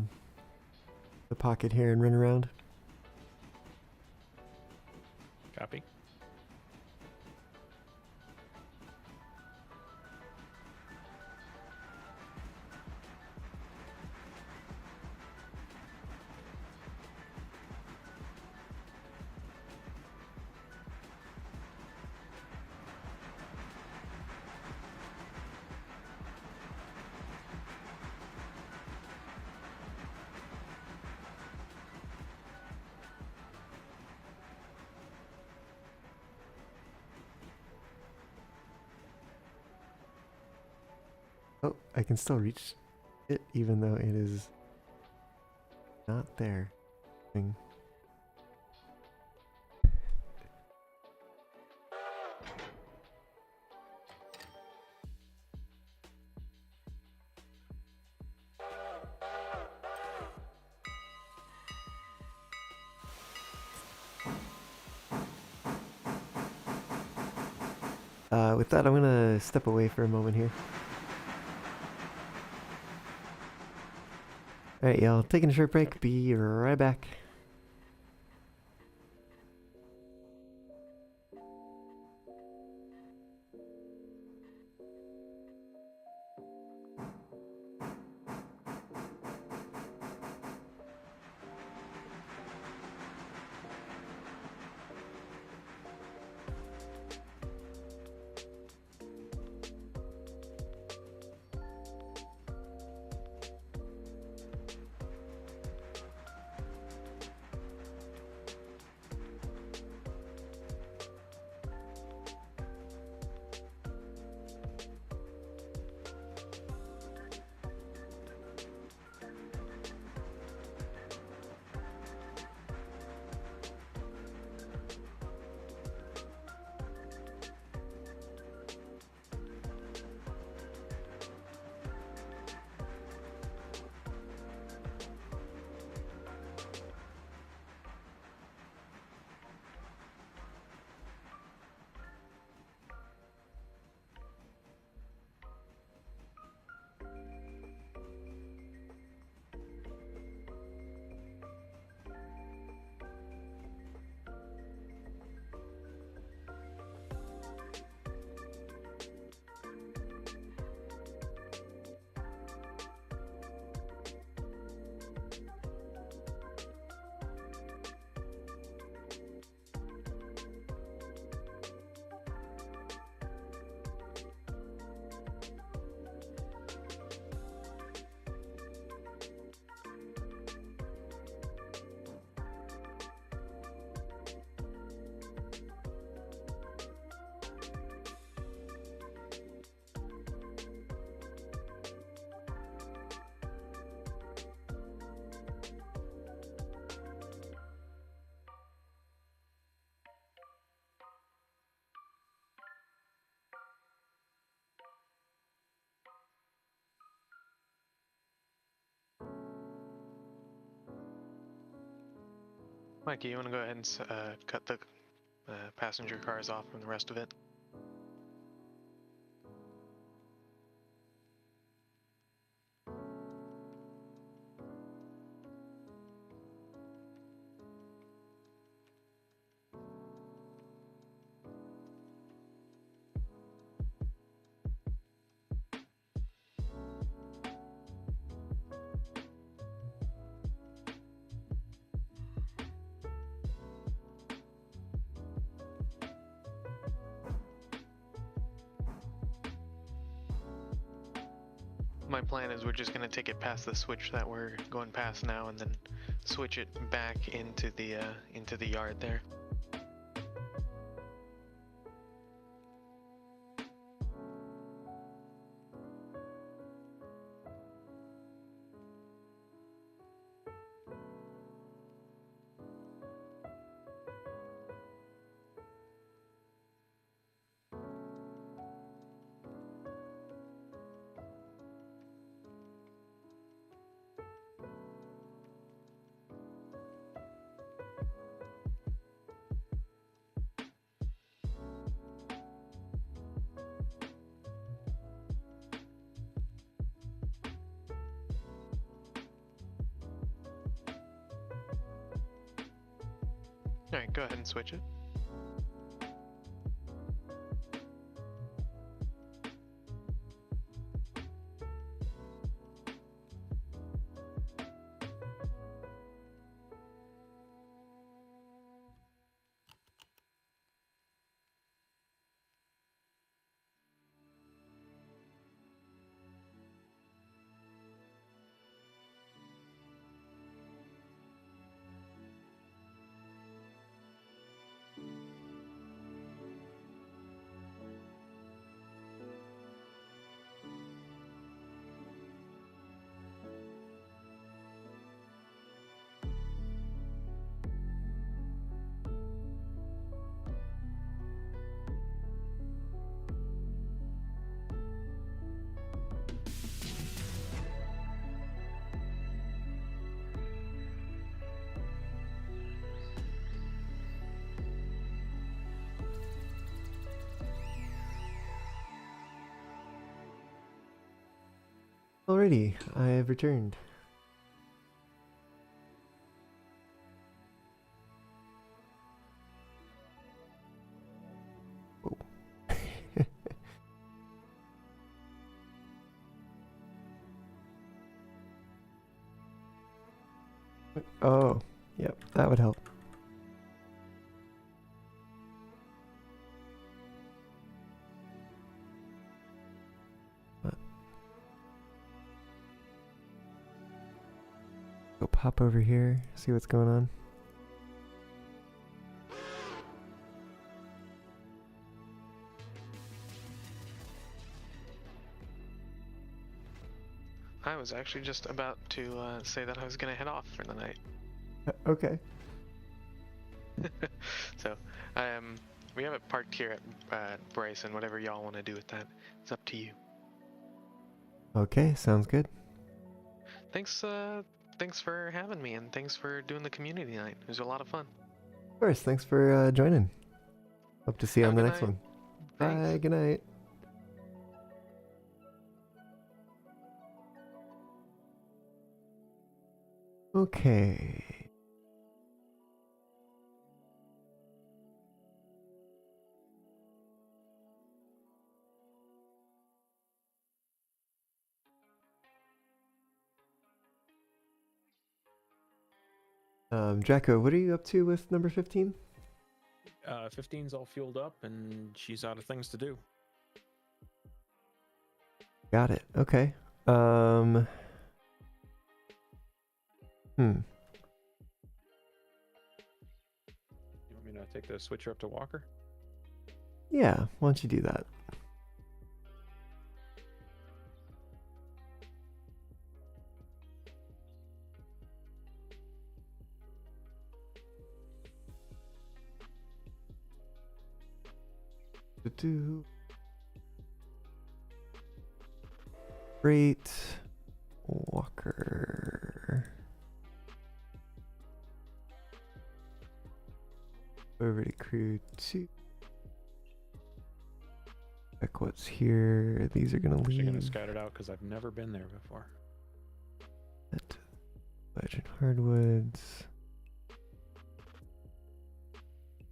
pocket here and run around. Copy. Oh, I can still reach it even though it is not there. Thing. With that, I'm gonna step away for a moment here. Alright, y'all, taking a short break. Be right back. Mikey, you want to go ahead and cut the passenger cars off from the rest of it? My plan is we're just gonna take it past the switch that we're going past now, and then switch it back into the yard there. Alright, go ahead and switch it. Alrighty, I have returned. Oh, yep, that would help. Go pop over here, see what's going on. I was actually just about to say that I was gonna head off for the night. Okay. So, we have it parked here at Bryce, and whatever y'all want to do with that, it's up to you. Okay, sounds good. Thanks for having me, and thanks for doing the community night. It was a lot of fun. Of course, thanks for joining. Hope to see you Have on a the good next night. one. Thanks. Bye, good night. Okay. Jacko, what are you up to with number 15? 15's all fueled up, and she's out of things to do. Got it. Okay. Hmm. You want me to take the switcher up to Walker? Yeah, why don't you do that? Do-do. Great. Walker. Over to crew 2. Check what's here. These are gonna Actually, gonna leave. scout it out because I've never been there before. Legend Hardwoods.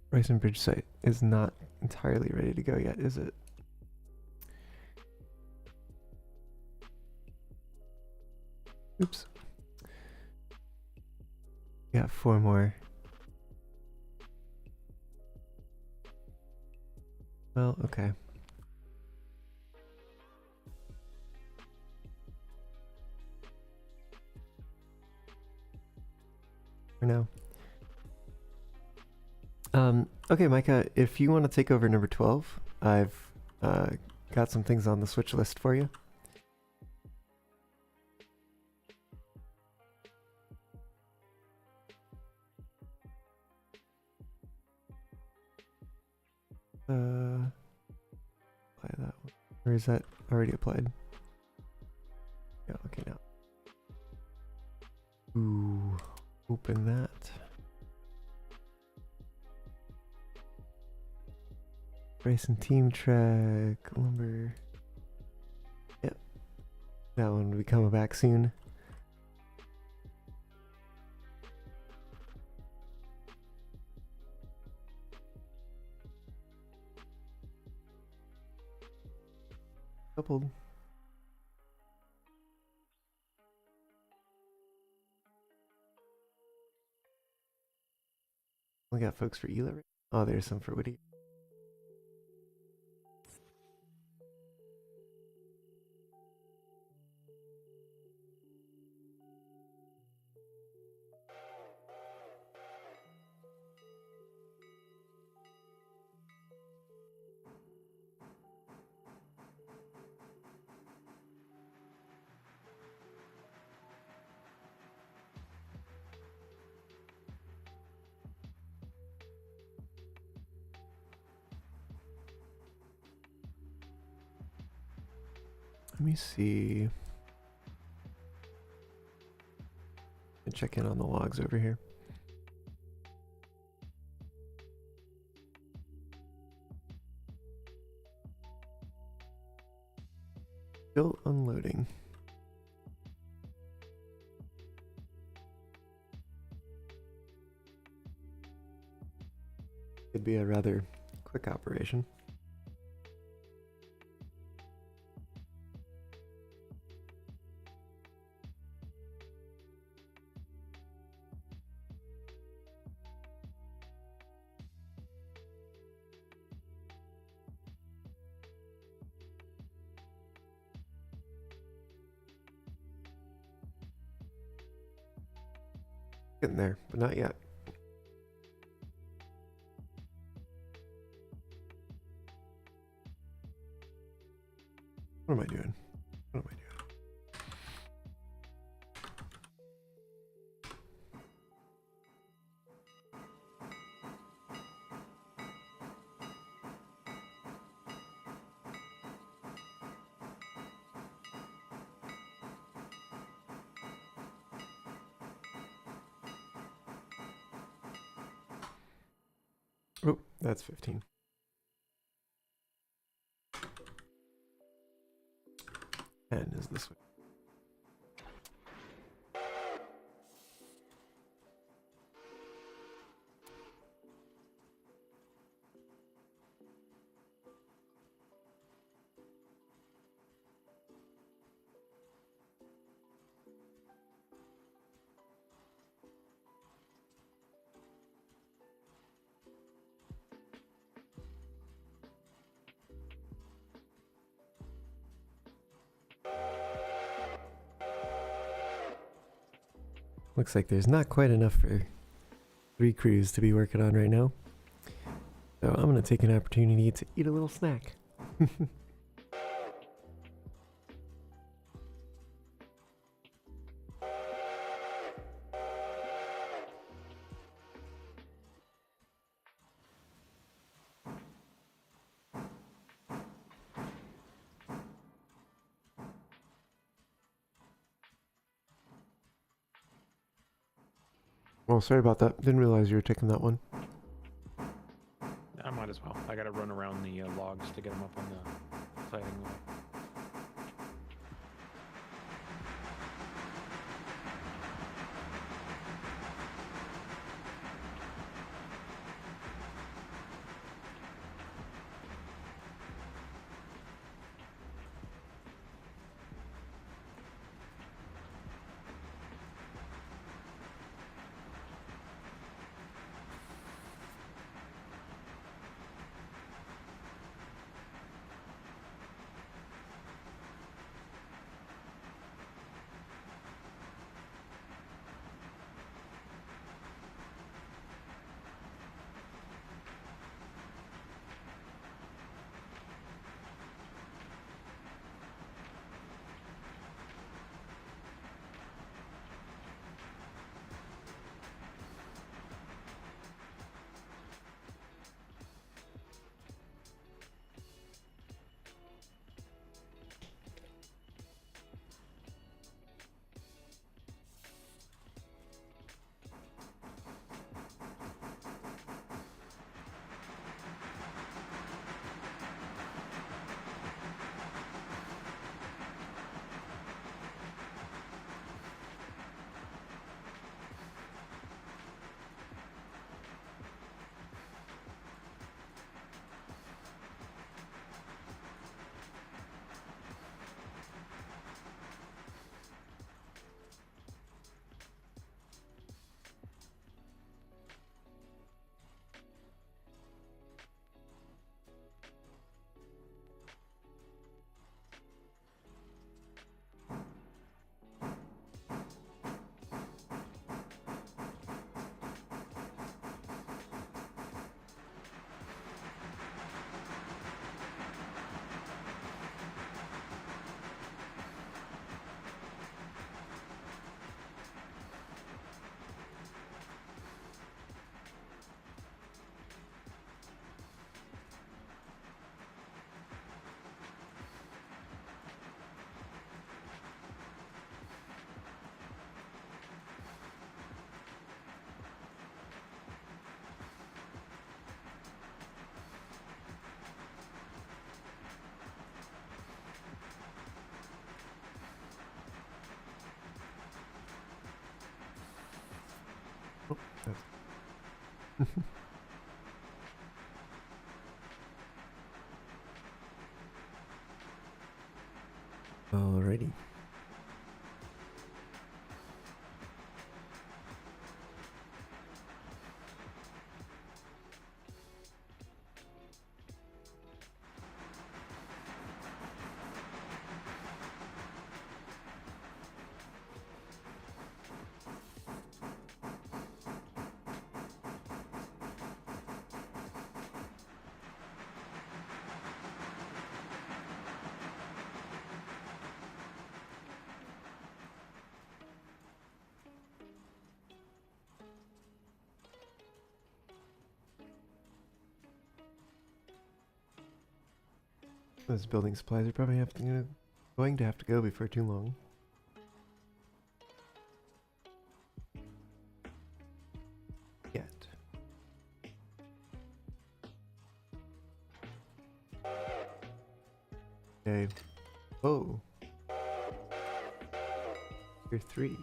Bryson Bridge site is not entirely ready to go yet, is it? Oops. We got 4 more. Well, okay. For now. Okay, Micah, if you want to take over number 12, I've got some things on the switch list for you. Apply that one. Or is that already applied? Yeah, okay now. Ooh, open that. Bryson Team Track, Lumber. Yep. That one will be coming back soon. Coupled. We got folks for Ela. Oh, there's some for Whitty. Let me see. Check in on the logs over here. Still unloading. It'd be a rather quick operation. Getting there, but not yet. What am I doing? What am I doing? Oh, that's 15. And is this way? Looks like there's not quite enough for 3 crews to be working on right now. So I'm going to take an opportunity to eat a little snack. Oh, sorry about that. Didn't realize you were taking that one. I might as well. I gotta run around the logs to get them up on the siding wall. Oh, that's Alrighty. Those building supplies are probably going to have to go before too long. Yet. Okay. Oh. Tier 3.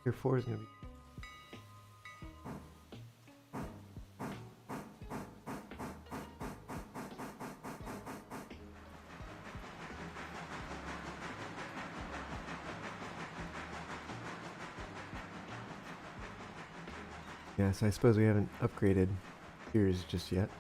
Tier 4 is gonna be. Yeah, so I suppose we haven't upgraded tiers just yet.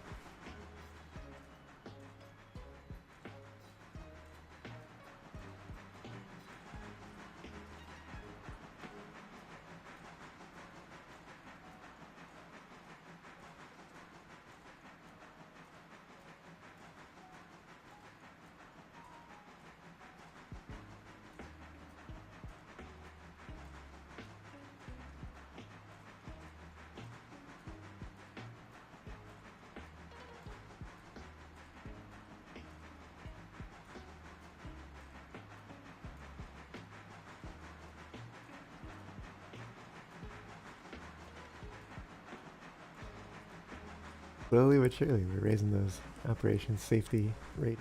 Slowly but surely, we're raising those operations safety rate.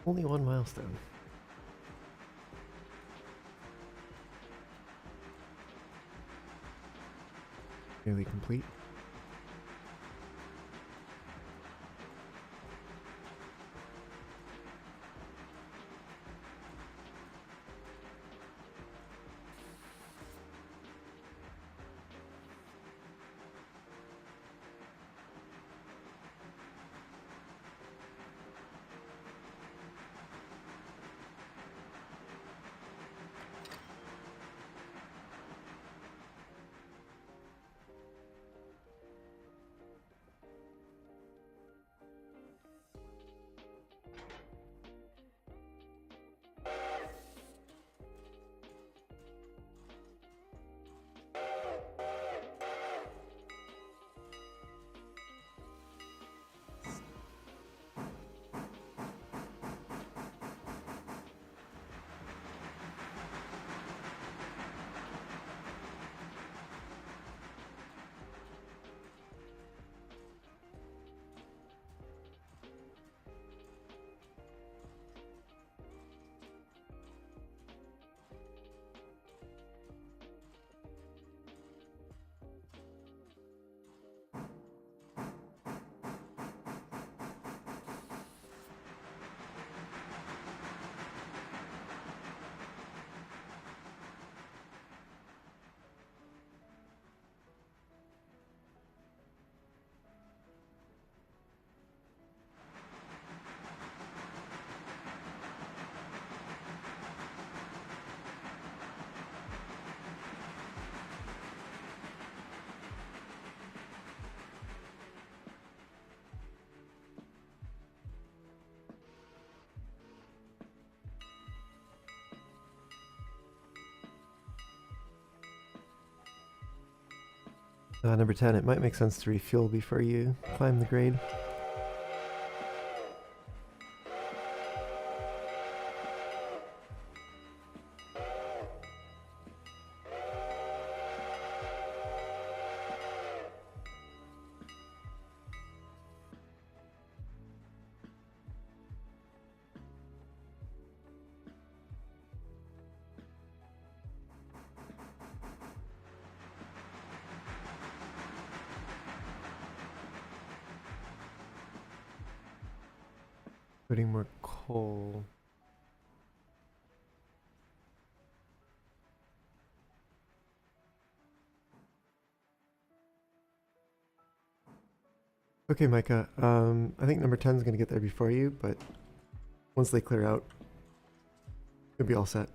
Only one milestone. Nearly complete. Number 10, it might make sense to refuel before you climb the grade. Putting more coal. Okay, Micah. I think number 10 is gonna get there before you, but once they clear out, you'll be all set.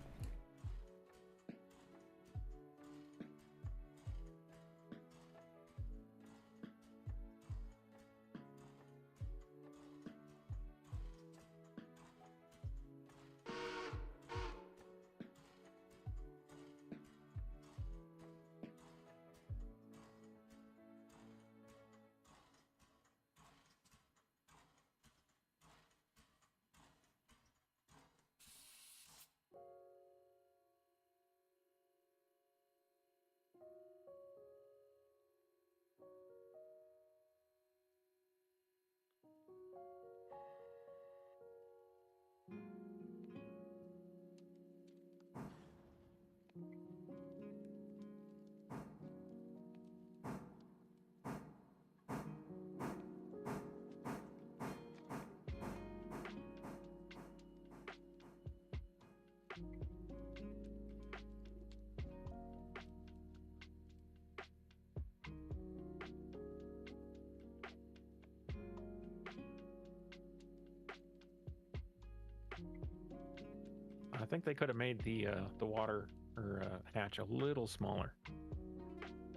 I think they could have made the water or hatch a little smaller.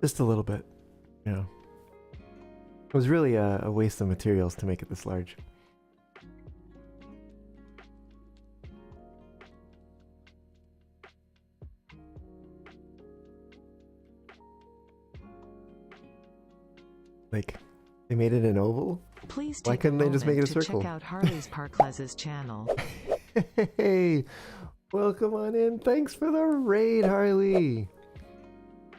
Just a little bit. Yeah. It was really a waste of materials to make it this large. Like, they made it an oval? Please Why take couldn't a they just make it a moment to circle? check out Harley's Parkles's channel. Hey, welcome on in. Thanks for the raid, Harley.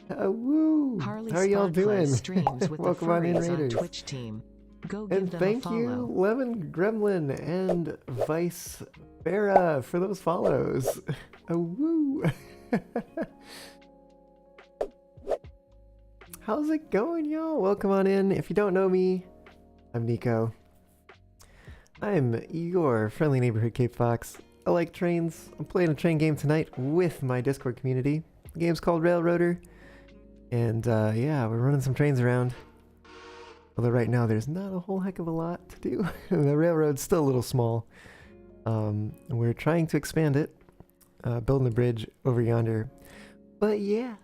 Woo! Harley How are y'all doing? streams with Welcome the on in, furries on raiders. Twitch team. Go give And them thank a follow. you, Lemon Gremlin and Vice Vera, for those follows. Woo! How's it going, y'all? Welcome on in. If you don't know me, I'm Nico. I'm your friendly neighborhood Cape Fox. I like trains. I'm playing a train game tonight with my Discord community. The game's called Railroader. And yeah, we're running some trains around. Although right now there's not a whole heck of a lot to do. The railroad's still a little small. We're trying to expand it. Building a bridge over yonder. But yeah.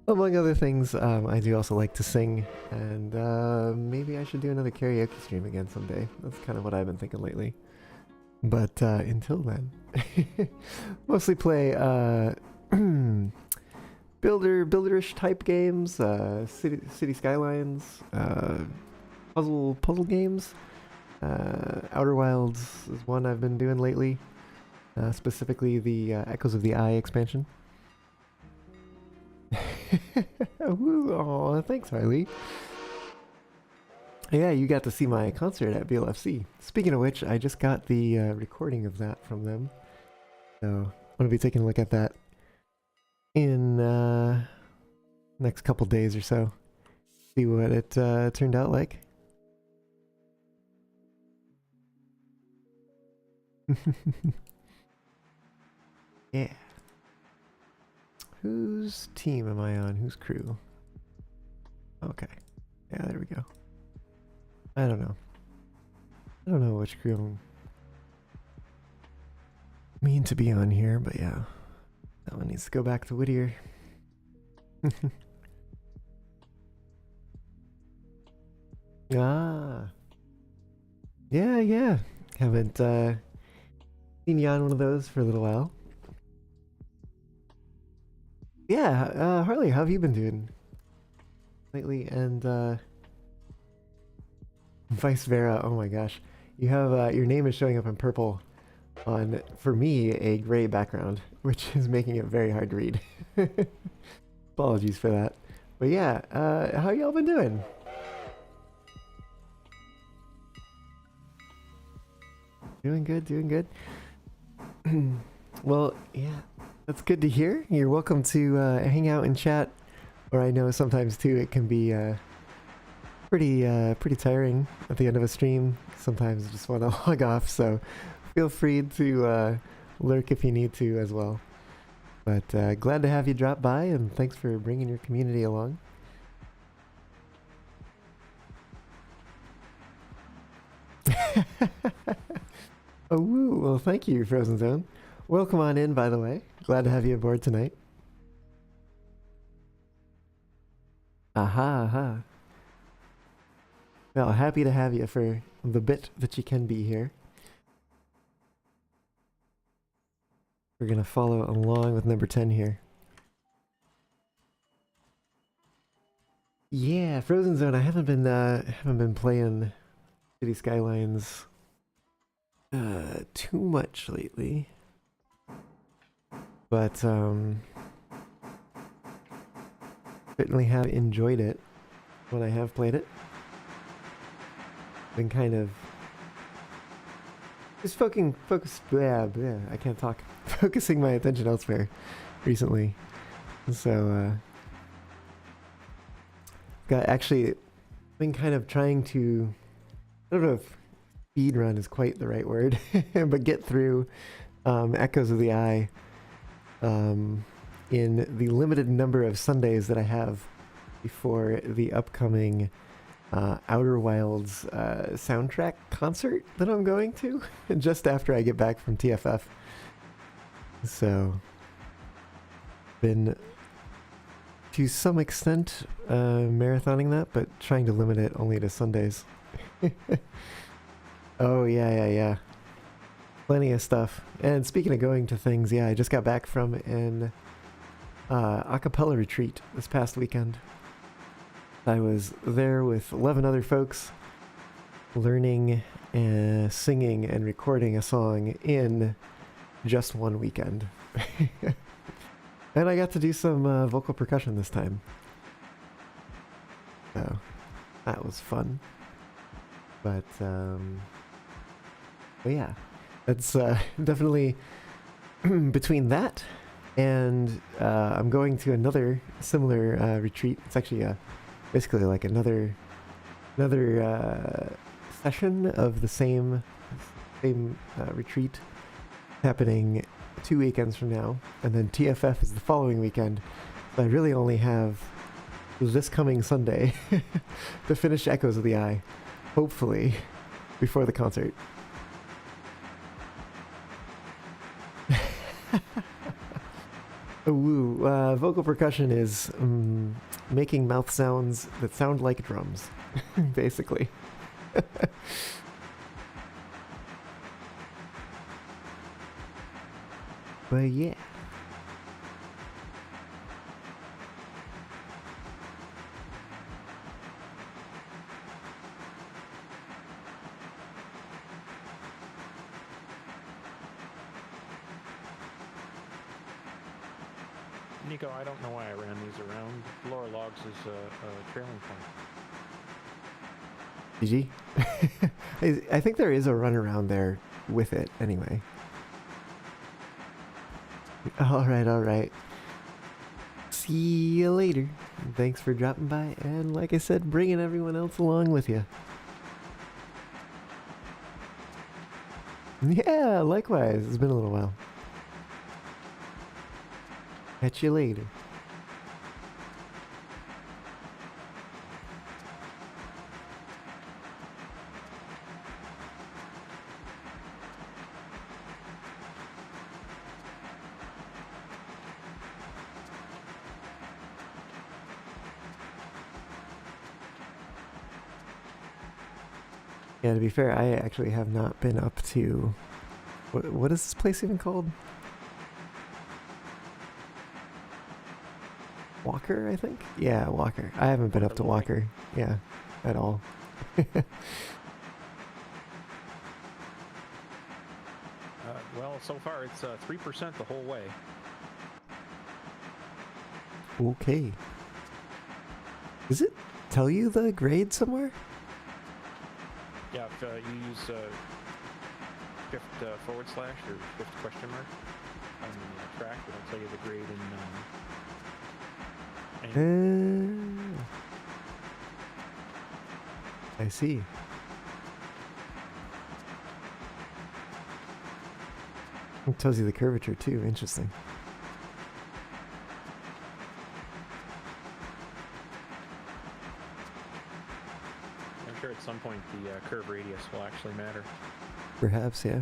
Among other things, I do also like to sing. And maybe I should do another karaoke stream again someday. That's kind of what I've been thinking lately. But until then, mostly play builderish type games, city skylines, puzzle games. Outer Wilds is one I've been doing lately, specifically the Echoes of the Eye expansion. Aw, thanks, Harley. Yeah, you got to see my concert at BLFC. Speaking of which, I just got the recording of that from them. So I'm going to be taking a look at that in next couple days or so. See what it turned out like. Yeah. Whose team am I on? Whose crew? Okay. Yeah, there we go. I don't know. I don't know which crew I'm mean to be on here, but yeah. That one needs to go back to Whittier. Ah. Yeah. Haven't seen you on one of those for a little while. Yeah, Harley, how have you been doing lately? And Vice Vera, oh my gosh. You have your name is showing up in purple on, for me, a gray background, which is making it very hard to read. Apologies for that. But yeah, how y'all been doing? Doing good. Well, yeah, that's good to hear. You're welcome to hang out and chat, or I know sometimes too it can be pretty tiring at the end of a stream. Sometimes I just want to log off, so feel free to lurk if you need to as well. But glad to have you drop by, and thanks for bringing your community along. Oh, woo. Well, thank you, Frozen Zone. Welcome on in, by the way. Glad to have you aboard tonight. Aha, aha. Well, happy to have you for the bit that you can be here. We're gonna follow along with number 10 here. Yeah, Frozen Zone. I haven't been playing City Skylines too much lately, but certainly have enjoyed it when I have played it. Been kind of just I can't talk. Focusing my attention elsewhere recently, so got actually been kind of trying to, I don't know if speed run is quite the right word, but get through Echoes of the Eye in the limited number of Sundays that I have before the upcoming Outer Wilds soundtrack concert that I'm going to just after I get back from TFF. So, been to some extent marathoning that, but trying to limit it only to Sundays. Oh, yeah. Plenty of stuff. And speaking of going to things, yeah, I just got back from an a cappella retreat this past weekend. I was there with 11 other folks, learning, singing, and recording a song in just one weekend. And I got to do some vocal percussion this time. So, that was fun. But yeah, it's definitely between that and I'm going to another similar retreat. It's actually basically like another session of the same retreat happening 2 weekends from now, and then TFF is the following weekend. So I really only have this coming Sunday to finish Echoes of the Eye, hopefully before the concert. Woo. Vocal percussion is making mouth sounds that sound like drums, basically. But yeah. Nico, I don't know why I ran these around. Laura Logs is a trailing point. GG. I think there is a runaround there with it anyway. Alright. See you later. Thanks for dropping by, and like I said, bringing everyone else along with you. Yeah, likewise. It's been a little while. Catch you later. Yeah, to be fair, I actually have not been up to... What is this place even called? Walker, I think? Yeah, Walker. I haven't been up to Walker. Yeah, at all. Well, so far it's 3% the whole way. Okay. Does it tell you the grade somewhere? Yeah, if you use shift / or shift question mark on the track, it'll tell you the grade in I see. It tells you the curvature too. Interesting. I'm sure at some point the curve radius will actually matter. Perhaps, yeah.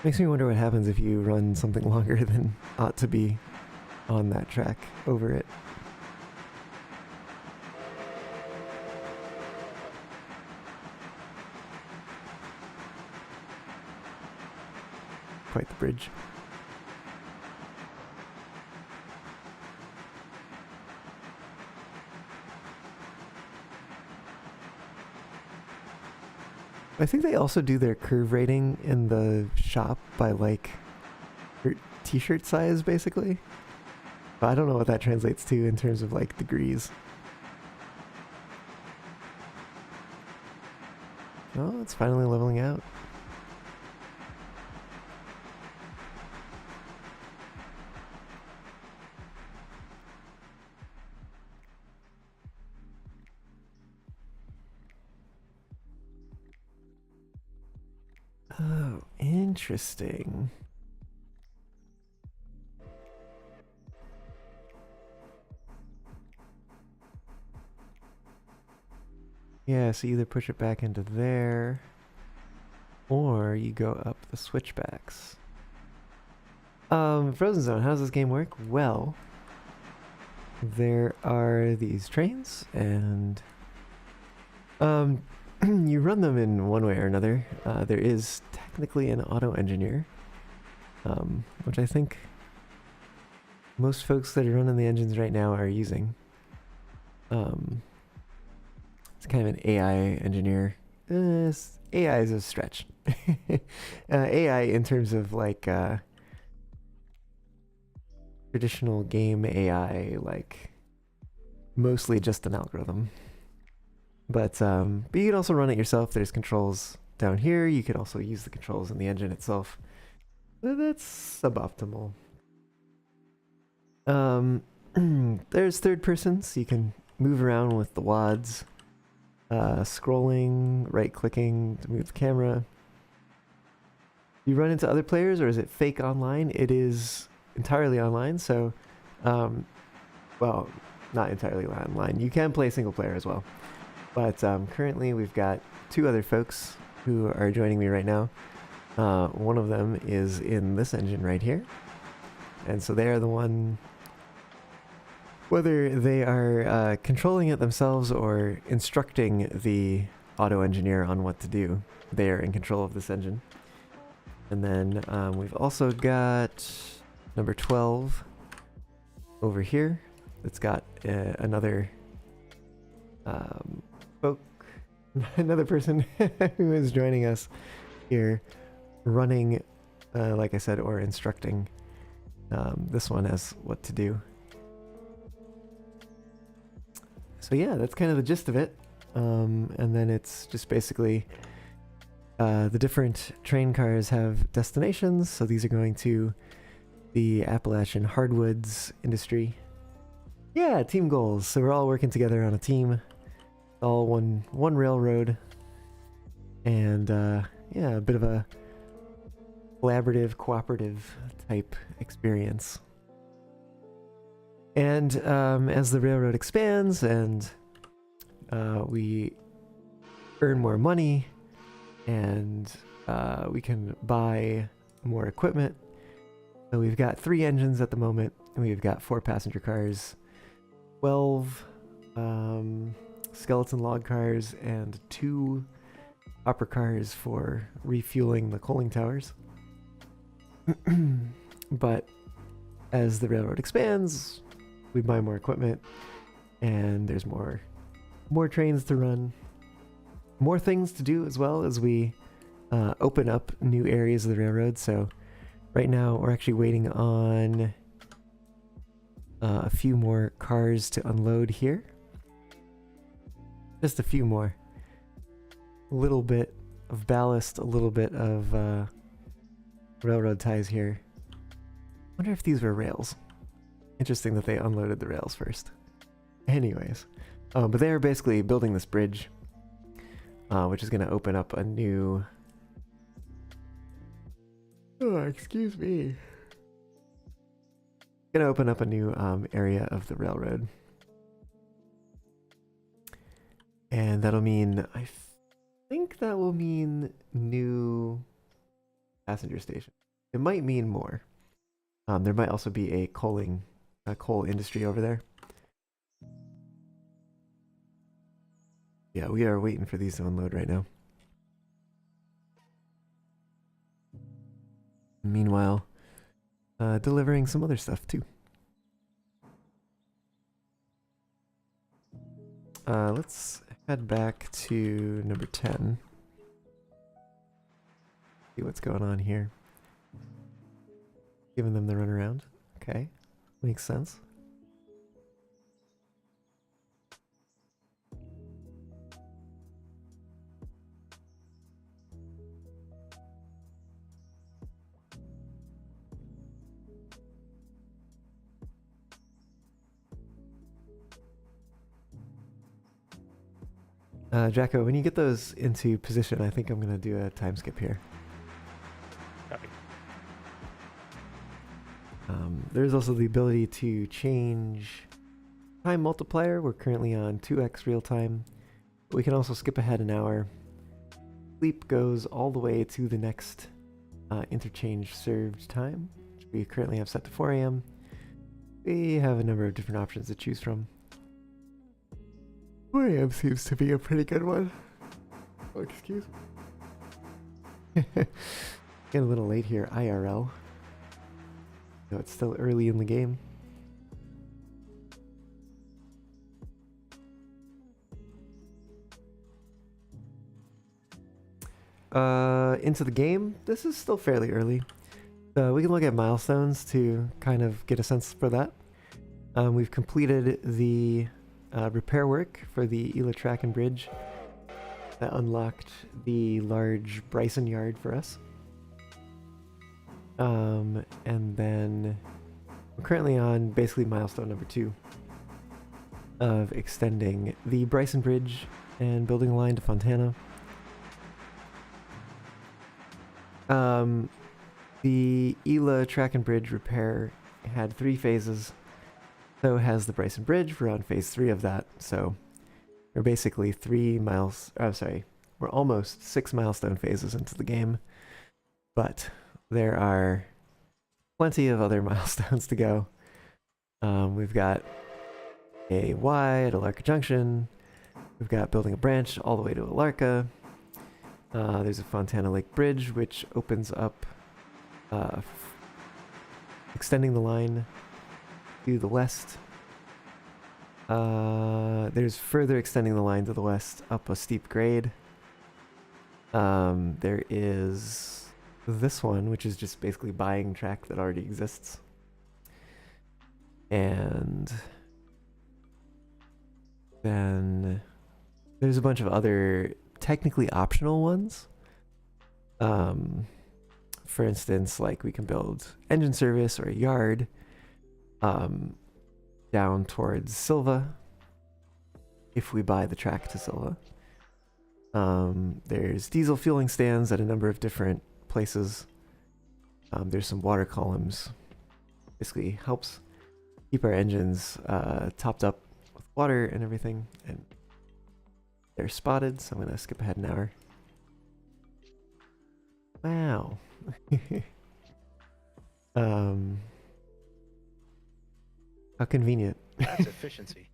Makes me wonder what happens if you run something longer than ought to be on that track over it. Quite the bridge. I think they also do their curve rating in the shop by like your t-shirt size, basically. But I don't know what that translates to in terms of like degrees. Oh, it's finally leveling out. Oh, interesting. Yeah, so you either push it back into there, or you go up the switchbacks. Frozen Zone, how does this game work? Well, there are these trains, and you run them in one way or another. There is technically an auto engineer, which I think most folks that are running the engines right now are using. It's kind of an AI engineer. AI is a stretch. AI in terms of like traditional game AI, like mostly just an algorithm. But you can also run it yourself. There's controls down here. You can also use the controls in the engine itself. But that's suboptimal. There's third person, so you can move around with the WADs. Scrolling, right-clicking to move the camera. You run into other players, or is it fake online? It is entirely online, so, well, not entirely online. You can play single player as well. But currently we've got two other folks who are joining me right now. One of them is in this engine right here. And so they are the one, whether they are controlling it themselves or instructing the auto engineer on what to do, they are in control of this engine. And then we've also got number 12 over here. It's got another another person who is joining us here, running, like I said, or instructing this one as what to do. So yeah, that's kind of the gist of it. And then it's just basically the different train cars have destinations. So these are going to the Appalachian hardwoods industry. Yeah, team goals. So we're all working together on a team. All one railroad. And yeah, a bit of a collaborative, cooperative type experience. And as the railroad expands and we earn more money and we can buy more equipment. So we've got 3 engines at the moment, and we've got 4 passenger cars, 12 skeleton log cars, and 2 hopper cars for refueling the coaling towers. But as the railroad expands, we buy more equipment, and there's more trains to run, more things to do as well as we open up new areas of the railroad. So right now we're actually waiting on a few more cars to unload here. Just a few more. A little bit of ballast, a little bit of railroad ties here. Wonder if these were rails. Interesting that they unloaded the rails first. Anyways, but they're basically building this bridge, which is going to open up a new... Oh, excuse me. Going to open up a new area of the railroad. And that'll mean, I think that will mean new passenger station. It might mean more. There might also be a coal industry over there. Yeah, we are waiting for these to unload right now. Meanwhile, delivering some other stuff too. Let's head back to number 10. See what's going on here. Giving them the runaround. Okay, makes sense. Jacko, when you get those into position, I think I'm going to do a time skip here. Copy. There's also the ability to change time multiplier. We're currently on 2x real time. We can also skip ahead an hour. Sleep goes all the way to the next interchange served time, which we currently have set to 4 a.m. We have a number of different options to choose from. 4 a.m. seems to be a pretty good one. Oh, excuse me. Getting a little late here, IRL. No, it's still early in the game. Into the game, this is still fairly early. We can look at milestones to kind of get a sense for that. We've completed the repair work for the Ela track and bridge. That unlocked the large Bryson yard for us. And then we're currently on basically milestone number 2 of extending the Bryson Bridge and building a line to Fontana. The Ela track and bridge repair had 3 phases. So has the Bryson Bridge. We're on phase 3 of that. So we're basically we're almost 6 milestone phases into the game. But there are plenty of other milestones to go. We've got a Y at Alarka Junction. We've got building a branch all the way to Alarka. There's a Fontana Lake Bridge, which opens up, extending the line to the west. There's further extending the line to the west up a steep grade. There is this one, which is just basically buying track that already exists. And then there's a bunch of other technically optional ones. For instance, like we can build engine service or a yard down towards Silva if we buy the track to Silva. There's diesel fueling stands at a number of different places. There's some water columns. Basically helps keep our engines topped up with water and everything. And they're spotted, so I'm going to skip ahead an hour. Wow. How convenient. That's efficiency.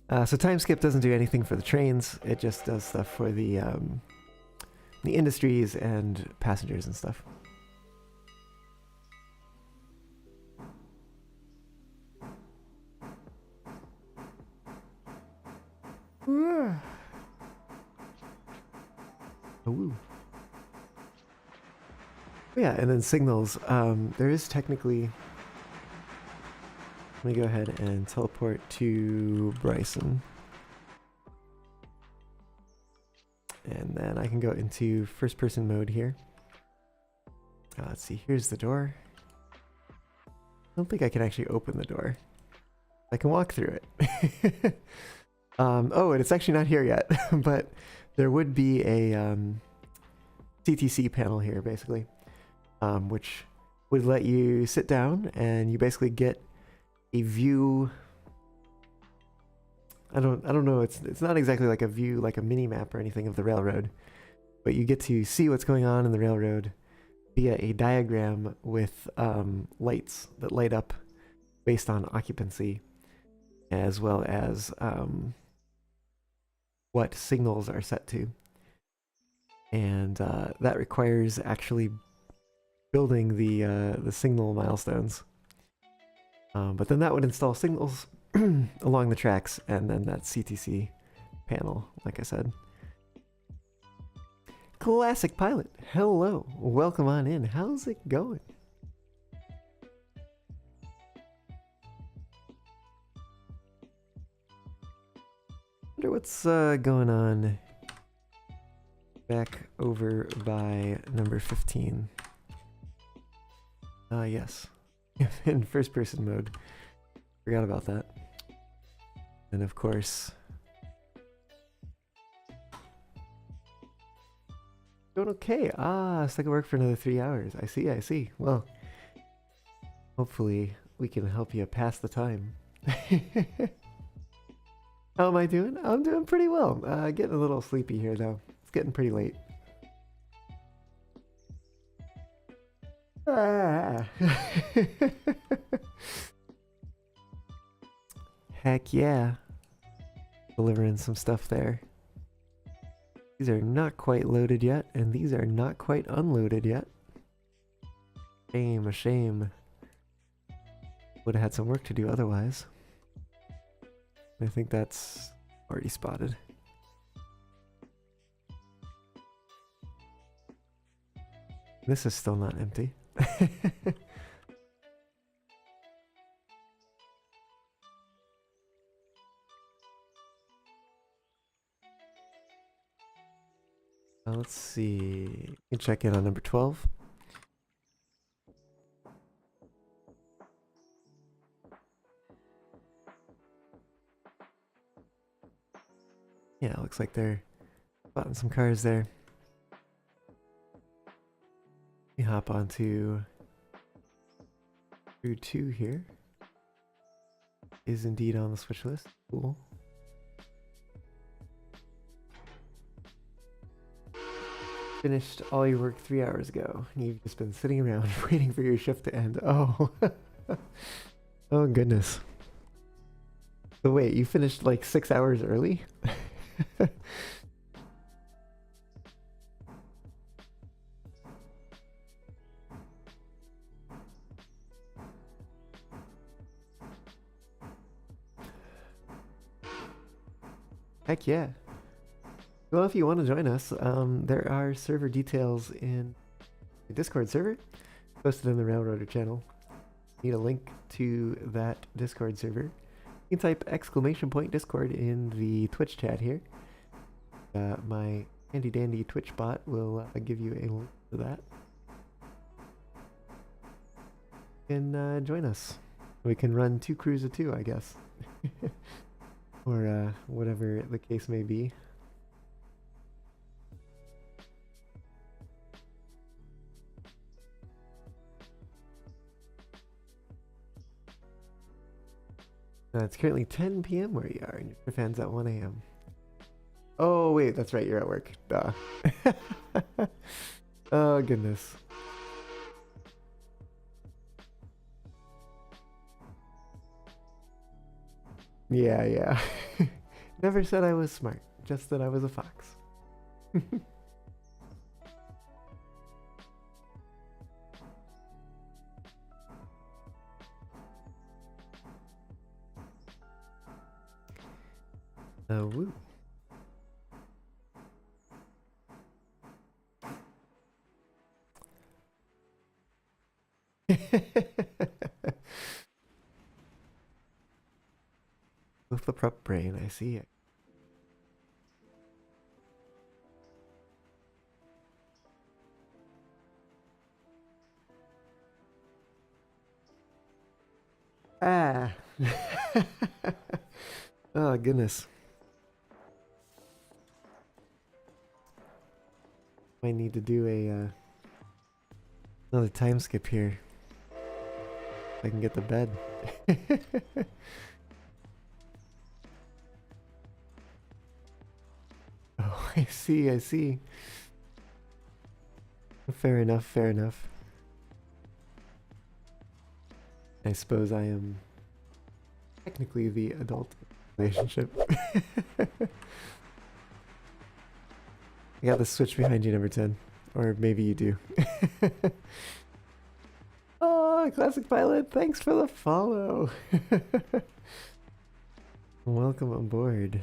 So time skip doesn't do anything for the trains. It just does stuff for the industries and passengers and stuff. Ooh. Yeah, and then signals. There is technically... Let me go ahead and teleport to Bryson. And then I can go into first person mode here. Let's see, here's the door. don't think I can actually open the door. I can walk through it. Oh, and it's actually not here yet, but there would be a CTC panel here, basically, which would let you sit down and you basically get a view. I don't know. It's not exactly like a view, like a mini map or anything of the railroad, but you get to see what's going on in the railroad via a diagram with lights that light up based on occupancy, as well as what signals are set to. And that requires actually building the signal milestones. But then that would install signals along the tracks, and then that CTC panel, like I said. Classic Pilot, hello, welcome on in. How's it going? Wonder what's going on back over by number 15. Yes. In first person mode. Forgot about that. And of course, going okay. Stuck at work for another 3 hours. I see. Well, hopefully we can help you pass the time. How am I doing? I'm doing pretty well. Getting a little sleepy here though. It's getting pretty late. Heck yeah. Delivering some stuff there. These are not quite loaded yet, and these are not quite unloaded yet. Shame, a shame. Would have had some work to do otherwise. I think that's already spotted. This is still not empty. Let's see. You can check in on number 12. Yeah, it looks like they're spotting some cars there. We hop onto Route 2 here. Is indeed on the switch list. Cool. Finished all your work 3 hours ago, and you've just been sitting around waiting for your shift to end. Oh. Oh goodness. So wait, you finished like 6 hours early? Heck yeah. Well, if you want to join us, there are server details in the Discord server posted in the Railroader channel. Need a link to that Discord server. You can type !Discord in the Twitch chat here. My handy dandy Twitch bot will give you a link to that. And join us. We can run 2 crews of 2, I guess. Or whatever the case may be. It's currently 10 p.m. where you are, and your shift ends at 1 a.m. Oh, wait, that's right, you're at work. Duh. Oh, goodness. Yeah. Never said I was smart, just that I was a fox. Woo. With the prep brain, I see it. Ah. Oh, goodness. Might need to do a another time skip here. If I can get to bed. Oh, I see, I see. Fair enough, fair enough. I suppose I am technically the adult relationship. I got the switch behind you, number 10. Or maybe you do. Oh, Classic Pilot, thanks for the follow. Welcome aboard.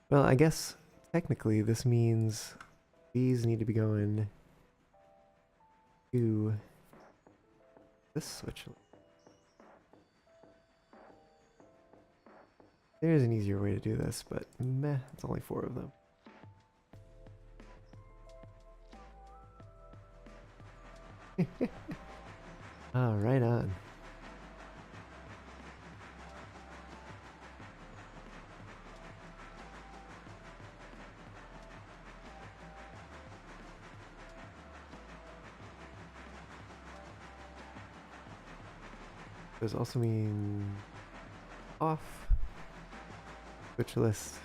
Well, I guess technically this means these need to be going to this switch. There's an easier way to do this, but meh, it's only 4 of them. Oh, right on. Does also mean off. Switch list.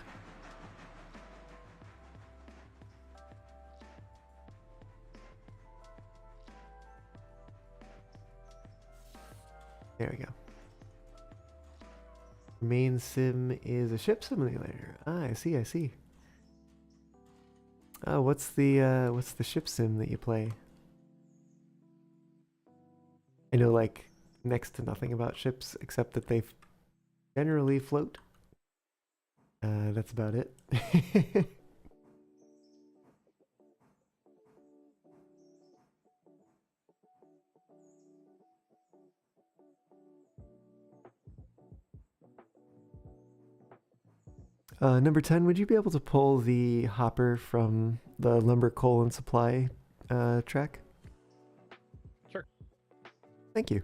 There we go. Main sim is a ship simulator. Ah, I see, I see. Oh, what's the ship sim that you play? I know like next to nothing about ships except that they generally float. That's about it. Number 10, would you be able to pull the hopper from the lumber, coal, and supply track? Sure. Thank you.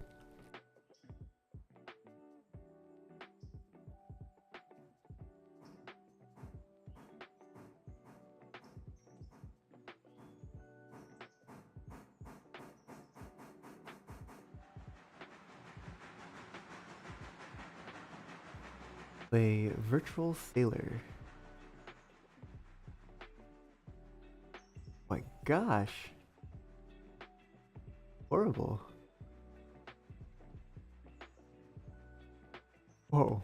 Play Virtual Sailor. My gosh. Horrible. Whoa.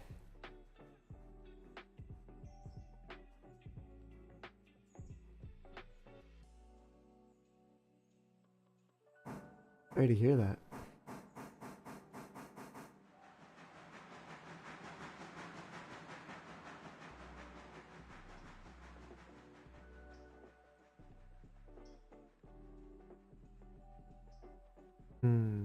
Sorry to hear that. Hmm.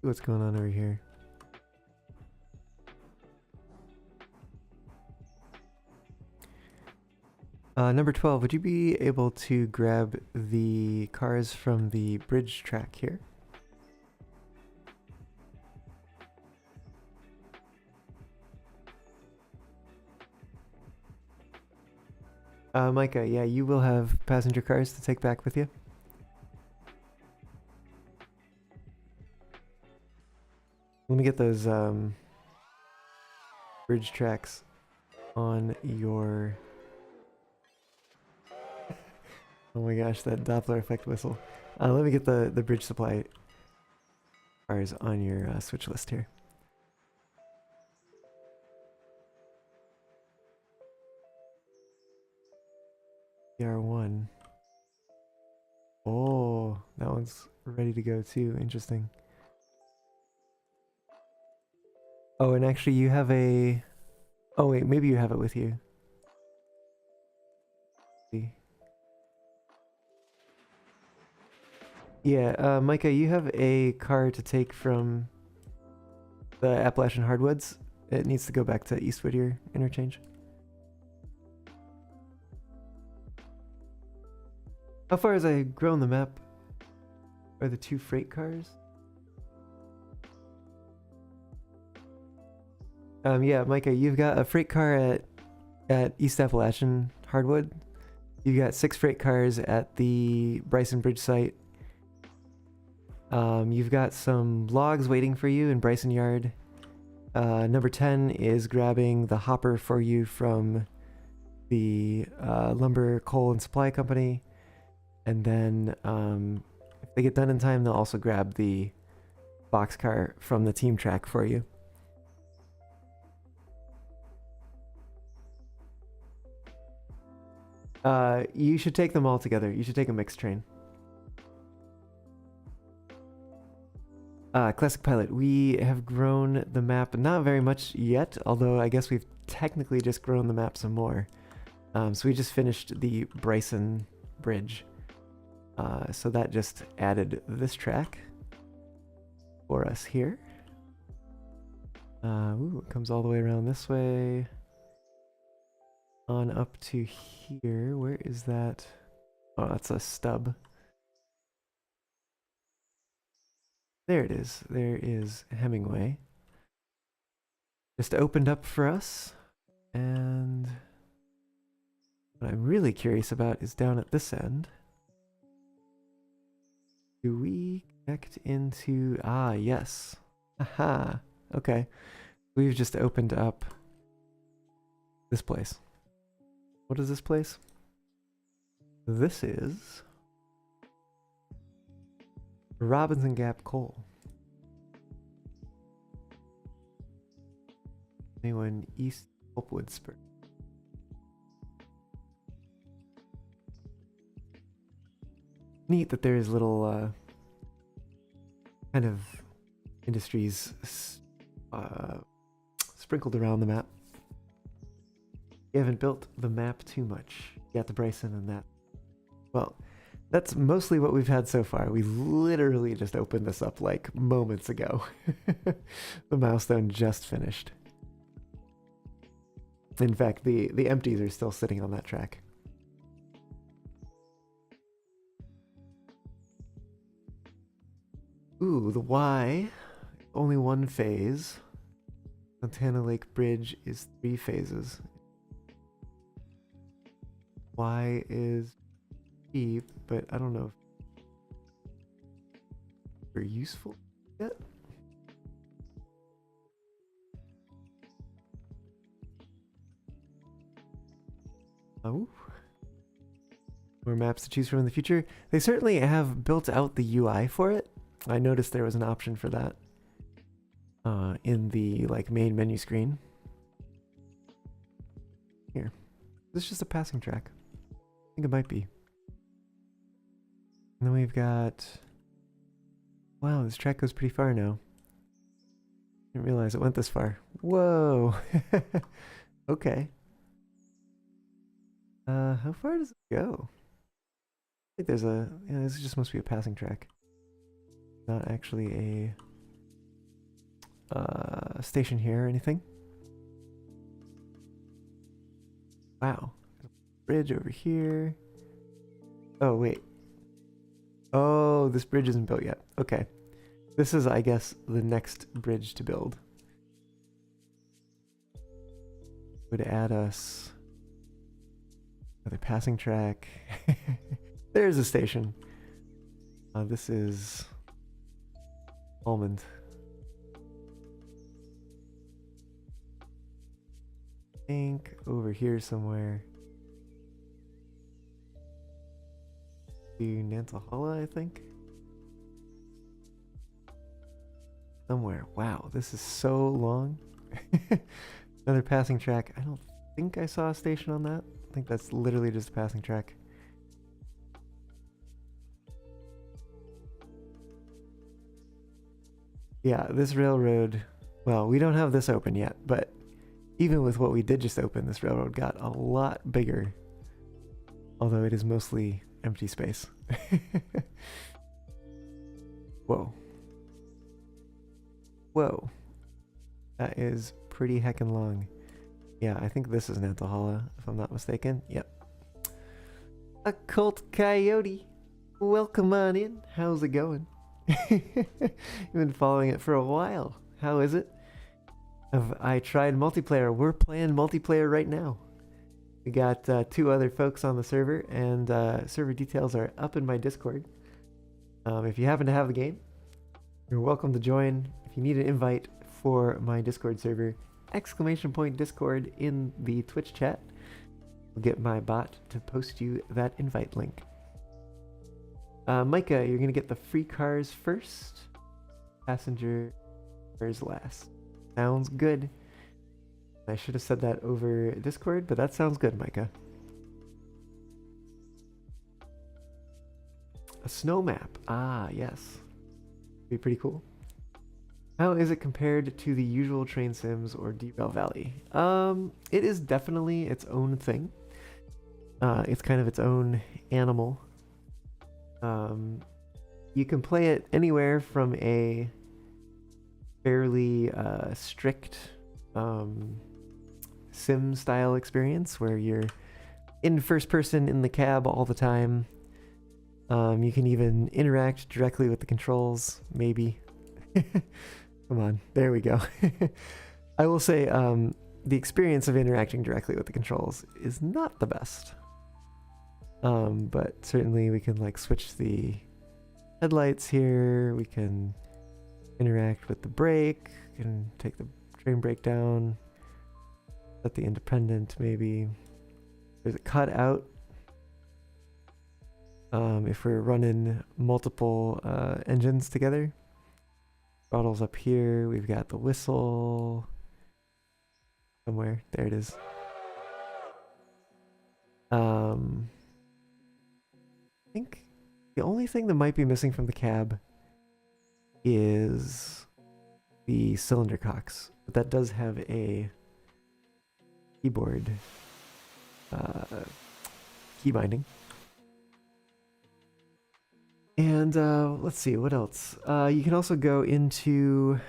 See what's going on over here. Number 12, would you be able to grab the cars from the bridge track here? Micah, yeah, you will have passenger cars to take back with you. Let me get those bridge tracks on your... Oh my gosh, that Doppler effect whistle. Let me get the bridge supply cars on your switch list here. PR1. Oh, that one's ready to go too. Interesting. Oh, and actually you have a... Oh wait, maybe you have it with you. See. Yeah, Micah, you have a car to take from the Appalachian Hardwoods. It needs to go back to East Whittier interchange. How far as I grow on the map are the 2 freight cars? Yeah, Micah, you've got a freight car at East Appalachian Hardwood. You've got 6 freight cars at the Bryson Bridge site. You've got some logs waiting for you in Bryson Yard. Number 10 is grabbing the hopper for you from the Lumber, Coal, and Supply Company. And then if they get done in time, they'll also grab the boxcar from the team track for you. You should take them all together. You should take a mixed train. Classic Pilot, we have grown the map not very much yet, although I guess we've technically just grown the map some more. So we just finished the Bryson Bridge. So that just added this track for us here. Ooh, it comes all the way around this way. On up to here. Where is that? Oh, that's a stub. There it is. There is Hemingway. Just opened up for us. And what I'm really curious about is down at this end. Do we connect into... Ah, yes. Aha. Okay. We've just opened up this place. What is this place? This is Robinson Gap Coal. Anyone East Pulpwood Spur. Neat that there's little kind of industries sprinkled around the map. You haven't built the map too much. You got the Bryson and that. Well, that's mostly what we've had so far. We literally just opened this up like moments ago. The milestone just finished. In fact, the empties are still sitting on that track. Ooh, the Y, only 1 phase. Montana Lake Bridge is 3 phases. Y is cheap, but I don't know if they're useful yet. Oh. More maps to choose from in the future. They certainly have built out the UI for it. I noticed there was an option for that in the main menu screen. Here. This is just a passing track. I think it might be. And then we've got... Wow, this track goes pretty far now. Didn't realize it went this far. Whoa! Okay. How far does it go? I think there's a... Yeah, this just must be a passing track. Not actually a station here or anything. Wow. Bridge over here. Oh, wait. Oh, this bridge isn't built yet. Okay. This is, I guess, the next bridge to build. Would add us another passing track. There's a station. This is Almond. I think over here somewhere. To Nantahala, I think. Somewhere. Wow, this is so long. Another passing track. I don't think I saw a station on that. I think that's literally just a passing track. Yeah, this railroad, well, we don't have this open yet, but even with what we did just open, this railroad got a lot bigger. Although it is mostly empty space. Whoa. Whoa. That is pretty heckin' long. Yeah, I think this is Nantahala, if I'm not mistaken. Yep. A cult coyote. Welcome on in. How's it going? You've been following it for a while. How is it? Have I tried multiplayer? We're playing multiplayer right now. We got 2 other folks on the server, and server details are up in my Discord. If you happen to have the game, you're welcome to join. If you need an invite for my Discord server, !Discord in the Twitch chat. I'll get my bot to post you that invite link. Micah, you're going to get the free cars first. Passenger cars last. Sounds good. I should have said that over Discord, but that sounds good, Micah. A snow map. Ah, yes. Be pretty cool. How is it compared to the usual train sims or Derail Valley? It is definitely its own thing. It's kind of its own animal. You can play it anywhere from a fairly strict sim style experience where you're in first person in the cab all the time. You can even interact directly with the controls, maybe. Come on, there we go. I will say the experience of interacting directly with the controls is not the best. But certainly we can like switch the headlights here. We can interact with the brake. We can take the train brake down. Set the independent maybe. There's a cutout. If we're running multiple engines together. Throttle's up here. We've got the whistle somewhere. There it is. I think the only thing that might be missing from the cab is the cylinder cocks, but that does have a keyboard key binding. And let's see, what else? You can also go into...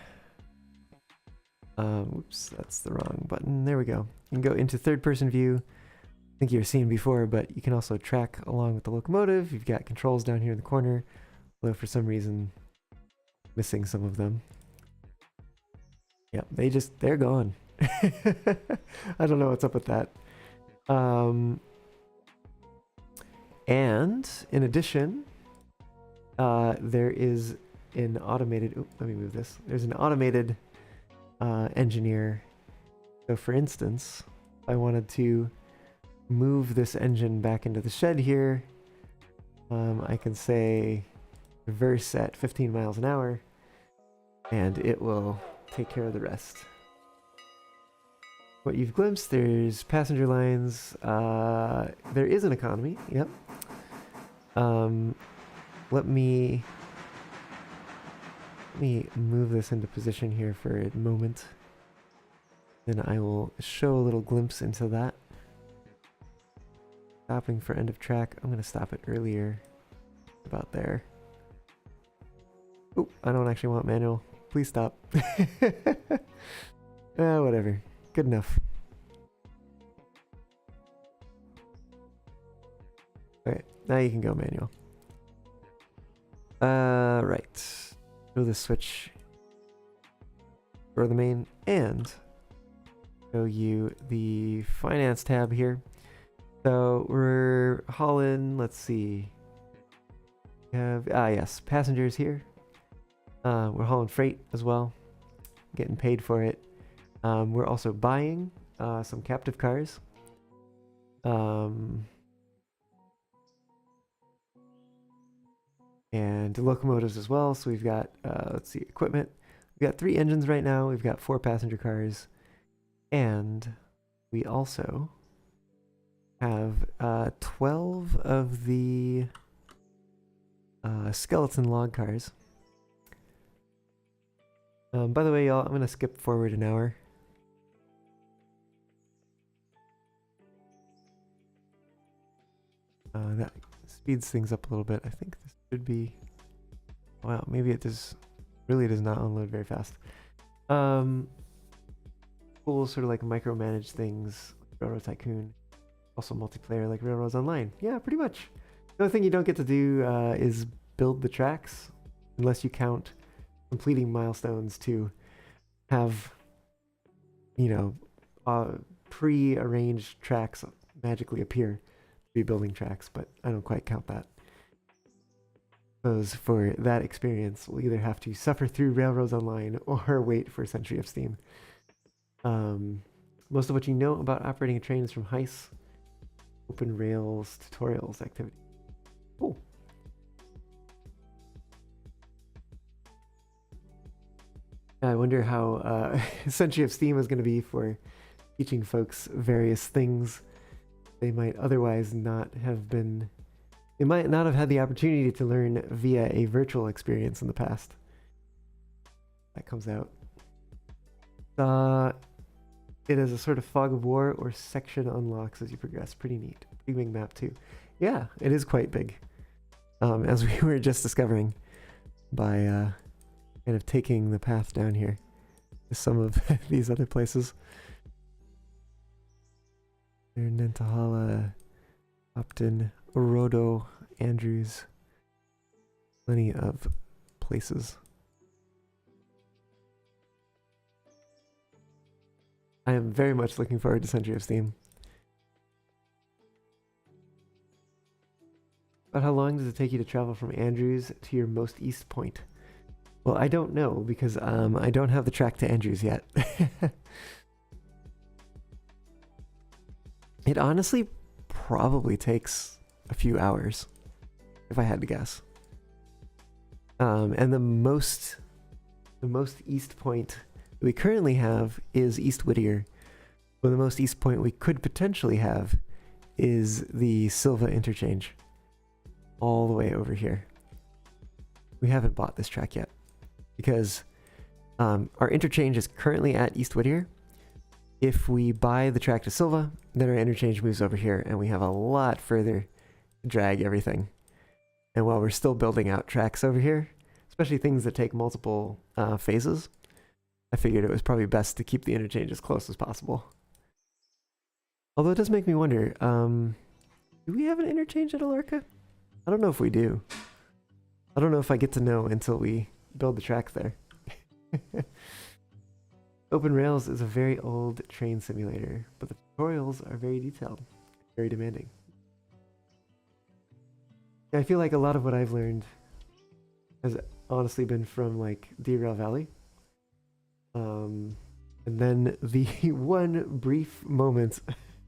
oops, that's the wrong button. There we go. You can go into third-person view. I think you've seen before, but you can also track along with the locomotive. You've got controls down here in the corner, although for some reason missing some of them. Yep, they're gone. I don't know what's up with that. And in addition, there is an automated... Oops, let me move this. There's an automated engineer. So for instance, if I wanted to move this engine back into the shed here, I can say reverse at 15 miles an hour, and it will take care of the rest. What you've glimpsed, there's passenger lines. There is an economy. Yep. Let me move this into position here for a moment. Then I will show a little glimpse into that. Stopping for end of track. I'm going to stop it earlier. About there. Oh, I don't actually want manual. Please stop. Whatever. Good enough. Okay, now you can go manual. Right. Show the switch for the main and show you the finance tab here. So we're hauling, let's see. We have, yes, passengers here. We're hauling freight as well. Getting paid for it. We're also buying some captive cars. And locomotives as well. So we've got, let's see, equipment. We've got 3 engines right now. We've got 4 passenger cars. And we also have 12 of the skeleton log cars. By the way, y'all, I'm going to skip forward an hour. That speeds things up a little bit. I think this should be Wow, maybe it really does not unload very fast. Cool, sort of like micromanage things, like Railroad Tycoon. Also multiplayer like Railroads Online. Yeah, pretty much. The only thing you don't get to do is build the tracks, unless you count completing milestones to have, you know, pre-arranged tracks magically appear to be building tracks, but I don't quite count that. Because for that experience, we'll either have to suffer through Railroads Online or wait for Century of Steam. Most of what you know about operating a train is from Heist, Open Rails tutorials activity. Cool. I wonder how Century of Steam is going to be for teaching folks various things they might otherwise not have been. They might not have had the opportunity to learn via a virtual experience in the past. That comes out. It is a sort of fog of war or section unlocks as you progress. Pretty neat. Pretty big map too. Yeah, it is quite big. As we were just discovering by kind of taking the path down here to some of these other places. There, Nantahala, Upton, Orodo, Andrews. Plenty of places. I am very much looking forward to Century of Steam. But how long does it take you to travel from Andrews to your most east point? Well, I don't know because I don't have the track to Andrews yet. It honestly probably takes a few hours, if I had to guess. And the most east point that we currently have is East Whittier. But the most east point we could potentially have is the Silva interchange. All the way over here. We haven't bought this track yet. Because our interchange is currently at East Whittier. If we buy the track to Silva, then our interchange moves over here and we have a lot further to drag everything. And while we're still building out tracks over here, especially things that take multiple phases, I figured it was probably best to keep the interchange as close as possible. Although it does make me wonder, do we have an interchange at Alarka? I don't know if we do. I don't know if I get to know until we build the track there. Open Rails is a very old train simulator, but the tutorials are very detailed, very demanding. Yeah, I feel like a lot of what I've learned has honestly been from like Derail Valley. And then the one brief moment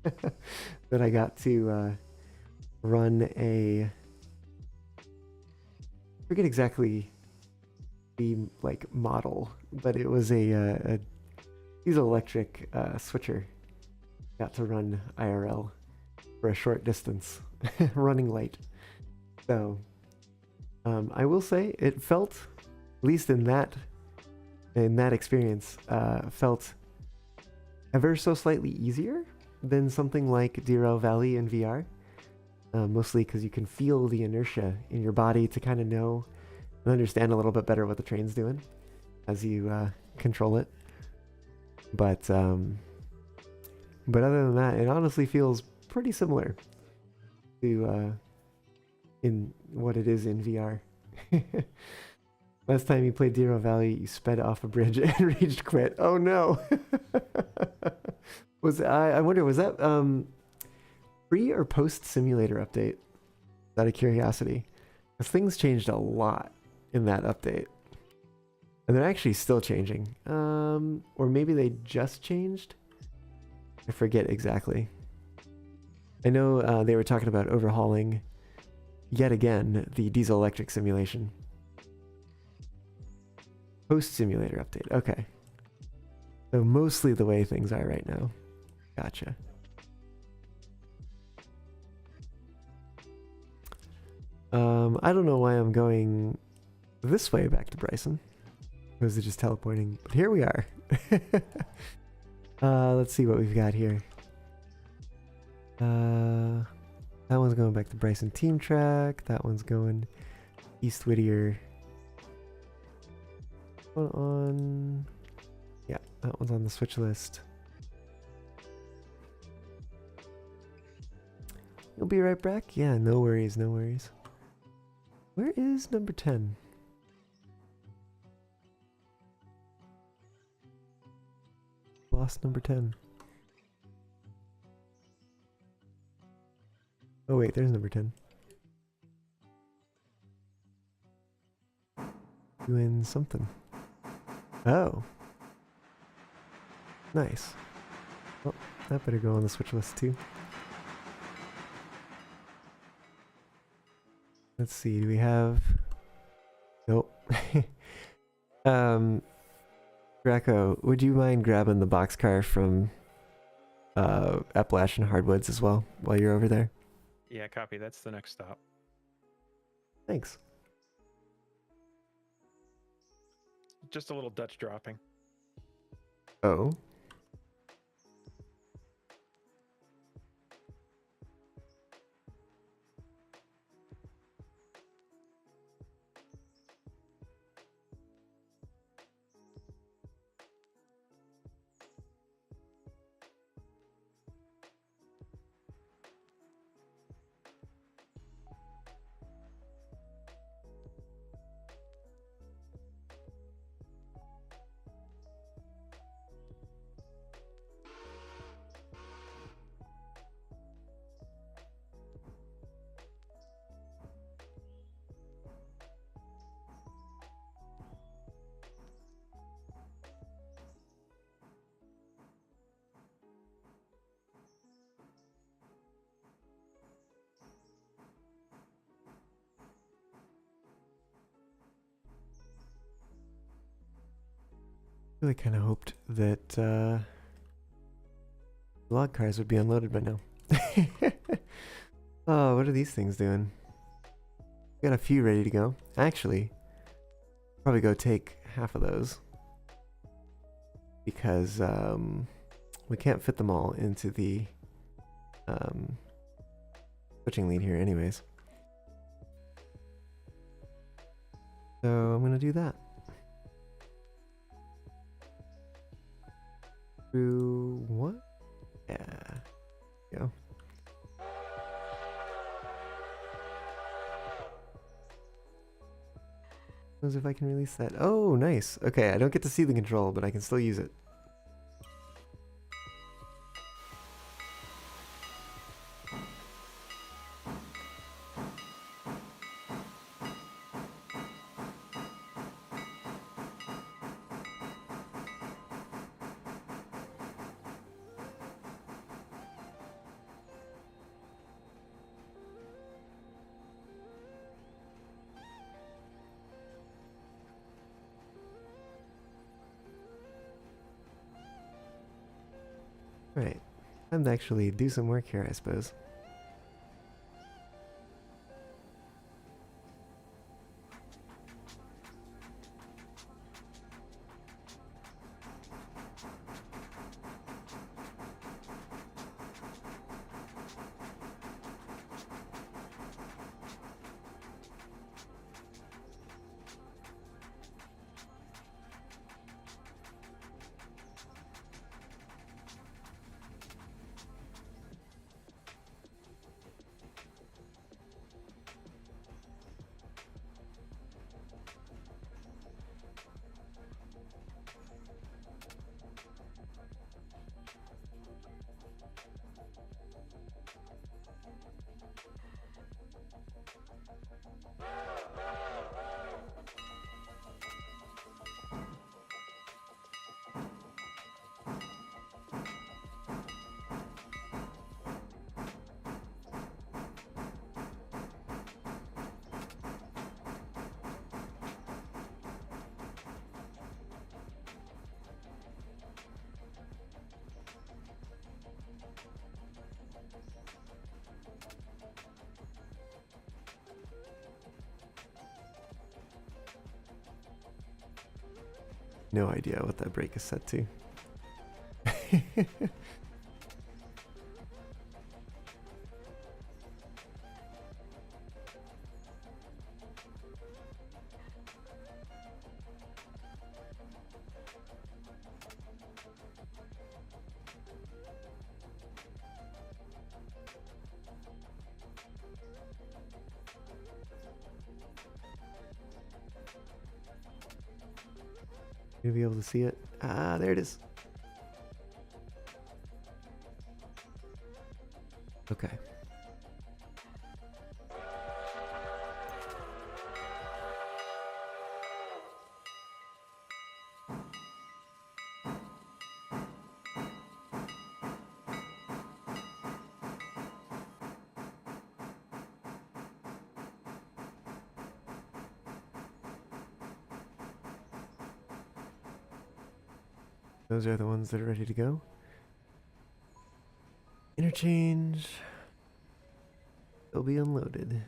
that I got to run a, I forget exactly the like model, but it was a diesel electric switcher. Got to run IRL for a short distance, running late. So I will say it felt, at least in that experience, felt ever so slightly easier than something like Derail Valley in VR. Mostly because you can feel the inertia in your body to kind of know and understand a little bit better what the train's doing as you control it. But other than that, it honestly feels pretty similar to in what it is in VR. Last time you played Derail Valley, you sped off a bridge and reached quit. Oh no! I wonder, was that pre or post simulator update? Out of curiosity, because things changed a lot in that update, and they're actually still changing. Or maybe they just changed. I forget exactly. I know they were talking about overhauling yet again the diesel electric simulation. Post simulator update. Okay. So mostly the way things are right now. Gotcha. I don't know why I'm going this way back to Bryson. Was it just teleporting? But here we are. Let's see what we've got here. That one's going back to Bryson Team Track. That one's going East Whittier. One on. Yeah, that one's on the switch list. You'll be right back? Yeah, no worries, no worries. Where is number 10? Lost number 10. Oh wait, there's number 10. Doing something. Oh. Nice. Well, that better go on the switch list too. Let's see, do we have... Nope. Draco, would you mind grabbing the boxcar from Appalachian Hardwoods as well while you're over there? Yeah, copy. That's the next stop. Thanks. Just a little Dutch dropping. Oh. Really kind of hoped that log cars would be unloaded by now. Oh, what are these things doing? Got a few ready to go. Actually, probably go take half of those because we can't fit them all into the switching lead here anyways. So I'm gonna do that. Through what? Yeah. Go. As if I can release that. Oh, nice. Okay, I don't get to see the control, but I can still use it. Right. Time to actually do some work here, I suppose. No idea what that brake is set to. You'll be able to see it. Ah, there it is. Okay. Those are the ones that are ready to go. Interchange. They'll be unloaded.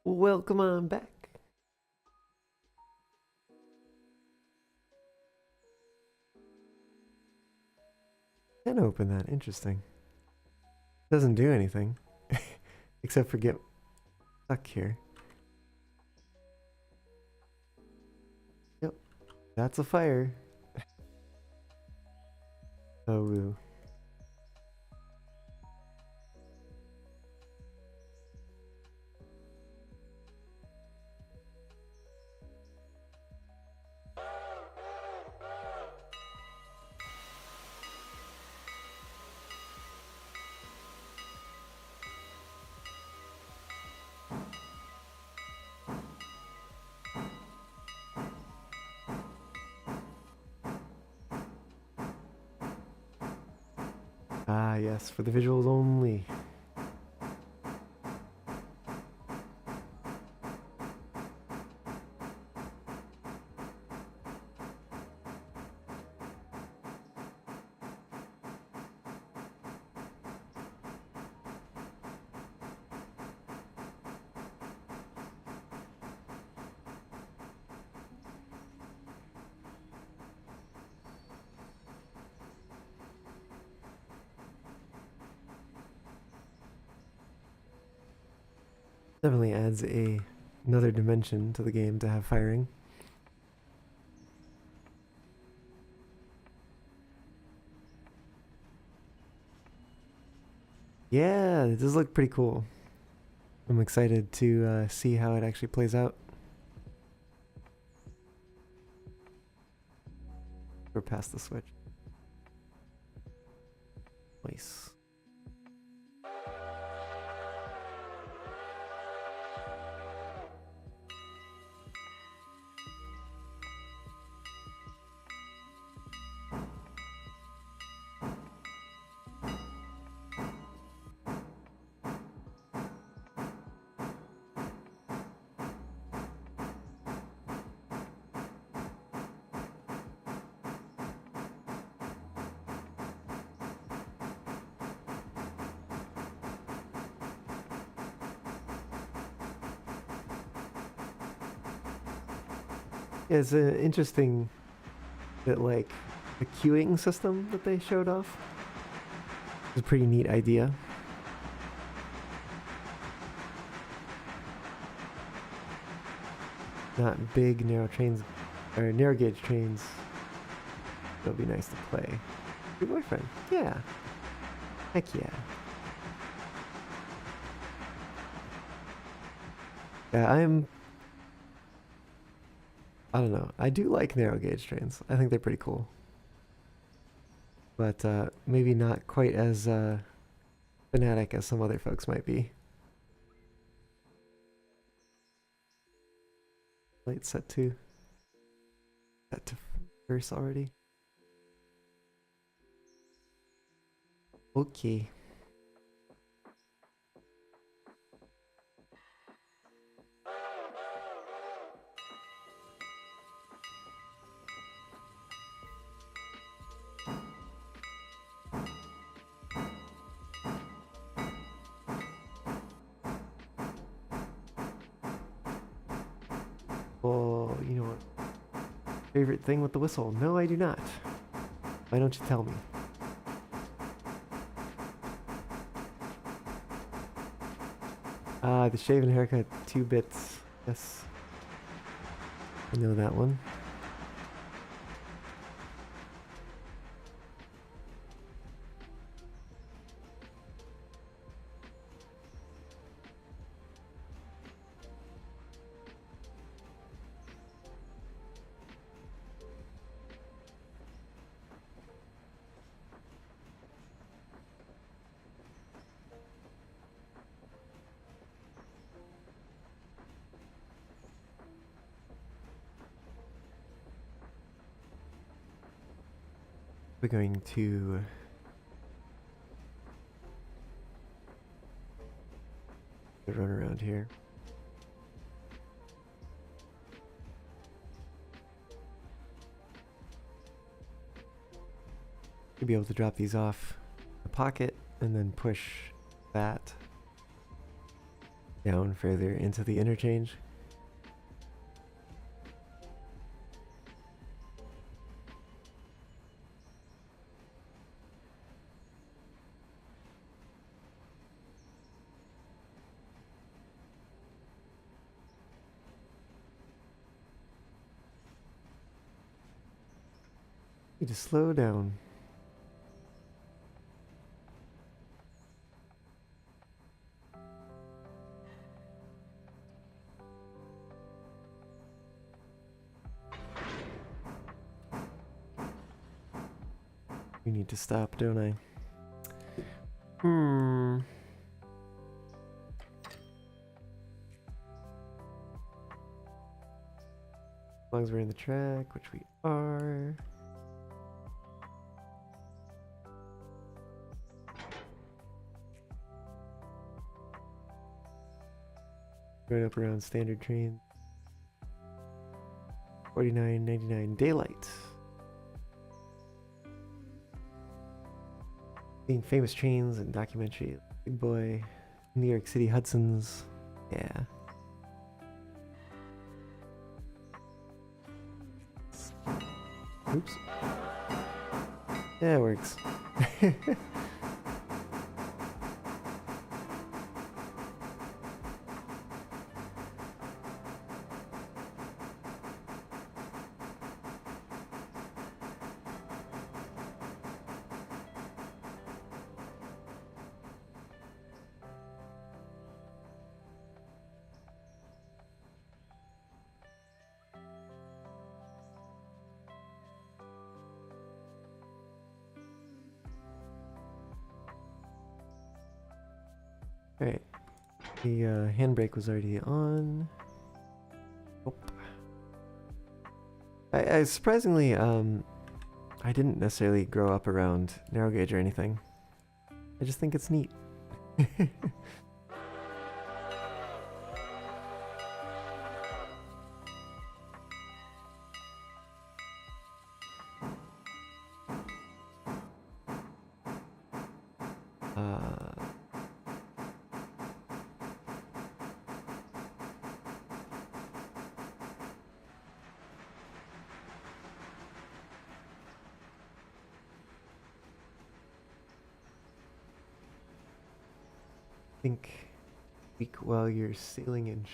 Welcome on back. Can open that. Interesting. Doesn't do anything. Except for get stuck here. Yep. That's a fire. Oh, woo. Ah, yes, for the visuals only. Definitely adds another dimension to the game to have firing. Yeah, it does look pretty cool. I'm excited to see how it actually plays out. We're past the switch. Nice. Yeah, it's interesting that like the queuing system that they showed off is a pretty neat idea. Not big narrow trains or narrow gauge trains. It'll be nice to play. Your boyfriend, yeah. Heck yeah. Yeah, I don't know. I do like narrow gauge trains. I think they're pretty cool. But maybe not quite as fanatic as some other folks might be. Light set to first already. Okay. Oh, you know what? Favorite thing with the whistle? No, I do not. Why don't you tell me? The shave and haircut, 2 bits. Yes. I know that one. We're going to run around here. You'll be able to drop these off the pocket and then push that down further into the interchange. You just slow down. You need to stop, don't I? As long as we're in the track, which we are. Going up around standard train. 49.99 daylight. Seeing famous trains and documentary. Big Boy, New York City Hudson's. Yeah. Oops. Yeah, it works. Alright. The handbrake was already on. Oh. I surprisingly, I didn't necessarily grow up around narrow gauge or anything. I just think it's neat. Think week while you're sailing in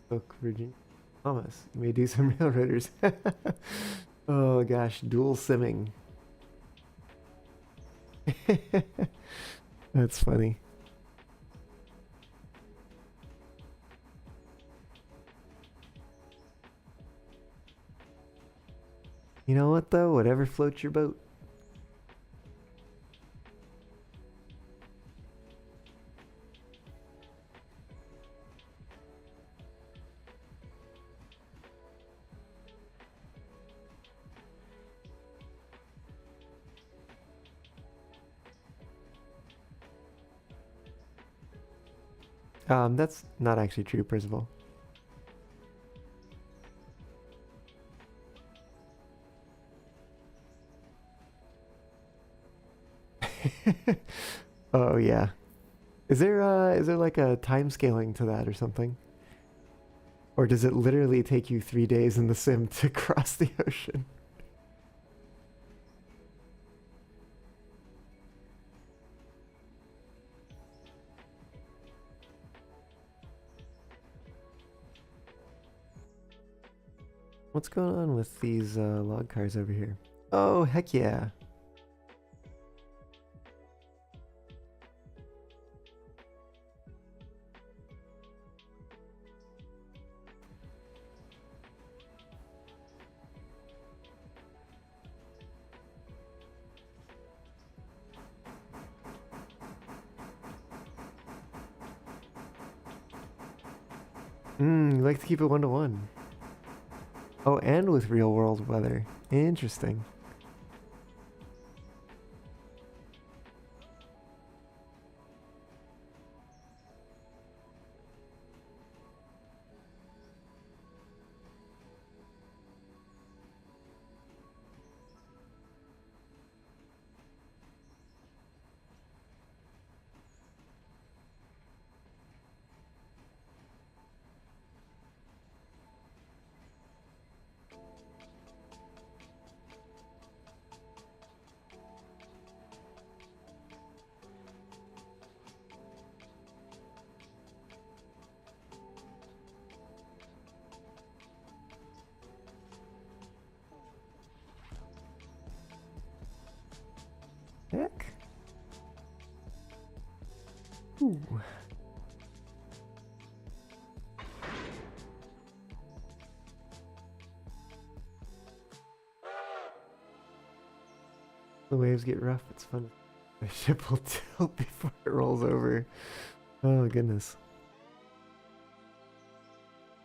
Spoke, Virginia. Thomas, you may do some railroaders. Oh gosh, dual simming. That's funny. You know what though? Whatever floats your boat. That's not actually true, Percival. Oh yeah. Is there like a time scaling to that or something? Or does it literally take you 3 days in the sim to cross the ocean? What's going on with these log cars over here? Oh, heck yeah. You like to keep it 1-to-1. Oh, and with real world weather. Interesting. Heck. Ooh. The waves get rough, it's fun. The ship will tilt before it rolls over. Oh goodness.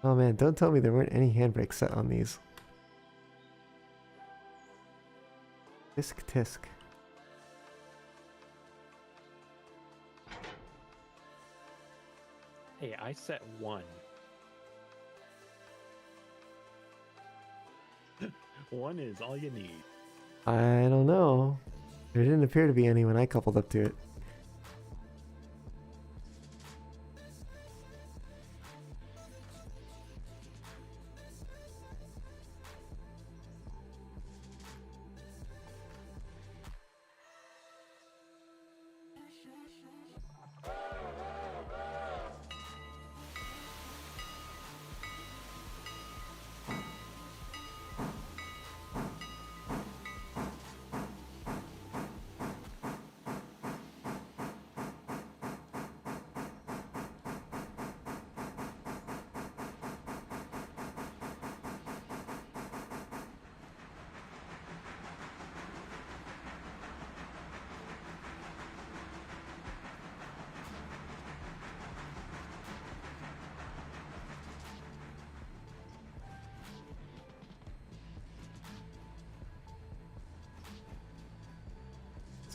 Oh man, don't tell me there weren't any handbrakes set on these. Tisk tisk. Hey, I set 1. 1 is all you need. I don't know. There didn't appear to be any when I coupled up to it.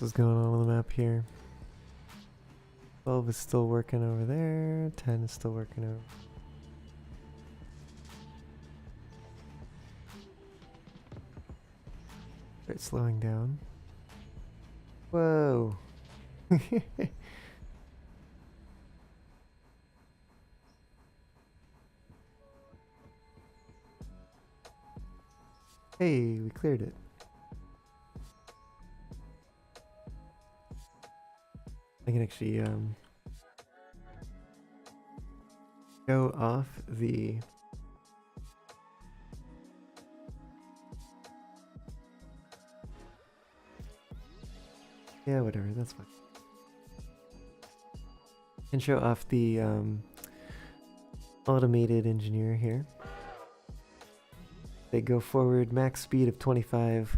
What's going on the map here? 12 is still working over there. 10 is still working over. Start slowing down. Whoa. Hey, we cleared it. I can actually go off the yeah, whatever, that's fine. And show off the automated engineer here. They go forward, max speed of 25.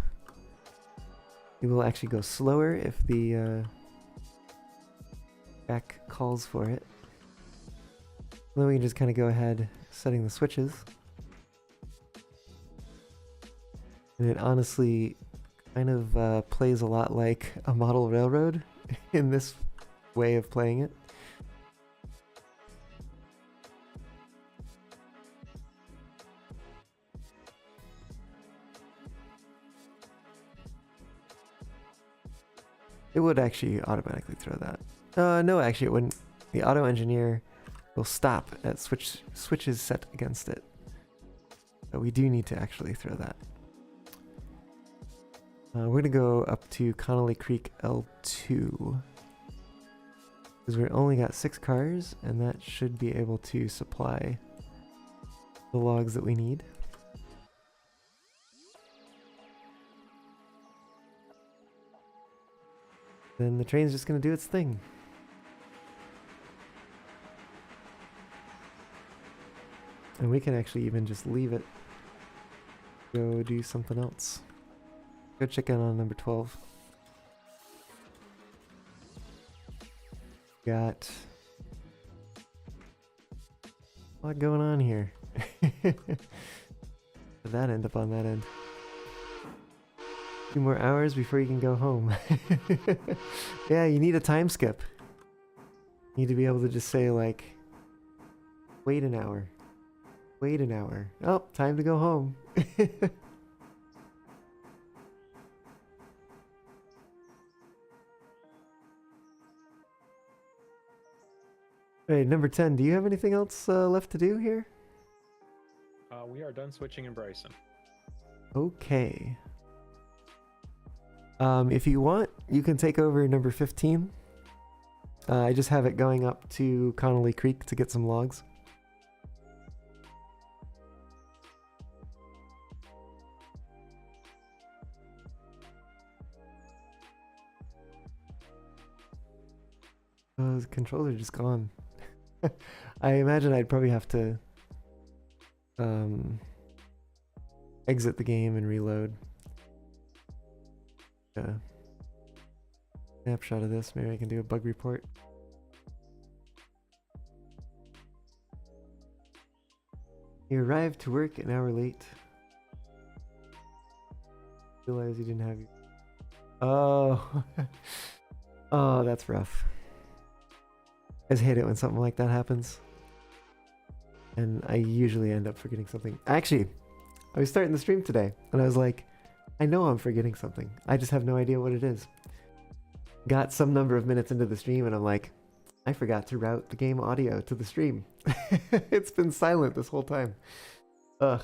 It will actually go slower if the back calls for it. Then we can just kind of go ahead setting the switches. And it honestly kind of plays a lot like a model railroad in this way of playing it. It would actually automatically throw that. No, actually it wouldn't. The auto engineer will stop at switches set against it. But we do need to actually throw that. We're gonna go up to Connolly Creek L2. Because we only got 6 cars, and that should be able to supply the logs that we need. Then the train's just gonna do its thing. And we can actually even just leave it. Go do something else. Go check in on number 12. Got a lot going on here. Did that end up on that end? 2 more hours before you can go home. Yeah, you need a time skip. You need to be able to just say like, wait an hour. Wait an hour. Oh, time to go home. Alright, number 10, do you have anything else left to do here? We are done switching in Bryson. Okay. If you want, you can take over number 15. I just have it going up to Connolly Creek to get some logs. Those controls are just gone. I imagine I'd probably have to exit the game and reload. Snapshot of this. Maybe I can do a bug report. You arrived to work an hour late. Realize you didn't have your... Oh. Oh, that's rough. I just hate it when something like that happens. And I usually end up forgetting something. Actually, I was starting the stream today, and I was like, I know I'm forgetting something. I just have no idea what it is. Got some number of minutes into the stream, and I'm like, I forgot to route the game audio to the stream. It's been silent this whole time. Ugh.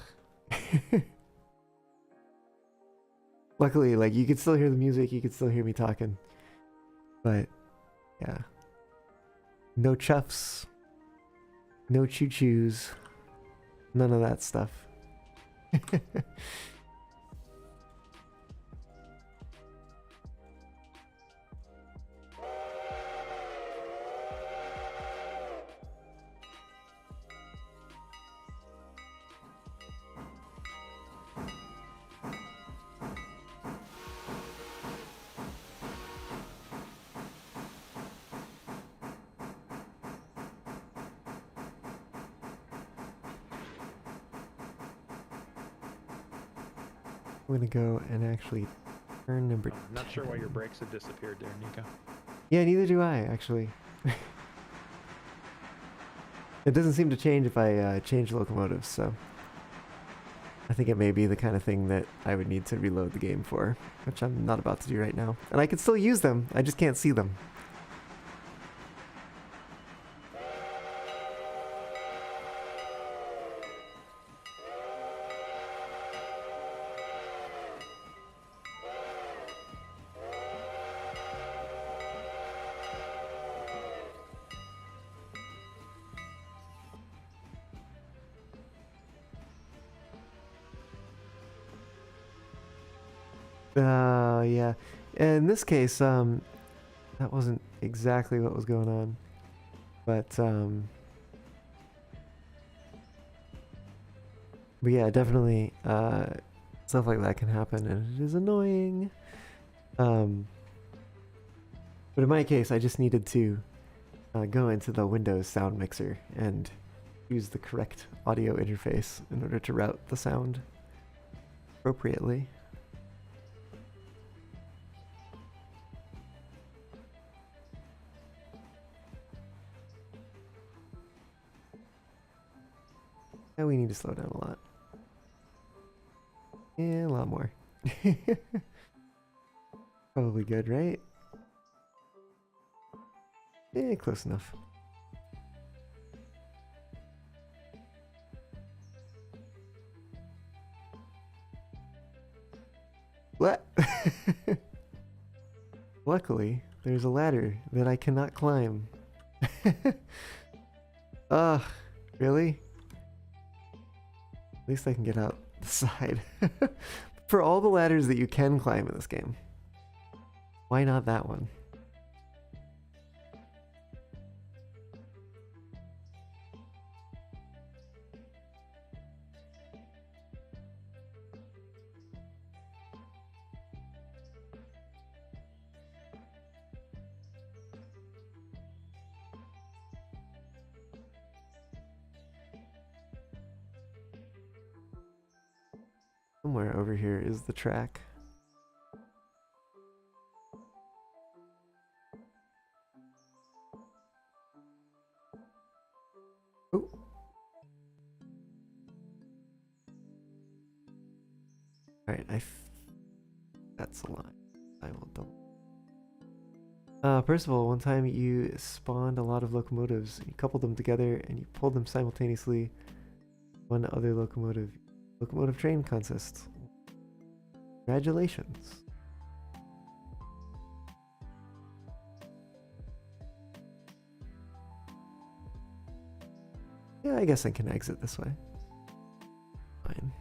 Luckily, like, you could still hear the music, you could still hear me talking. But, yeah. No chuffs. No choo-choos. None of that stuff. I'm gonna go and actually turn number I'm not sure why your brakes have disappeared there, Nico. Yeah, neither do I, actually. It doesn't seem to change if I change locomotives, so... I think it may be the kind of thing that I would need to reload the game for, which I'm not about to do right now. And I can still use them, I just can't see them. Yeah. In this case, that wasn't exactly what was going on. But yeah, definitely, stuff like that can happen, and it is annoying. But in my case, I just needed to go into the Windows sound mixer and use the correct audio interface in order to route the sound appropriately. And we need to slow down a lot. And a lot more. Probably good, right? Close enough. What? Luckily, there's a ladder that I cannot climb. Ugh, really? At least I can get out the side. For all the ladders that you can climb in this game, why not that one? Somewhere over here is the track. Oh. Alright, that's a lie. I will double. Percival, one time you spawned a lot of locomotives. You coupled them together and you pulled them simultaneously. One other locomotive train consist. Congratulations. Yeah, I guess I can exit this way. Fine.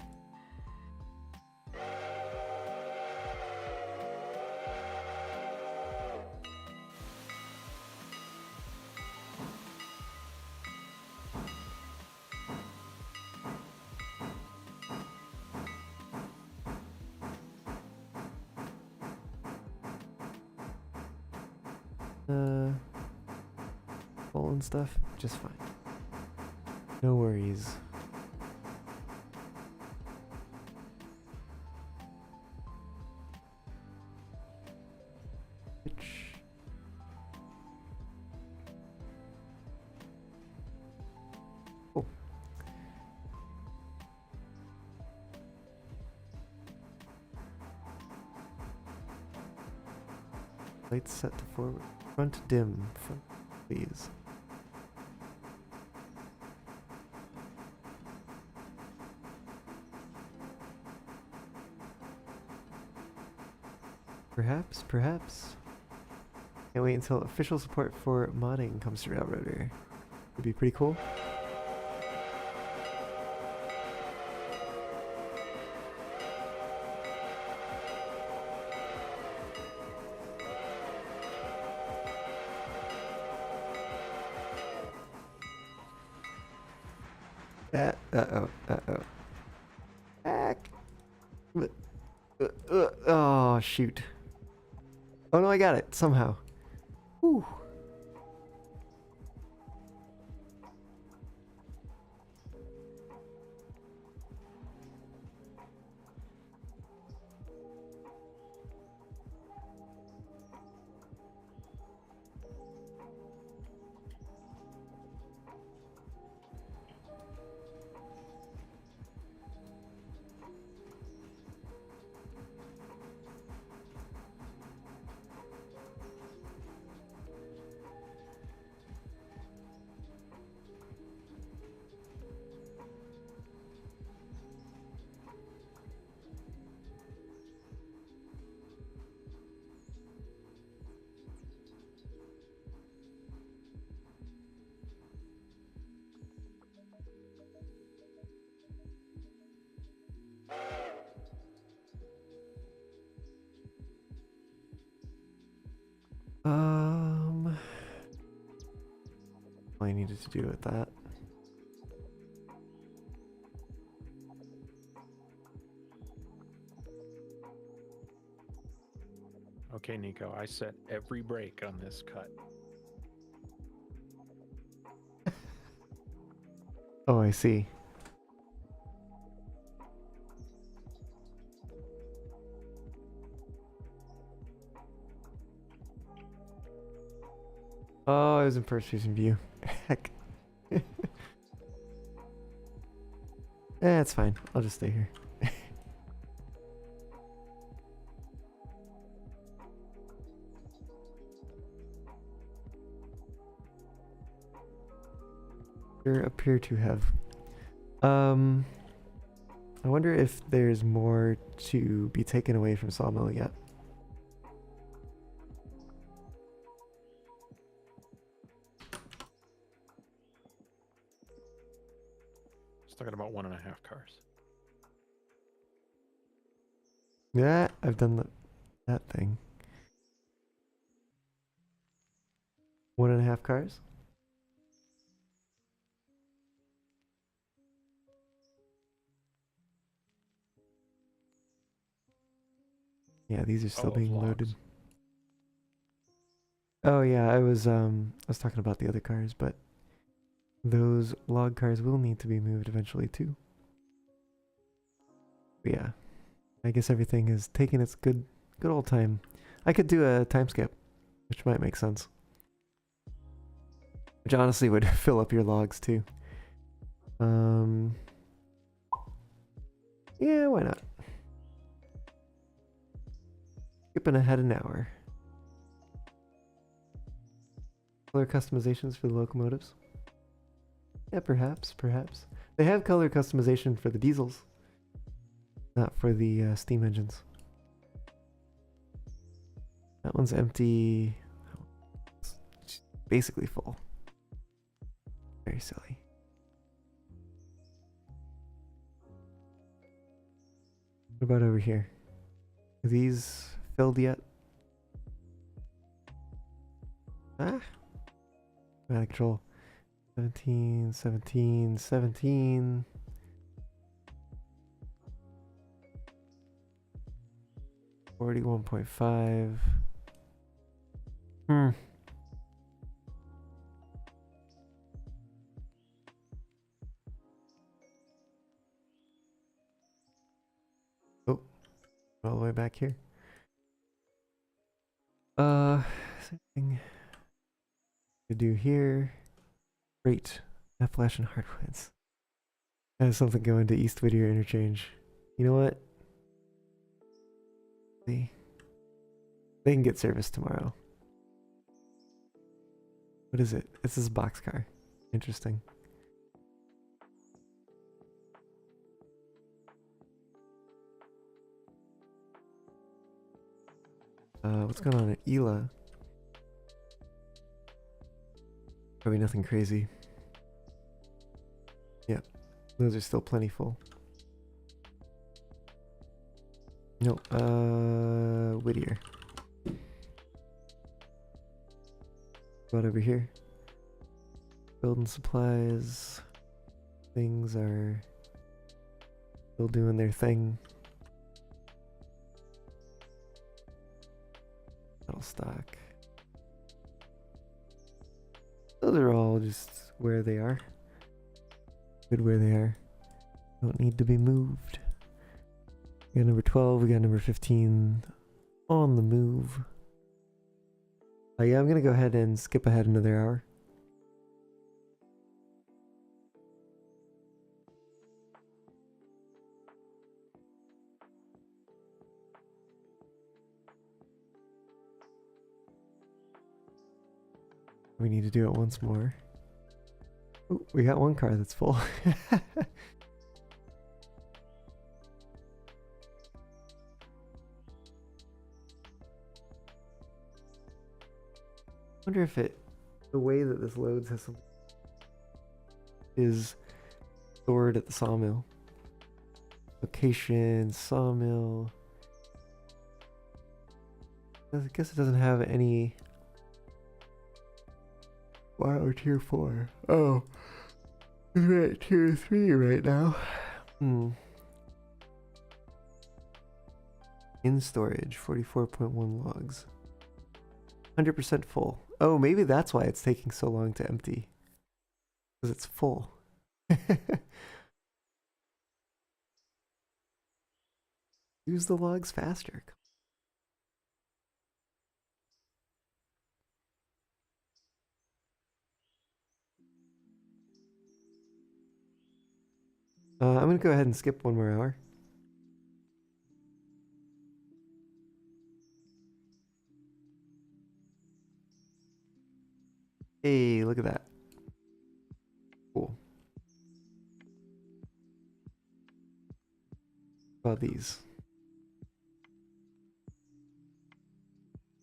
Full and stuff, just fine. No worries. Oh. Lights set to forward. Front dim. Front, please. Perhaps. Can't wait until official support for modding comes to Railroader. Would be pretty cool. Uh-oh. Back. Oh, shoot. Oh no, I got it, somehow. Whew. All I needed to do with that. Okay, Nico, I set every brake on this cut. Oh, I see. Oh, I was in first person view. Heck. It's fine. I'll just stay here. There appear to have. I wonder if there's more to be taken away from Sawmill yet. Just talking about 1.5 cars. Yeah, I've done that thing. 1.5 cars? Yeah, these are still Oh, being logs. loaded. Oh yeah, I was talking about the other cars, but those log cars will need to be moved eventually too. But yeah, I guess everything is taking its good old time. I could do a time skip, which might make sense. Which honestly would fill up your logs too. Yeah, why not? Skipping ahead an hour. Color customizations for the locomotives? Yeah, perhaps. They have color customization for the diesels, not for the steam engines. That one's empty. It's basically full. Very silly. What about over here? Are these filled yet? Ah! I'm out of control. 17, 17, 17. $41.5. Oh, all the way back here. Same thing to do here. Great. Appalachian hardwoods. Has something going to East Whittier interchange. You know what? They can get service tomorrow. What is it? It's this boxcar. Interesting. What's going on at Ela? Probably nothing crazy. Yeah, those are still plenty full. No, Whittier. What about over here? Building supplies. Things are still doing their thing. Metal stock. Those are all just where they are. Good where they are. Don't need to be moved. We got number 12, we got number 15 on the move. Yeah, I'm gonna go ahead and skip ahead another hour. We need to do it once more. Oh, we got one car that's full. Wonder if the way that this loads has some is stored at the sawmill. Location, sawmill. I guess it doesn't have any. Wow, tier 4. Oh. We're at tier 3 right now. In storage, 44.1 logs. 100% full. Oh, maybe that's why it's taking so long to empty. Because it's full. Use the logs faster. I'm gonna go ahead and skip one more hour. Hey, look at that. Cool. About these.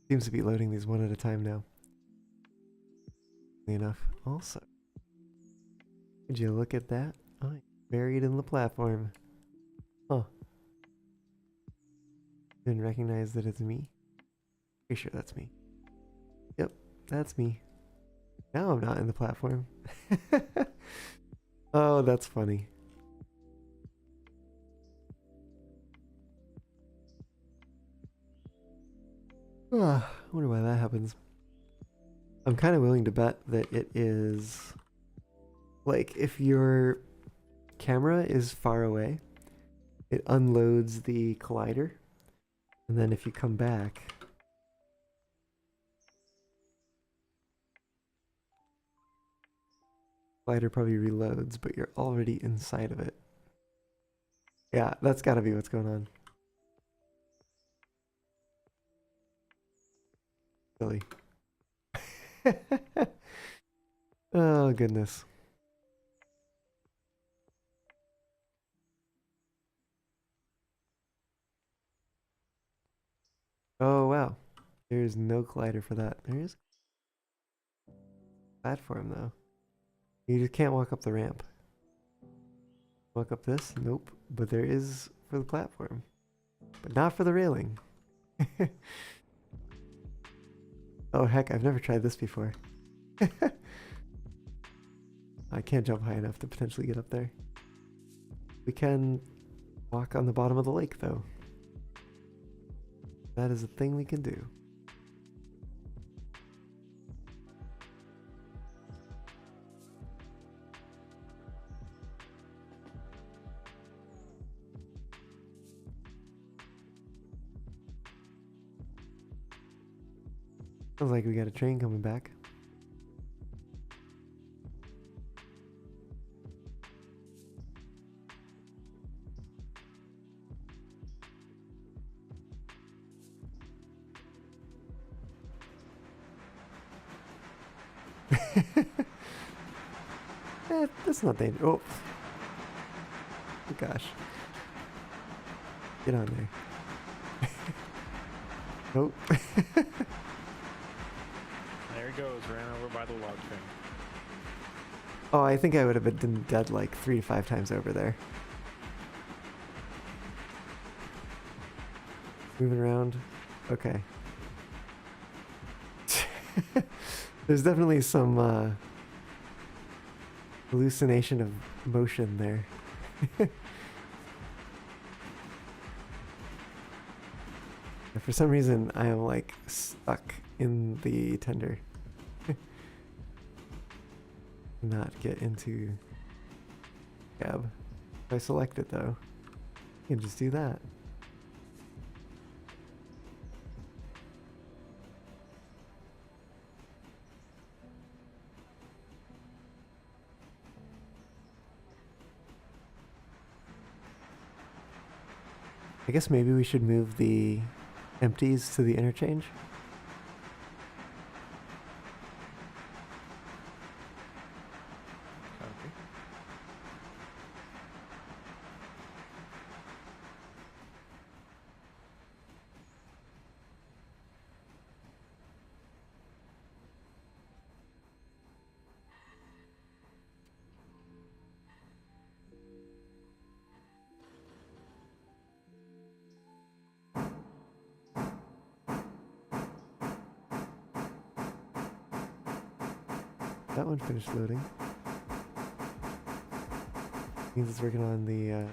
Seems to be loading these one at a time now. Enough. Also, would you look at that? Oh, buried in the platform. Huh. Didn't recognize that it's me. Pretty sure that's me. Yep, that's me. Now I'm not in the platform. Oh, that's funny. I wonder why that happens. I'm kind of willing to bet that it is like if your camera is far away, it unloads the collider, and then if you come back, collider probably reloads, but you're already inside of it. Yeah, that's gotta be what's going on. Silly. Oh, goodness. Oh, wow. There's no collider for that. There is platform, though. You just can't walk up the ramp. Walk up this? Nope. But there is for the platform. But not for the railing. Oh, heck, I've never tried this before. I can't jump high enough to potentially get up there. We can walk on the bottom of the lake, though. That is a thing we can do. Sounds like we got a train coming back. That's not dangerous. Oh. Oh gosh. Get on there. Nope. There he goes, ran over by the log train. Oh, I think I would have been dead like 3 to 5 times over there. Moving around. Okay. There's definitely some hallucination of motion there. For some reason, I am like stuck in the tender. Not get into cab. If I select it though, I can just do that. I guess maybe we should move the empties to the interchange. Copy. That one finished loading. Means it's working on the, I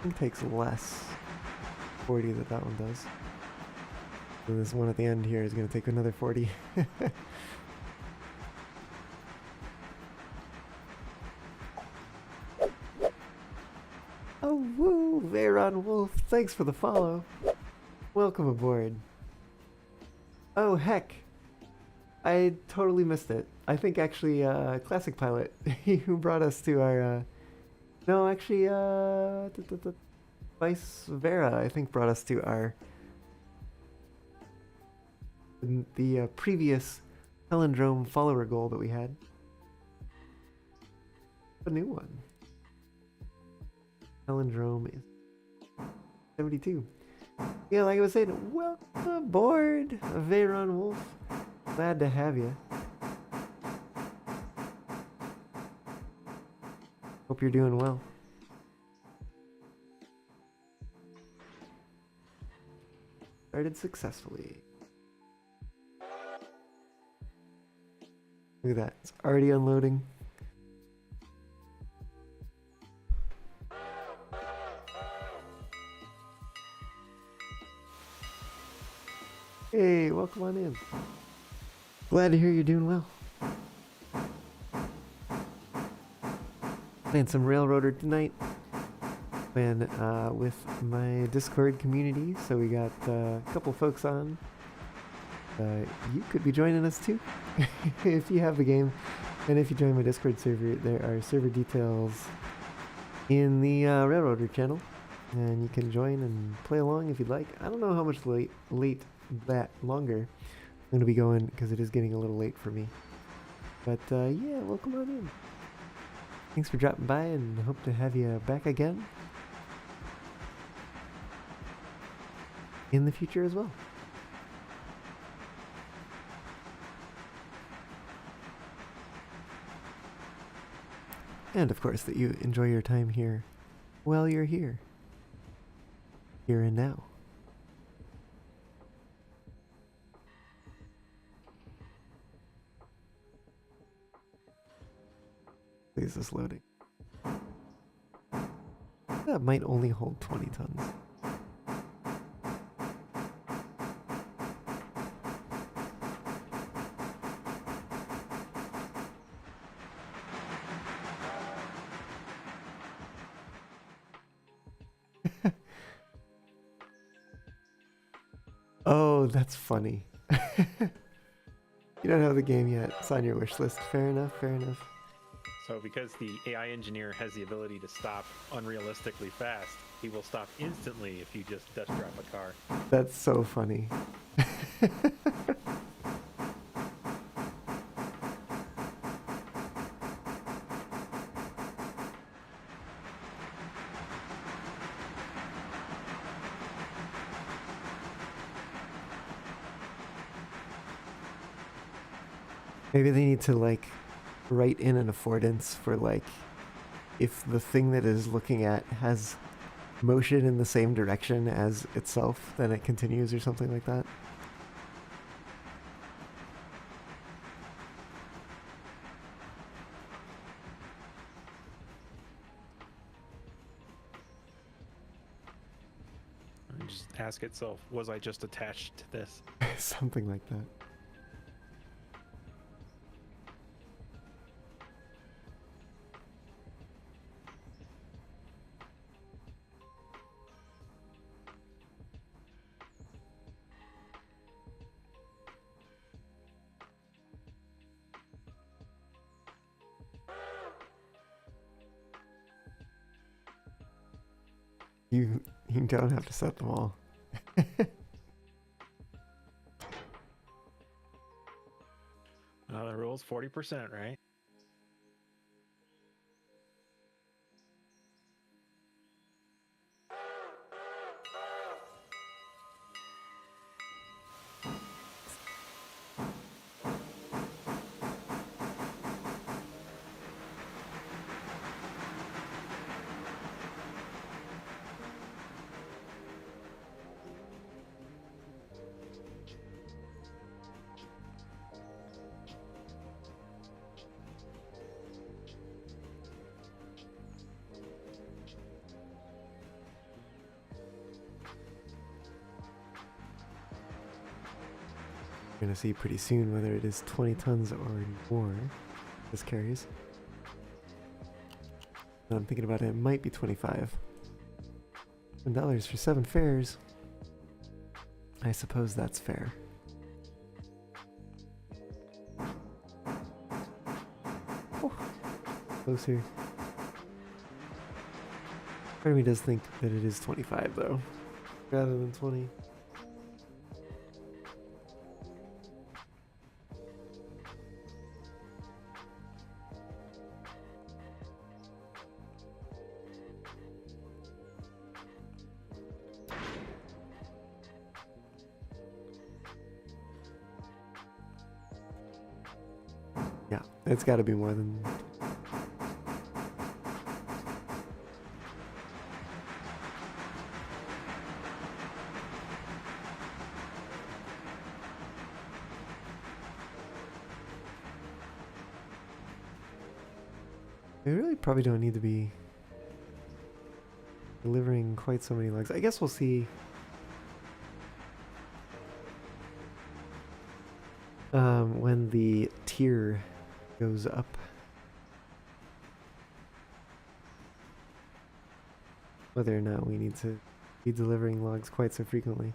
think it takes less 40 that one does. So this one at the end here is going to take another 40. Oh, woo! Veyron Wolf, thanks for the follow. Welcome aboard. Oh, heck. I totally missed it. I think actually, Classic Pilot, who brought us to our, no, actually, Vice Vera, I think, brought us to our, the previous Palindrome follower goal that we had. A new one. Palindrome is 72. Yeah, like I was saying, welcome aboard, Veyron Wolf. Glad to have you. Hope you're doing well. Started successfully. Look at that, it's already unloading. Hey, welcome on in. Glad to hear you're doing well. Playing some Railroader tonight. Playing with my Discord community, so we got a couple folks on. You could be joining us too, if you have the game. And if you join my Discord server, there are server details in the Railroader channel. And you can join and play along if you'd like. I don't know how much that longer I'm going to be going, because it is getting a little late for me. But yeah, welcome on in. Thanks for dropping by, and hope to have you back again in the future as well. And of course, that you enjoy your time here while you're here. Here and now. Is this loading? That might only hold 20 tons. Oh, that's funny. You don't have the game yet. It's on your wish list. Fair enough, fair enough. So because the AI engineer has the ability to stop unrealistically fast, he will stop instantly if you just dust drop a car. That's so funny. Maybe they need to like write in an affordance for like if the thing that it is looking at has motion in the same direction as itself, then it continues or something like that. And just ask itself, was I just attached to this? Something like that. You don't have to set them all. The rule's 40%, right? We're gonna see pretty soon whether it is 20 tons or more this carries. Now I'm thinking about it, it might be 25. $7 for 7 fares. I suppose that's fair. Oh, closer. Part of me does think that it is 25 though, rather than 20. Yeah, it's got to be more than. We really probably don't need to be delivering quite so many logs. I guess we'll see. When the tier goes up. Whether or not we need to be delivering logs quite so frequently.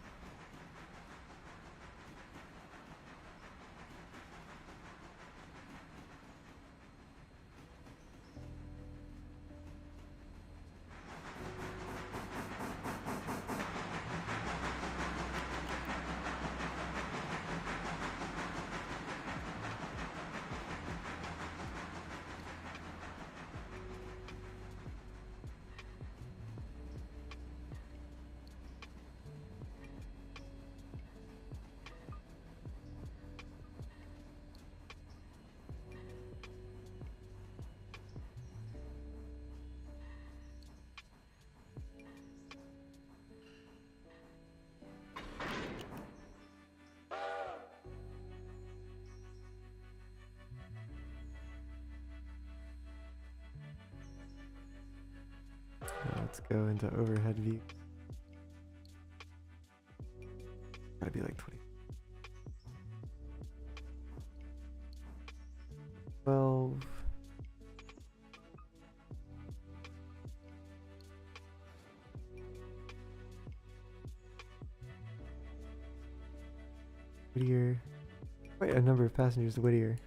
Let's go into overhead view. Gotta be like 20. 12. Whittier. Quite a number of passengers to Whittier.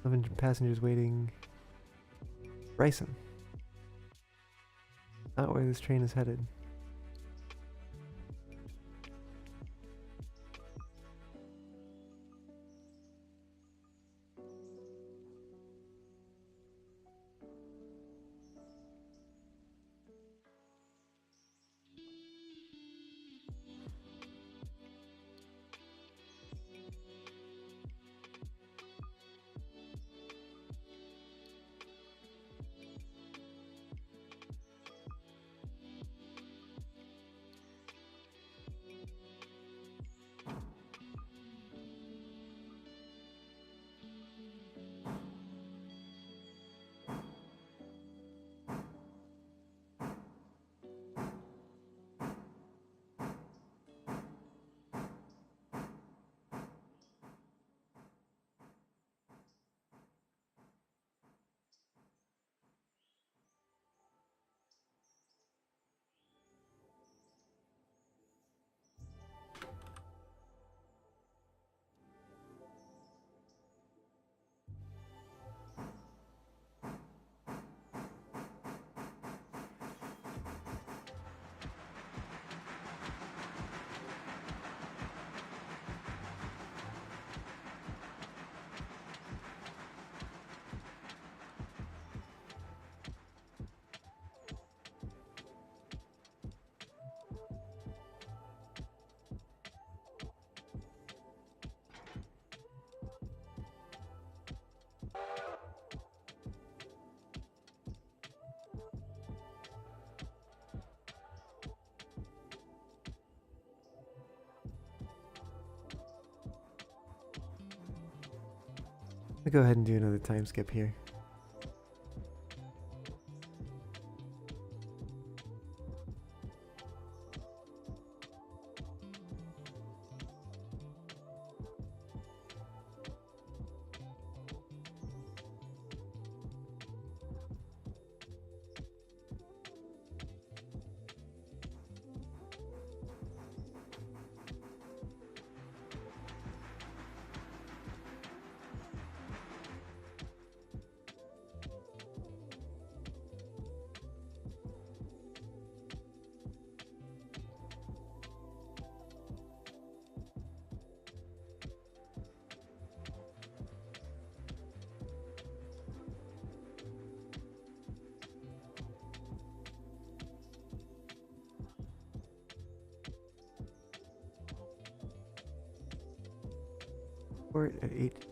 11 passengers waiting. Bryson. Not where this train is headed. I'll go ahead and do another time skip here. Port at 8.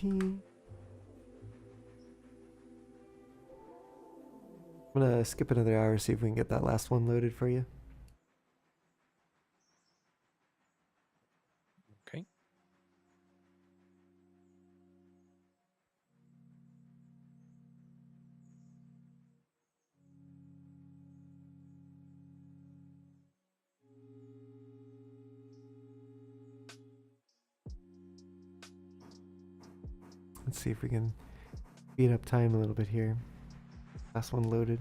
15. I'm gonna skip another hour, see if we can get that last one loaded for you. Okay. Let's see if we can speed up time a little bit here. Last one loaded.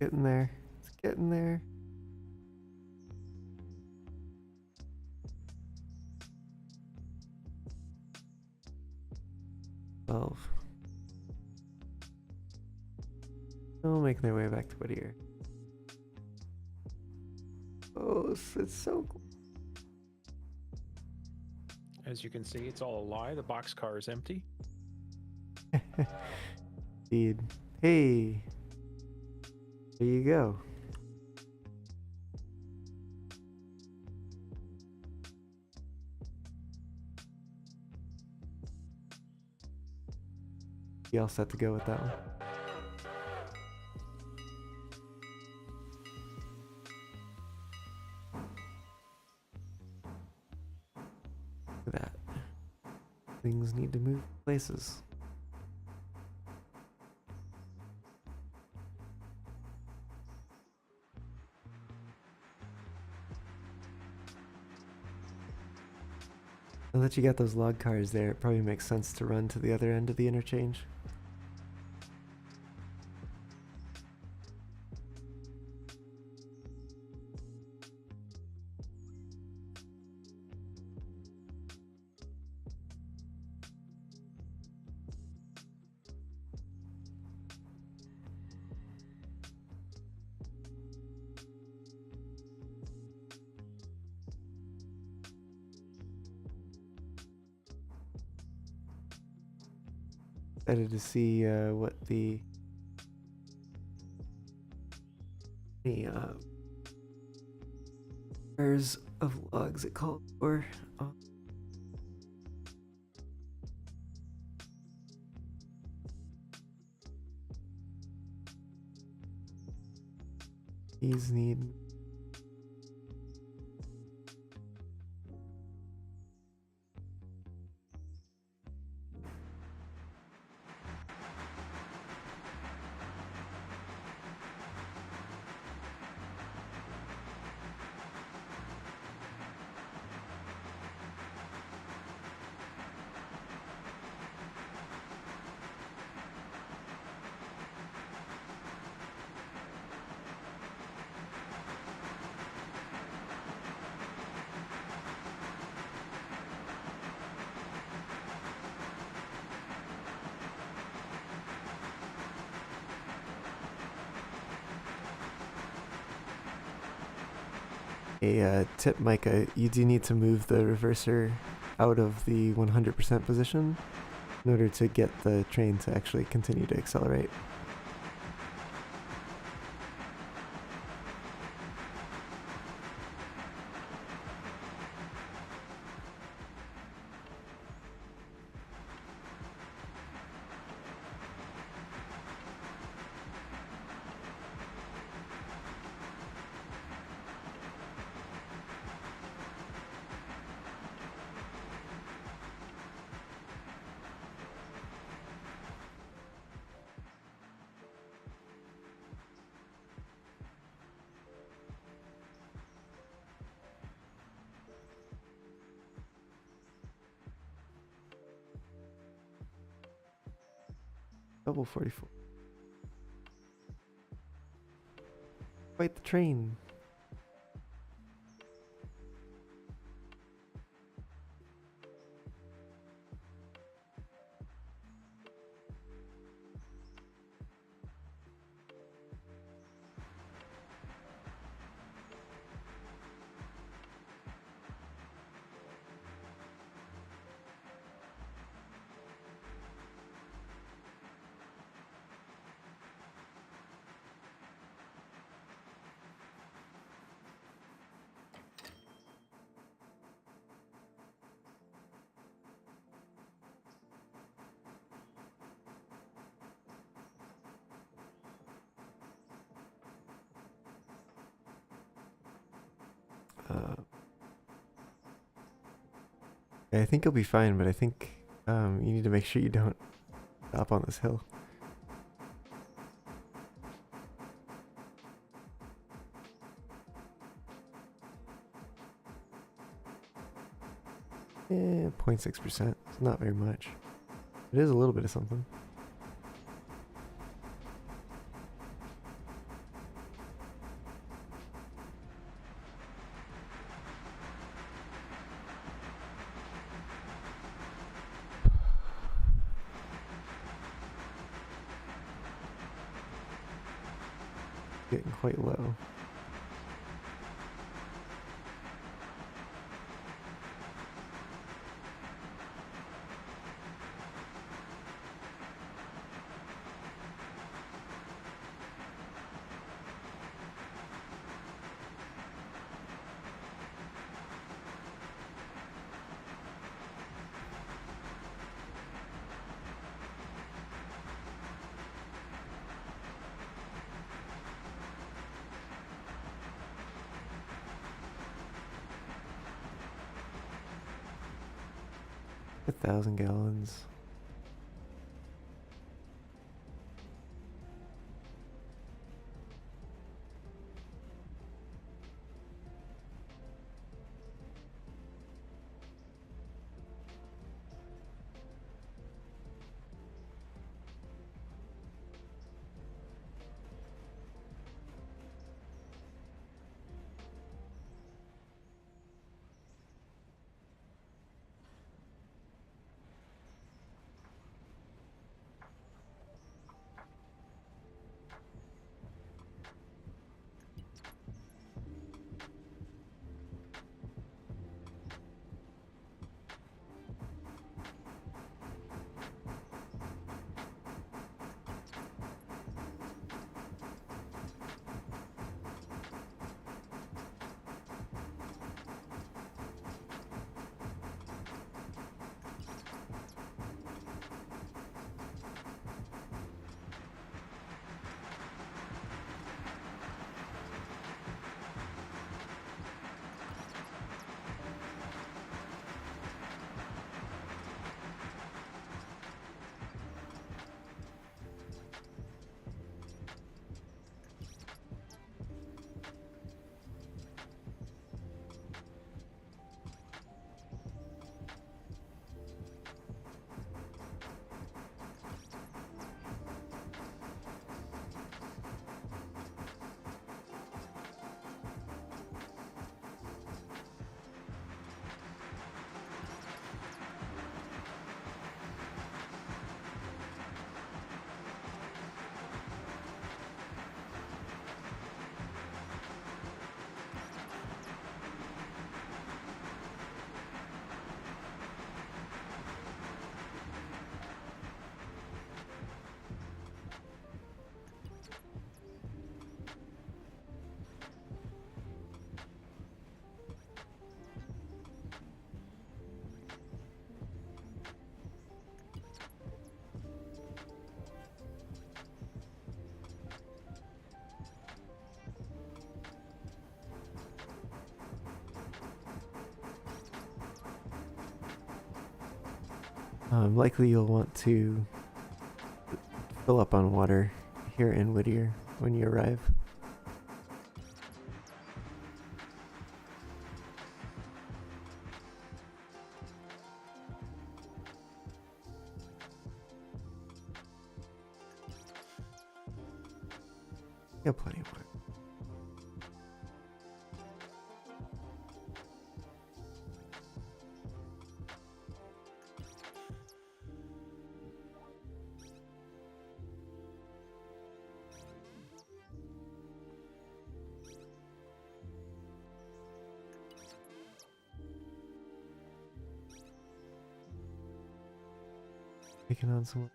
Getting there. It's getting there. 12. Oh, making their way back to Whittier. Oh, it's so cool. As you can see, it's all a lie. The boxcar is empty. Indeed. Hey. There you go. You all set to go with that one? Look at that. Things need to move places. Now that you got those log cars there, it probably makes sense to run to the other end of the interchange. Excited to see what the pairs of logs it called for. These need a tip, Micah. You do need to move the reverser out of the 100% position in order to get the train to actually continue to accelerate. Double 44. Quite the train. I think you'll be fine, but I think you need to make sure you don't stop on this hill. Eh, 0.6%. It's not very much. It is a little bit of something. Getting quite low. A 1,000 gallons. Likely you'll want to fill up on water here in Whittier when you arrive. You have plenty of water. Taking on some.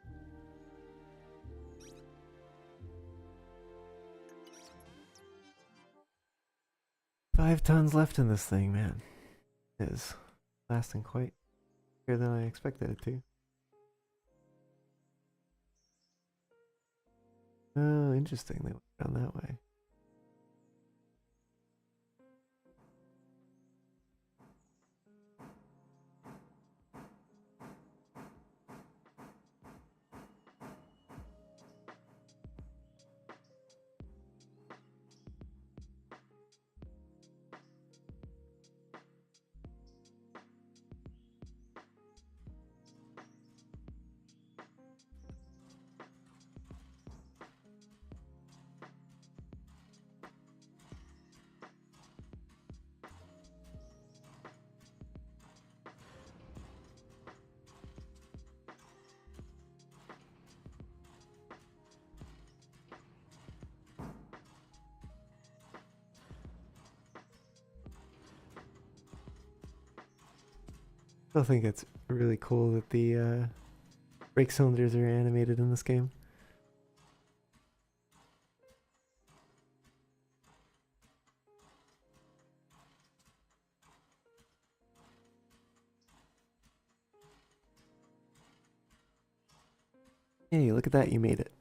5 tons left in this thing, man. It is lasting quite longer than I expected it to. Oh, interesting. They went down that way. still think it's really cool that the brake cylinders are animated in this game. Hey, look at that, you made it.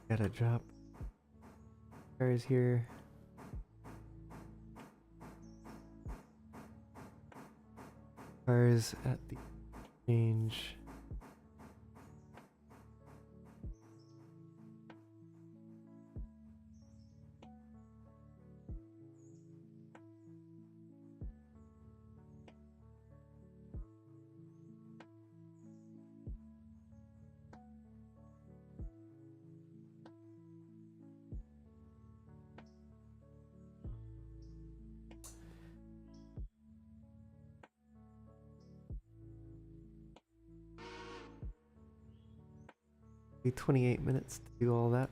Gotta drop cars here. Cars at the change. Be 28 minutes to do all that.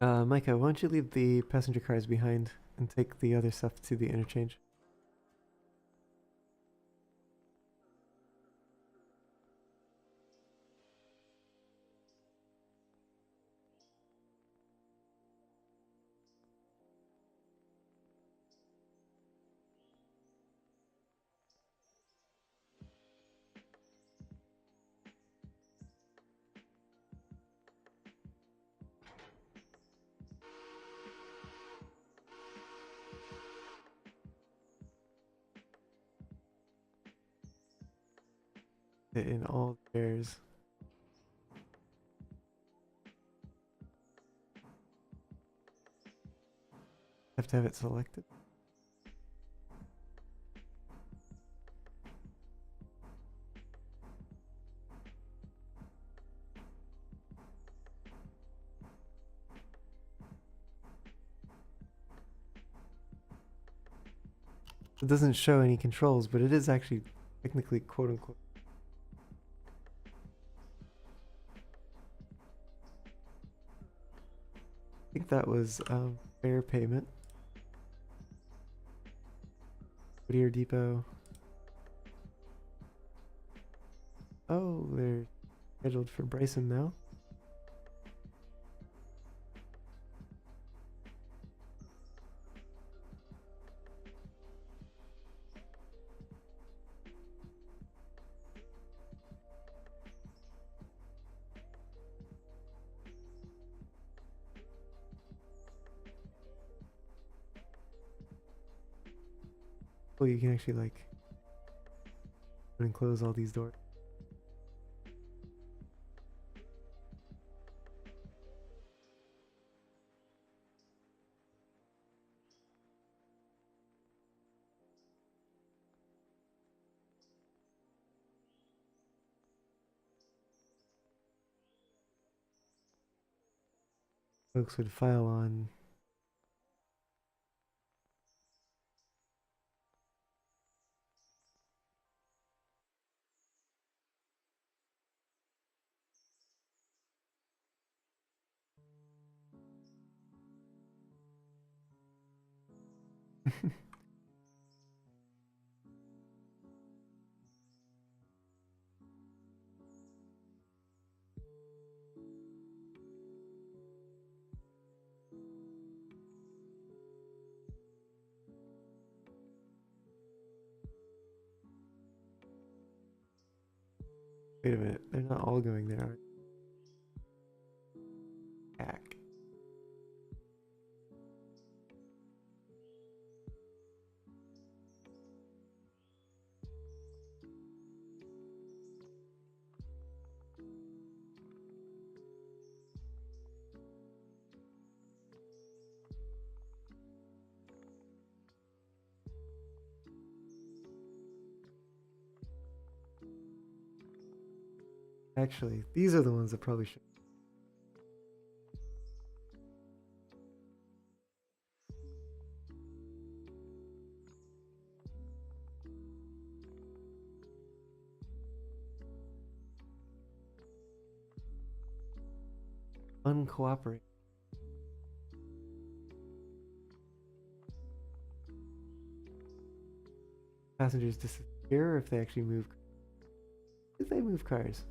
Micah, why don't you leave the passenger cars behind and take the other stuff to the interchange? Fit in all the chairs. Have to have it selected. It doesn't show any controls, but it is actually technically quote unquote. I think that was fare payment. Whittier Depot. Oh, they're scheduled for Bryson now. Oh, you can actually like open and close all these doors. Folks would file on. Wait a minute, they're not all going there, are they? Hack. Actually, these are the ones that probably should. Uncooperate. Passengers disappear, or if they actually move. If they move cars.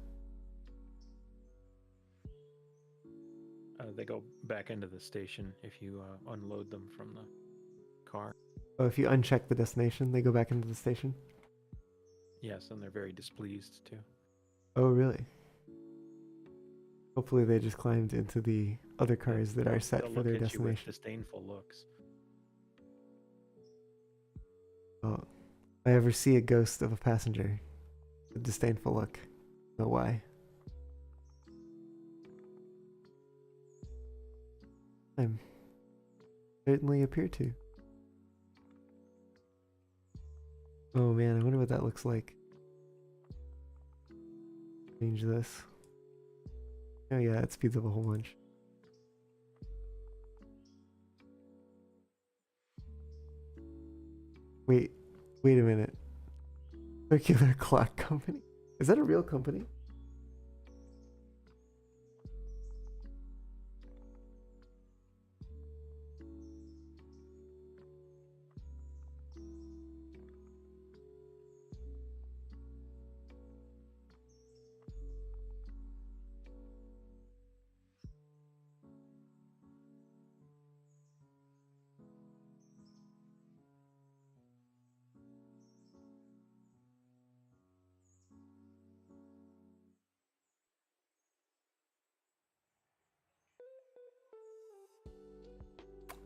They go back into the station if you unload them from the car. Oh, if you uncheck the destination, they go back into the station? Yes, and they're very displeased too. Oh, really? Hopefully they just climbed into the other cars that are set They'll for look their at you with destination. disdainful looks. Oh, if I ever see a ghost of a passenger, a disdainful look. Know why? I certainly appear to. Oh man, I wonder what that looks like. Change this. Oh yeah, it speeds up a whole bunch. Wait a minute. Circular Clock Company? Is that a real company?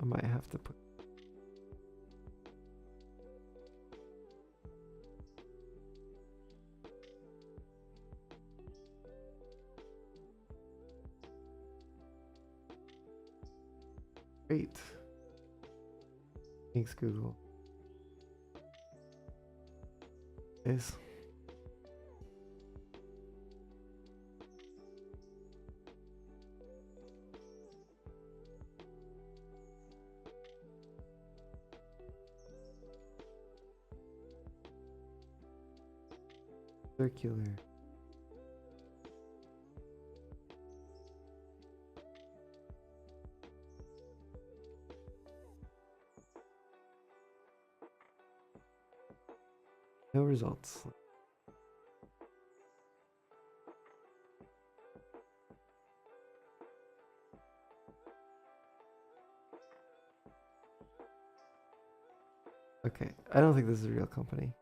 I might have to put. Great. Thanks, Google. Is. Circular. No results. Okay, I don't think this is a real company.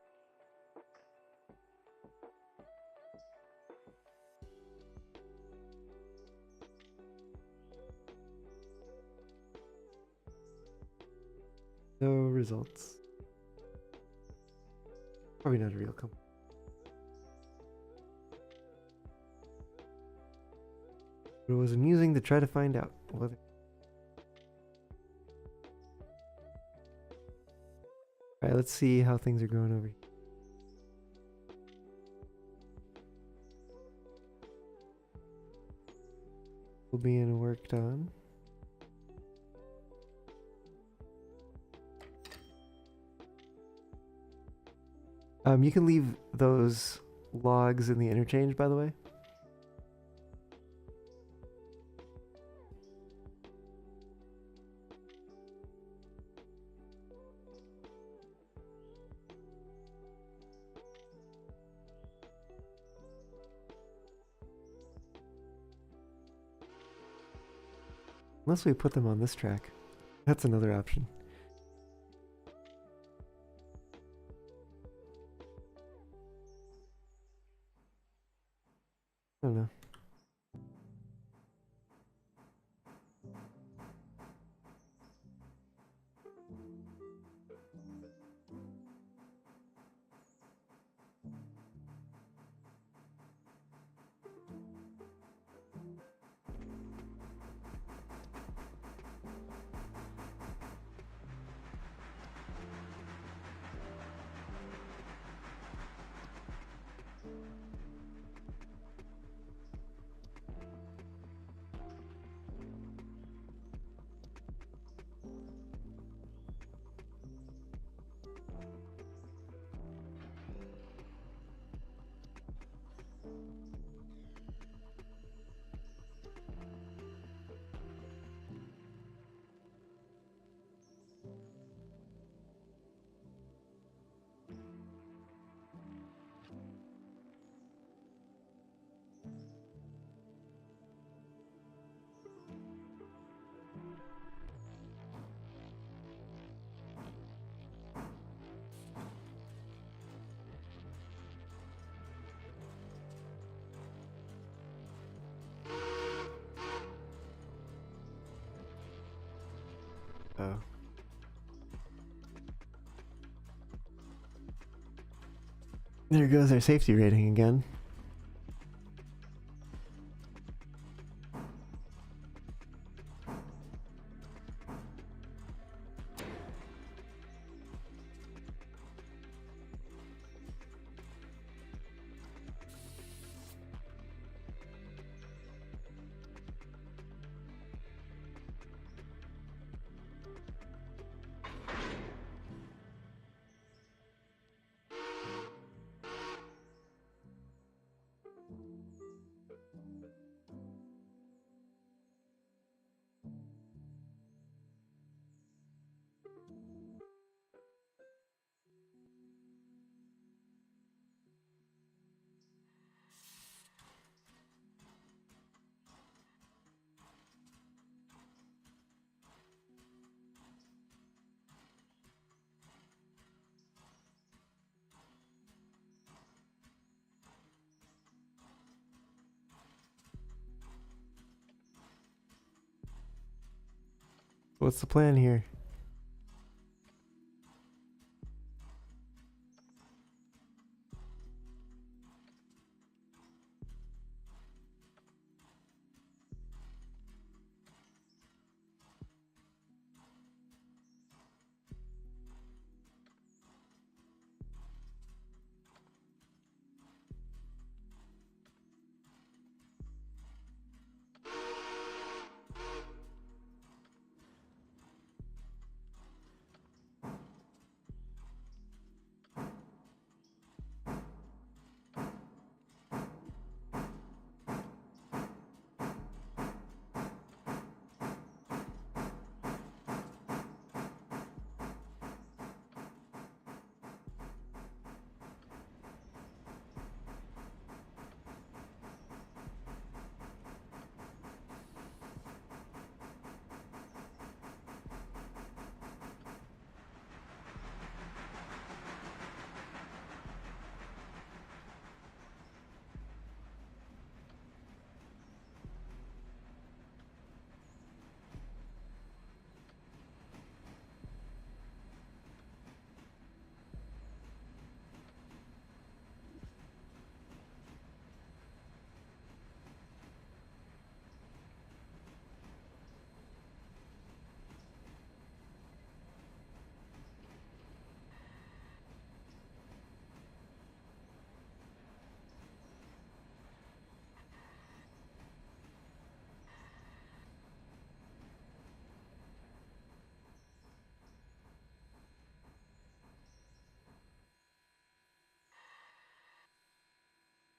No results. Probably not a real company. But it was amusing to try to find out whether. Alright, let's see how things are going over here. Being worked on. You can leave those logs in the interchange, by the way. Unless we put them on this track. That's another option. I don't know. Oh. There goes our safety rating again. What's the plan here?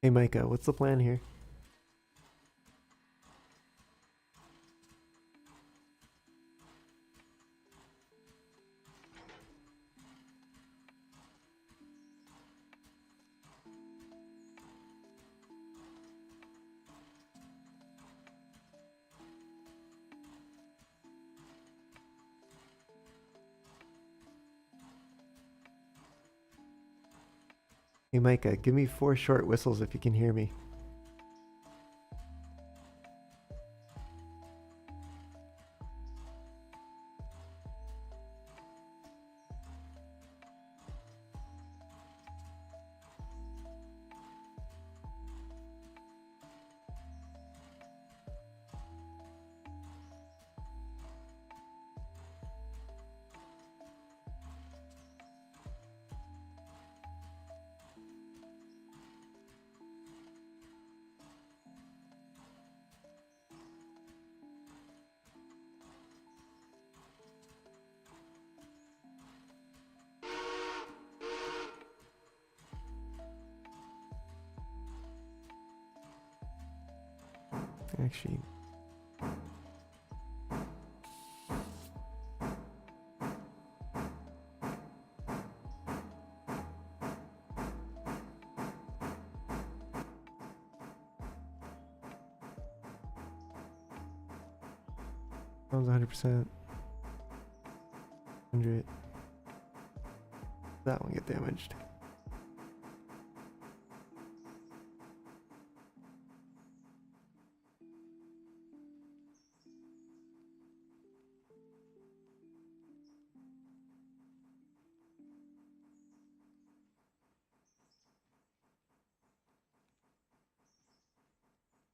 Hey Micah, what's the plan here? Hey Micah, give me 4 short whistles if you can hear me. Actually, sounds 100%. 100. That one get damaged.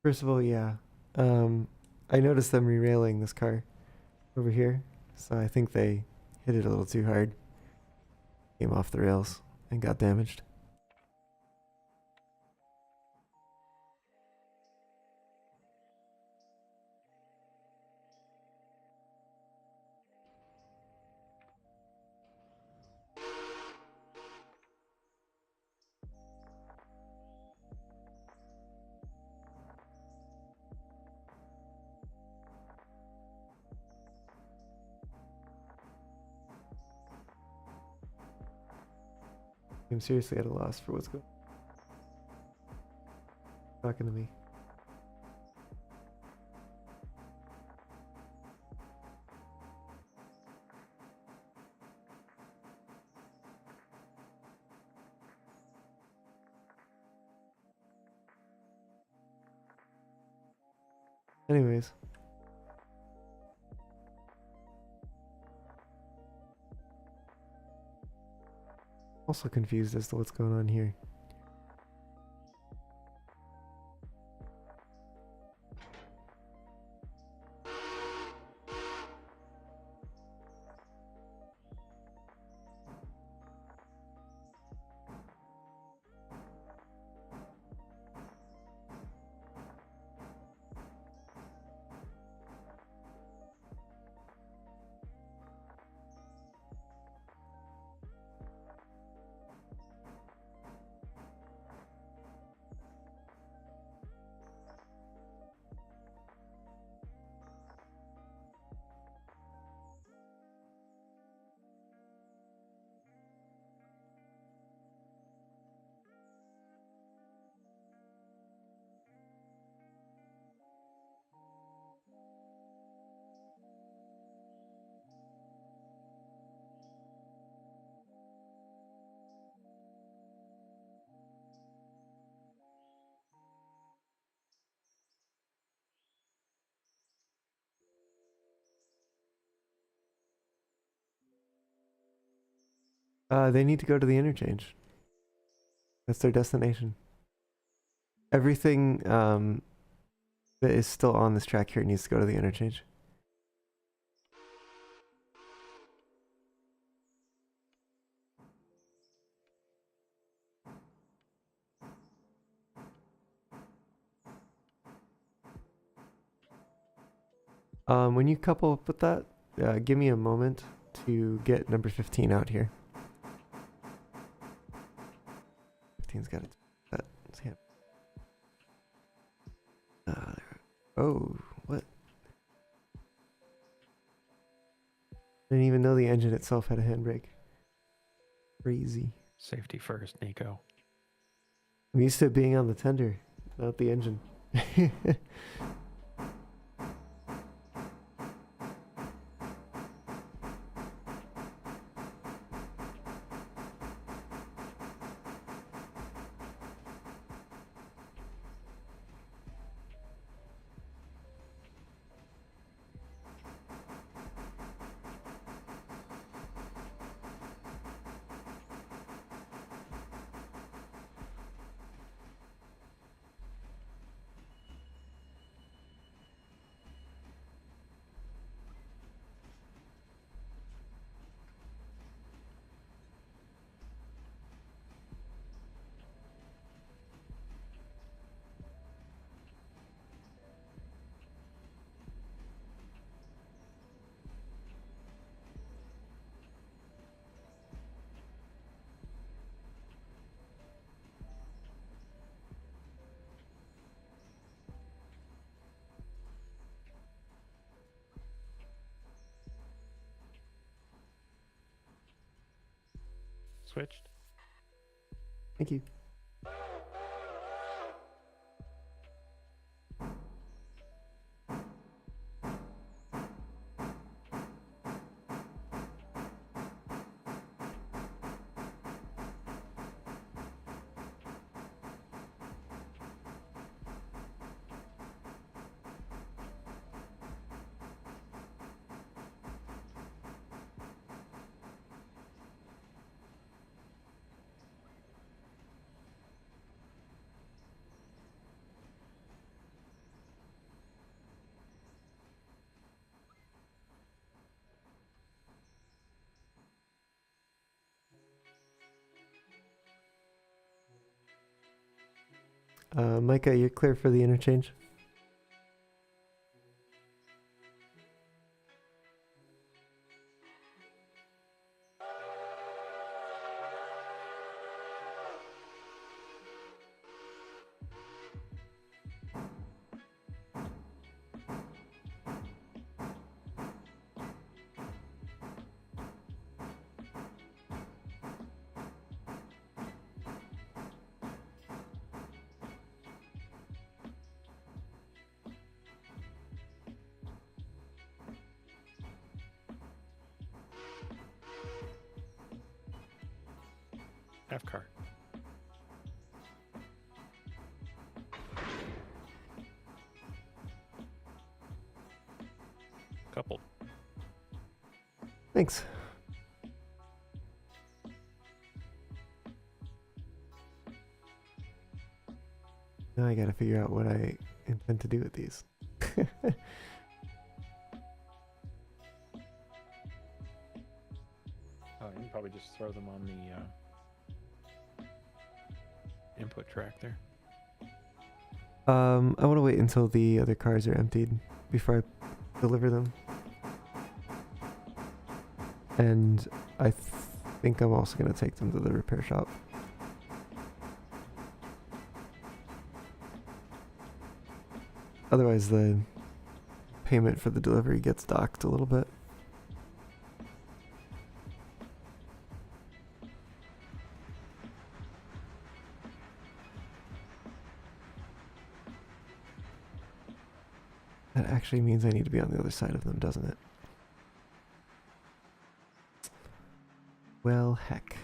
First of all, yeah. I noticed them re-railing this car over here, so I think they hit it a little too hard. Came off the rails and got damaged. I'm seriously at a loss for what's going on. Talking to me. Anyways. Also confused as to what's going on here. They need to go to the interchange. That's their destination. Everything that is still on this track here needs to go to the interchange. When you couple up with that, give me a moment to get number 15 out here. 15's got it. That's him. Oh, what? Didn't even know the engine itself had a handbrake. Crazy. Safety first, Nico. I'm used to it being on the tender, not the engine. Switched. Thank you. Micah, you're clear for the interchange. Half car. Coupled. Thanks. Now I gotta figure out what I intend to do with these. Oh, you can probably just throw them on the input track there. I want to wait until the other cars are emptied before I deliver them. And I think I'm also going to take them to the repair shop. Otherwise, the payment for the delivery gets docked a little bit. That actually means I need to be on the other side of them, doesn't it? Well, heck.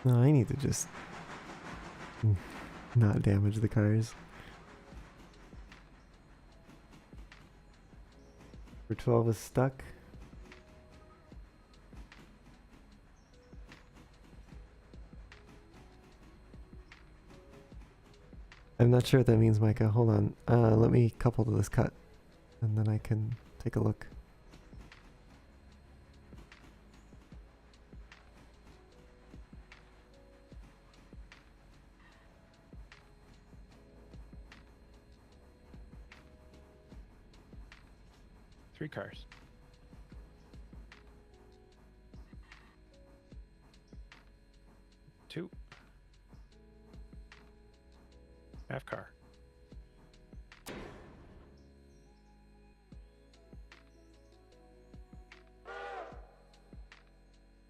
No, I need to just not damage the cars. For 12 is stuck. I'm not sure what that means, Micah. Hold on. Let me couple to this cut, and then I can take a look. Three cars. Two. Half car.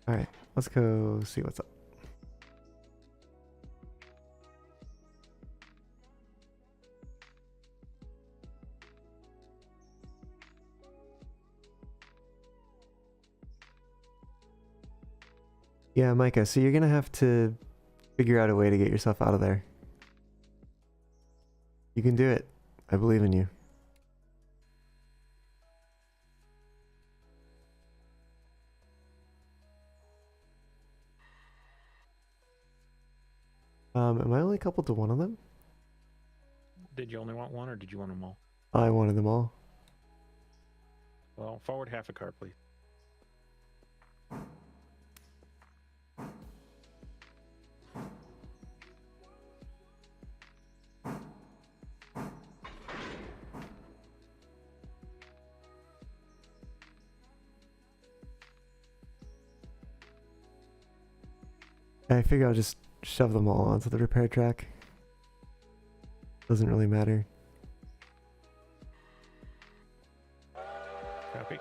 Alright, let's go see what's up. Yeah, Micah, so you're gonna have to figure out a way to get yourself out of there. You can do it. I believe in you. Am I only coupled to one of them? Did you only want one, or did you want them all? I wanted them all. Well, forward half a car, please. I figure I'll just shove them all onto the repair track. Doesn't really matter. Copy.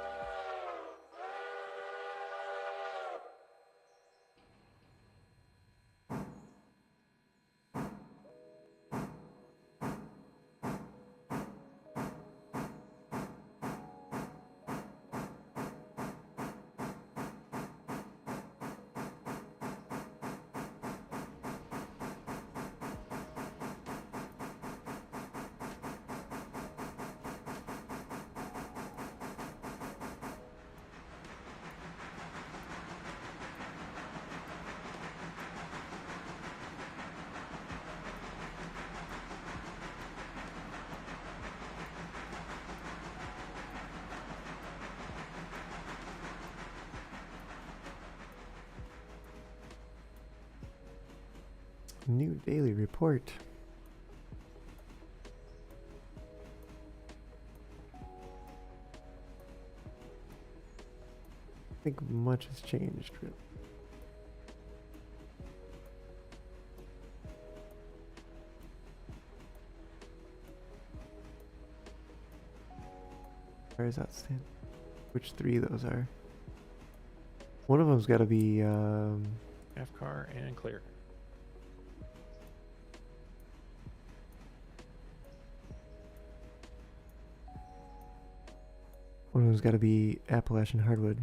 New daily report. I think much has changed, really. Where is that stand? Which three those are? One of them's got to be Half car and clear. one of them's got to be Appalachian hardwood.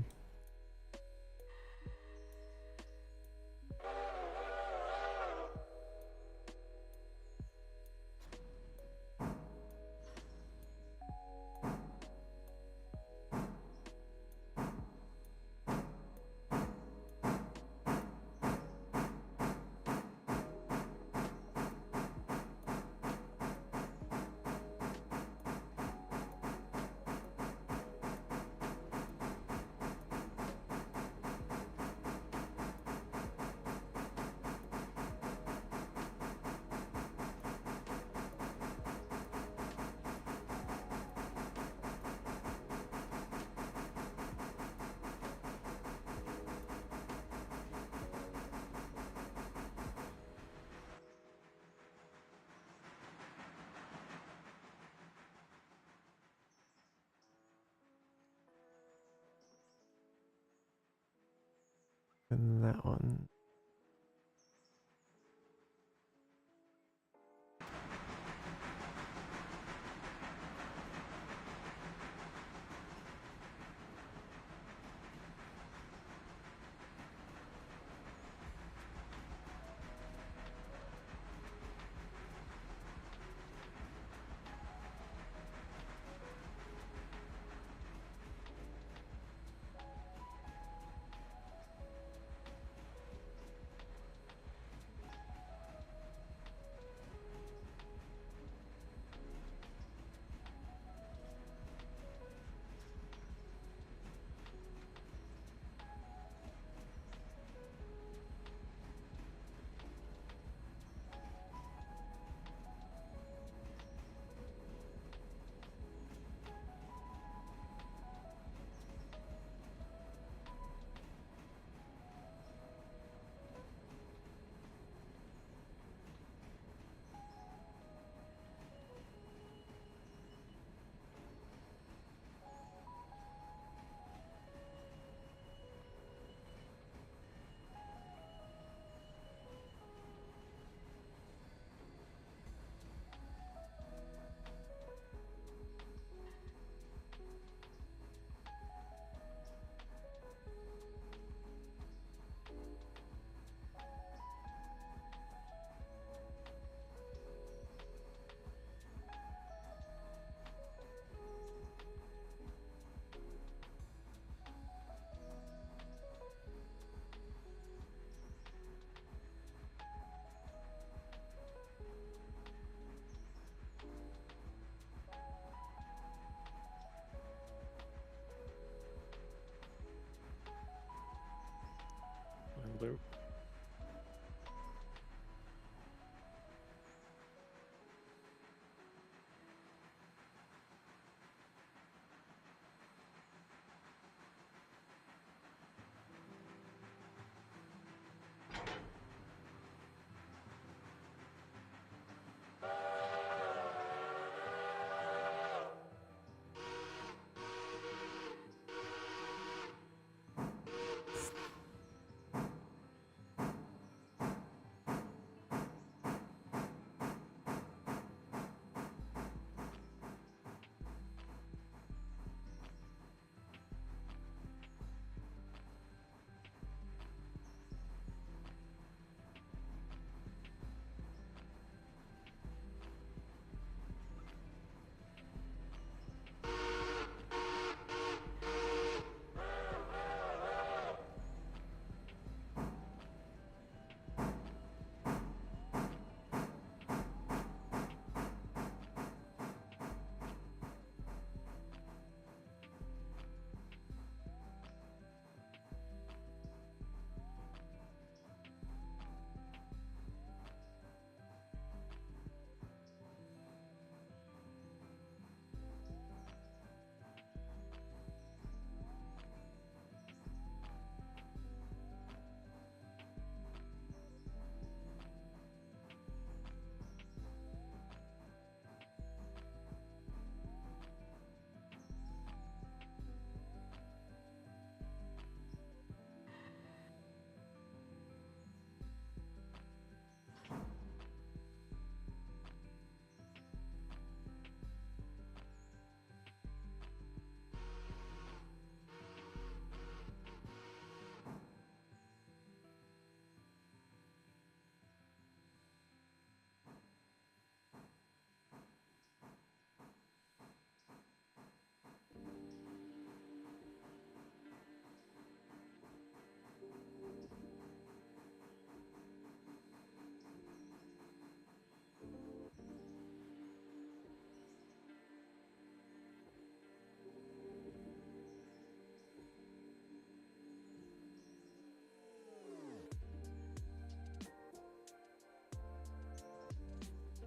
And that one.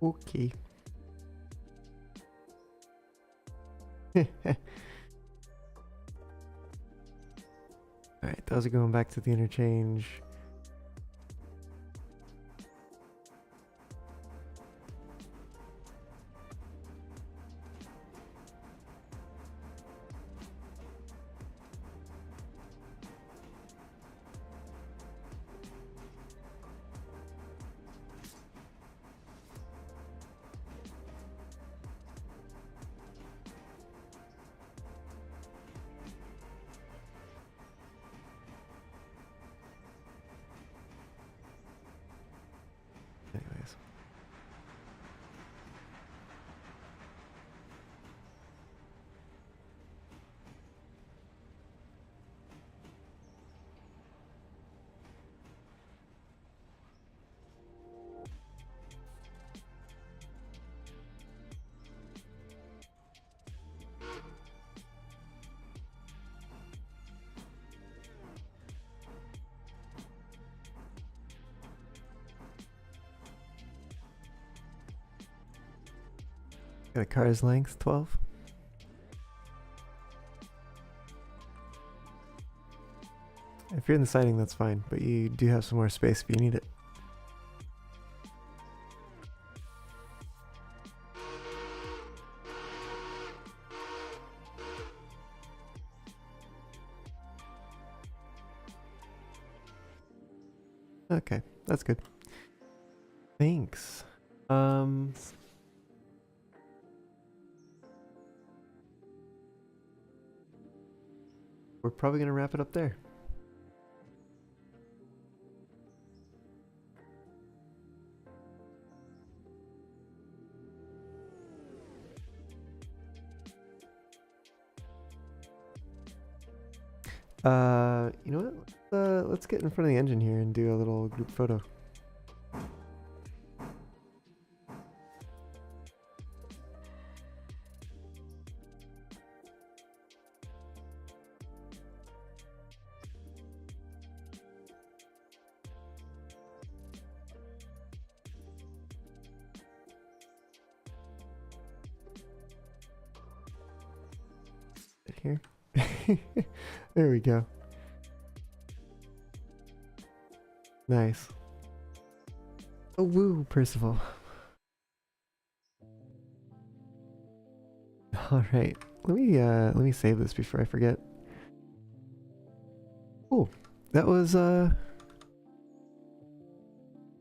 Okay. Alright, those are going back to the interchange. Anyways. Got a car's length, 12. If you're in the siding, that's fine, but you do have some more space if you need it. Okay, that's good. Thanks. We're probably gonna wrap it up there. You know what? Let's get in front of the engine here and do a little group photo. Here. There we go. Nice. Oh woo, Percival. All right. Let me save this before I forget. Cool. That was yeah,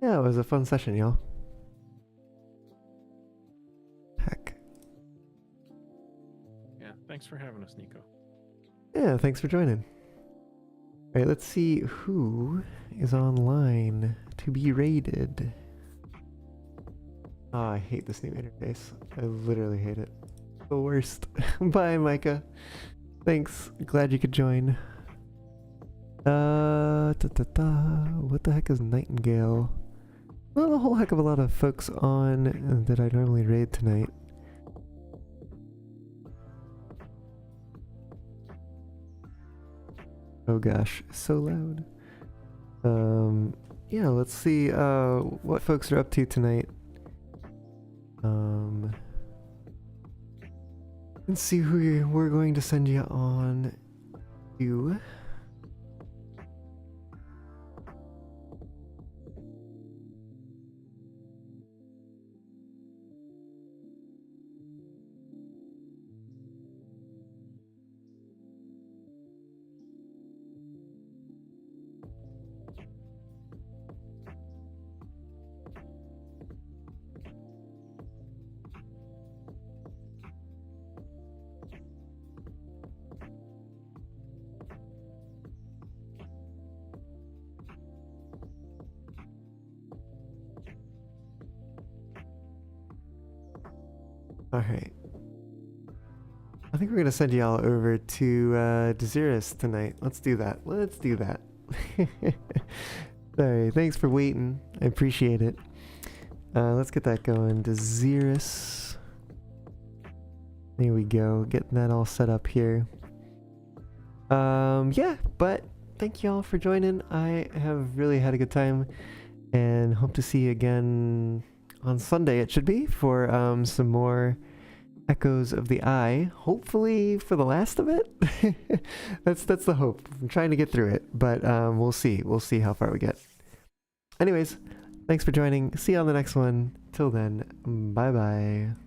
it was a fun session, y'all. Heck. Yeah, thanks for having us, Nico. Yeah, thanks for joining. All right, let's see who is online to be raided. Oh, I hate this new interface. I literally hate it. The worst. Bye, Micah. Thanks. Glad you could join. What the heck is Nightingale? Not a whole heck of a lot of folks on that I normally raid tonight. Oh gosh, so loud. Yeah, let's see what folks are up to tonight. Let's see who we're going to send you on to. Alright. I think we're gonna send y'all over to Desirous tonight. Let's do that. Let's do that. Sorry, thanks for waiting. I appreciate it. Let's get that going. Desirous. There we go. Getting that all set up here. Yeah, but thank you all for joining. I have really had a good time and hope to see you again on Sunday it should be, for some more Echoes of the Eye. Hopefully for the last of it. that's the hope. I'm trying to get through it, but we'll see. We'll see how far we get. Anyways, thanks for joining. See you on the next one. Till then, bye bye.